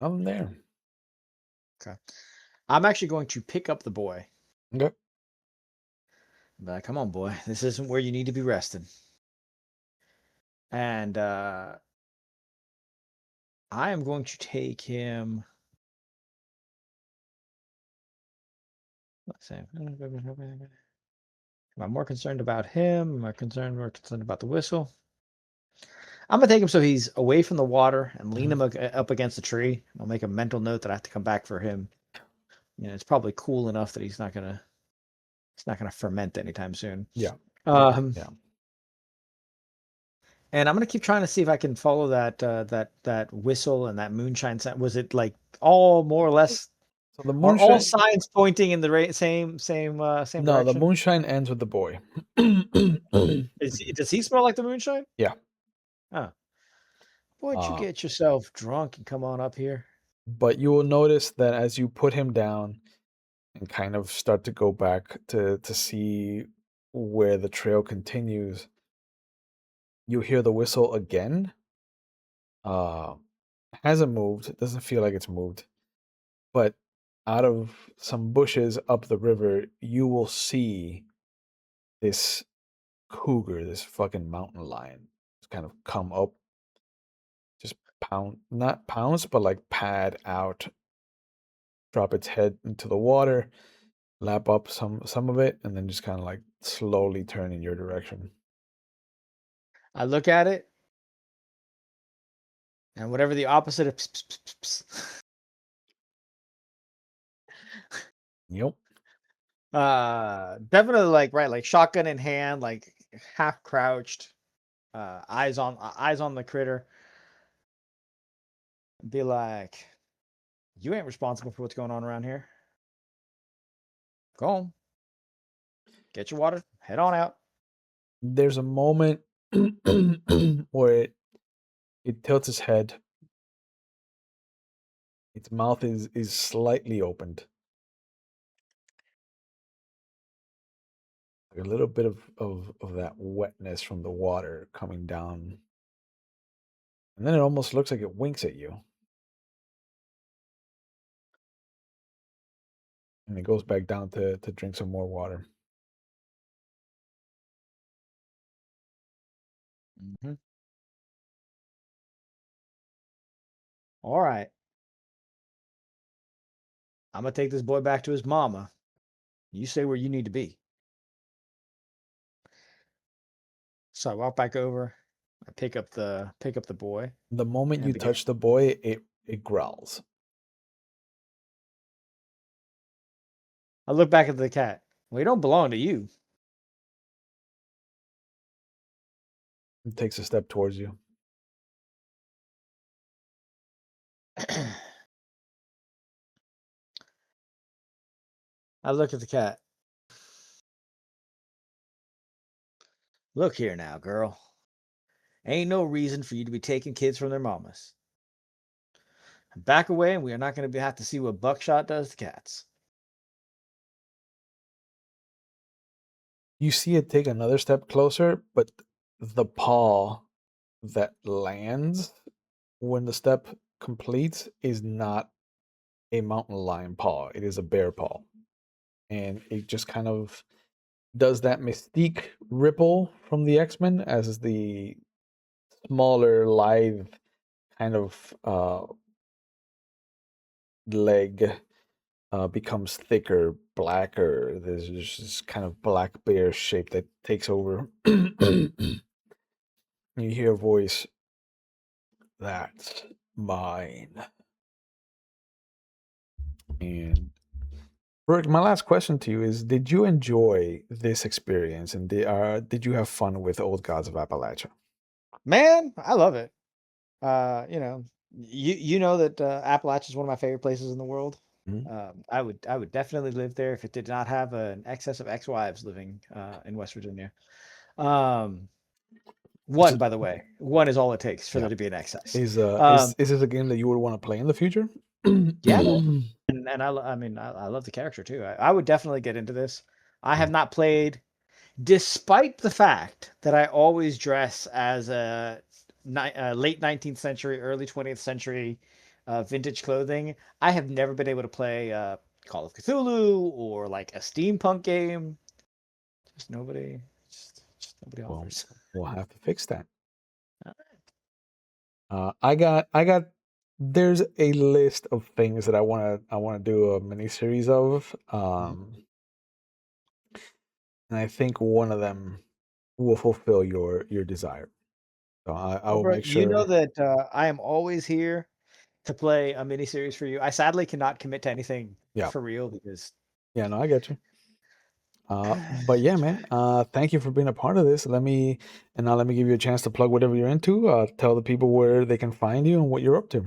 Speaker 1: I'm there.
Speaker 2: Okay. I'm actually going to pick up the boy.
Speaker 1: Okay.
Speaker 2: But come on, boy. This isn't where you need to be resting. And I am going to take him. Let's see. Am I more concerned about him? Am I more concerned about the whistle? I'm gonna take him so he's away from the water and lean
Speaker 1: Hmm.
Speaker 2: him up against a tree. I'll make a mental note that I have to come back for him. It's probably cool enough that it's not gonna ferment anytime soon.
Speaker 1: Yeah.
Speaker 2: Um,
Speaker 1: Yeah.
Speaker 2: and I'm gonna keep trying to see if I can follow that whistle and that moonshine sound. Was it like all more or less?
Speaker 1: So the
Speaker 2: Are all
Speaker 1: moonshine.
Speaker 2: signs pointing in the same
Speaker 1: No, the
Speaker 2: direction?
Speaker 1: moonshine ends with the boy.
Speaker 2: Does he smell like the moonshine?
Speaker 1: Yeah.
Speaker 2: Oh, why don't you
Speaker 1: Uh,
Speaker 2: get yourself drunk and come on up here?
Speaker 1: but you will notice that as you put him down and kind of start to go back to see where the trail continues, You hear the whistle again. Uh, hasn't moved. It doesn't feel like it's moved. But out of some bushes up the river, you will see this cougar, this fucking mountain lion, just kind of come up, just pound, not pounce, but like pad out, drop its head into the water, lap up some of it, and then just kind of like slowly turn in your direction.
Speaker 2: I look at it, and whatever the opposite of pss, pss, pss, pss,
Speaker 1: Yep.
Speaker 2: definitely like right, like shotgun in hand, like half crouched, eyes on the critter. Be like, you ain't responsible for what's going on around here. Go home, get your water, head on out.
Speaker 1: There's a moment where it tilts its head. Its mouth is slightly opened. Like a little bit of that wetness from the water coming down. And then it almost looks like it winks at you. And it goes back down to drink some more water.
Speaker 2: Mm-hmm. All right, I'm gonna take this boy back to his mama. You stay where you need to be. So I walk back over. I pick up the boy
Speaker 1: The moment
Speaker 2: and
Speaker 1: you
Speaker 2: begin.
Speaker 1: touch the boy, it growls.
Speaker 2: I look back at the cat. Well, he don't belong to you.
Speaker 1: It takes a step towards you.
Speaker 2: I look at the cat. Look here now, girl. Ain't no reason for you to be taking kids from their mamas. Back away, and we are not going to have to see what buckshot does to cats.
Speaker 1: You see it take another step closer, but the paw that lands when the step completes is not a mountain lion paw. It is a bear paw. And it just kind of does that mystique ripple from the X-Men as the smaller, lithe kind of leg becomes thicker, blacker. There's just this kind of black bear shape that takes over. You hear a voice, that's mine. And Rurik, my last question to you is: did you enjoy this experience, and did you have fun with Old Gods of Appalachia?
Speaker 2: Man, I love it. You know, you know that Appalachia is one of my favorite places in the world.
Speaker 1: Mhm.
Speaker 2: I would definitely live there if it did not have an excess of ex-wives living in West Virginia. Um,
Speaker 1: Is
Speaker 2: one,
Speaker 1: it,
Speaker 2: by the way, one is all it takes for
Speaker 1: yeah.
Speaker 2: there to be an excess.
Speaker 1: Is this a game that you would want to play in the future?
Speaker 2: Yeah, man. And I mean, I love the character too. I would definitely get into this. I have not played, despite the fact that I always dress as a late 19th century, early 20th century vintage clothing. I have never been able to play Call of Cthulhu or like a steampunk game. Just nobody, just nobody
Speaker 1: Well,
Speaker 2: offers.
Speaker 1: we'll have to fix that.
Speaker 2: Uh,
Speaker 1: I got. There's a list of things that I wanna do a mini series of.
Speaker 2: mhm.
Speaker 1: And I think one of them will fulfill your desire. So I
Speaker 2: Well,
Speaker 1: will
Speaker 2: bro,
Speaker 1: make
Speaker 2: you know
Speaker 1: sure.
Speaker 2: that I am always here to play a miniseries for you. I sadly cannot commit to anything
Speaker 1: Yeah,
Speaker 2: for real because
Speaker 1: yeah, no, I get you. But yeah, man. Thank you for being a part of this. Let me give you a chance to plug whatever you're into. Tell the people where they can find you and what you're up to.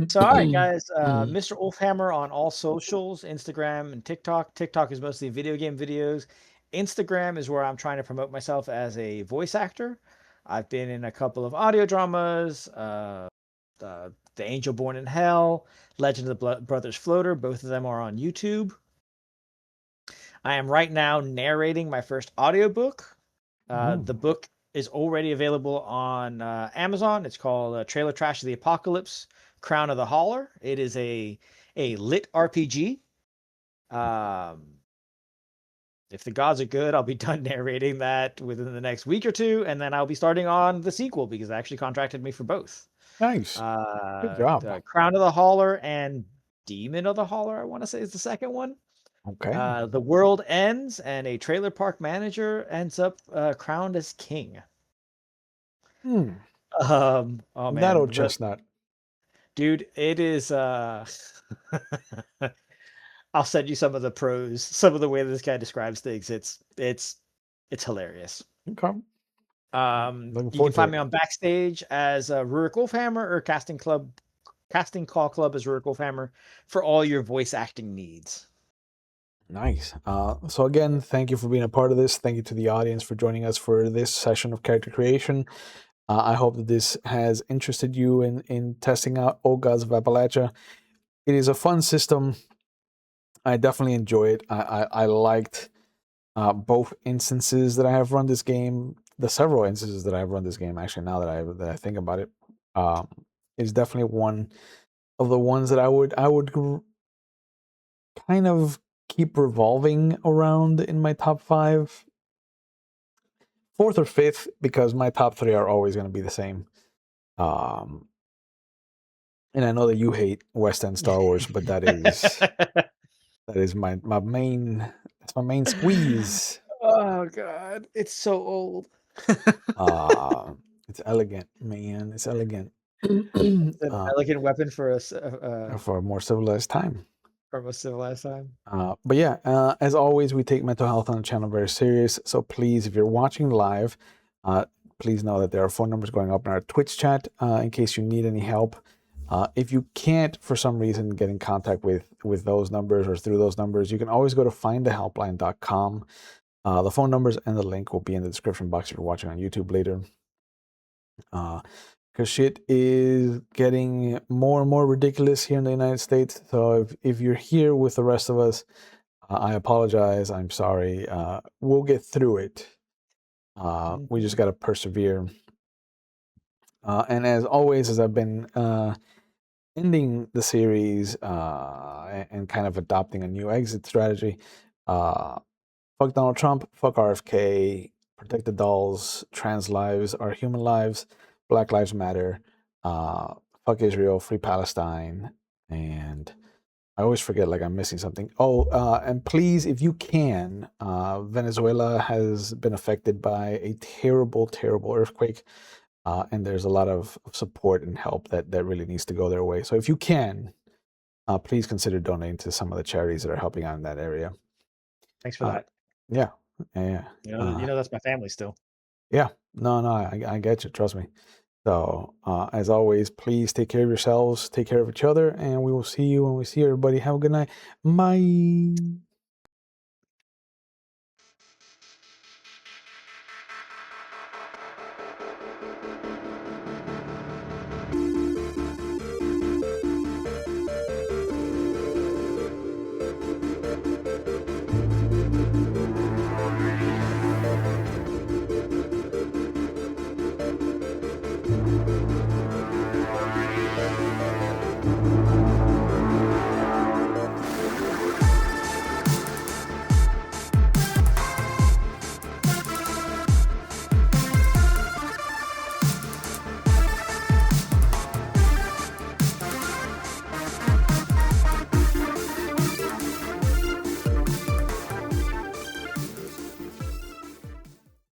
Speaker 2: So, all right, guys. Mr. Wolfhammer on all socials, Instagram and TikTok. TikTok is mostly video game videos. Instagram is where I'm trying to promote myself as a voice actor. I've been in a couple of audio dramas, The Angel Born in Hell, Legend of the Brothers Floater. Both of them are on YouTube. I am right now narrating my first audiobook. The
Speaker 1: Ooh.
Speaker 2: book is already available on Amazon. It's called Trailer Trash of the Apocalypse: Crown of the Holler. It is a lit RPG. If the gods are good, I'll be done narrating that within the next week or two, and then I'll be starting on the sequel because they actually contracted me for both.
Speaker 1: Nice. Good job.
Speaker 2: Crown of the Holler and Demon of the Holler, I want to say, is the second one.
Speaker 1: Okay.
Speaker 2: The world ends, and a trailer park manager ends up crowned as king. Oh
Speaker 1: That
Speaker 2: man,
Speaker 1: old chestnut.
Speaker 2: dude, it is. I'll send you some of the prose, some of the way this guy describes things. It's hilarious.
Speaker 1: Okay. Looking
Speaker 2: You can
Speaker 1: forward to
Speaker 2: find
Speaker 1: it.
Speaker 2: me on Backstage as Rurik Wolfhammer or Casting Call Club as Rurik Wolfhammer for all your voice acting needs.
Speaker 1: Nice. So again, thank you for being a part of this. Thank you to the audience for joining us for this session of character creation. I hope that this has interested you in testing out Old Gods of Appalachia. It is a fun system. I definitely enjoy it. I liked both instances that I have run this game. The several instances that I've run this game. Actually, now that I think about it, it's definitely one of the ones that I would kind of keep revolving around in my top 5. 4th or 5th, because my top 3 are always going to be the same. And I know that you hate West End Star Wars, but that is my main, that's my main squeeze.
Speaker 2: Oh god, it's so old.
Speaker 1: It's elegant, man. It's elegant.
Speaker 2: It's an elegant weapon for us
Speaker 1: For a more civilized time.
Speaker 2: from a civilized time.
Speaker 1: But yeah, as always, we take mental health on the channel very serious. So please, if you're watching live, please know that there are phone numbers going up in our Twitch chat in case you need any help. If you can't, for some reason, get in contact with those numbers or through those numbers, you can always go to findthehelpline.com. The phone numbers and the link will be in the description box if you're watching on YouTube later. Because shit is getting more and more ridiculous here in the United States. So if you're here with the rest of us, I apologize. I'm sorry. We'll get through it. We just got to persevere. And as always, as I've been ending the series and kind of adopting a new exit strategy, fuck Donald Trump, fuck RFK, protect the dolls, trans lives are human lives, Black Lives Matter, fuck Israel, free Palestine, and I always forget, like I'm missing something. Oh, and please, if you can, Venezuela has been affected by a terrible, terrible earthquake, and there's a lot of support and help that really needs to go their way. So if you can, please consider donating to some of the charities that are helping out in that area.
Speaker 2: Thanks for that.
Speaker 1: Yeah, yeah.
Speaker 2: You know that's my family still.
Speaker 1: Yeah, no, I get you. Trust me. So, as always, please take care of yourselves, take care of each other, and we will see you when we see everybody. Have a good night. Bye.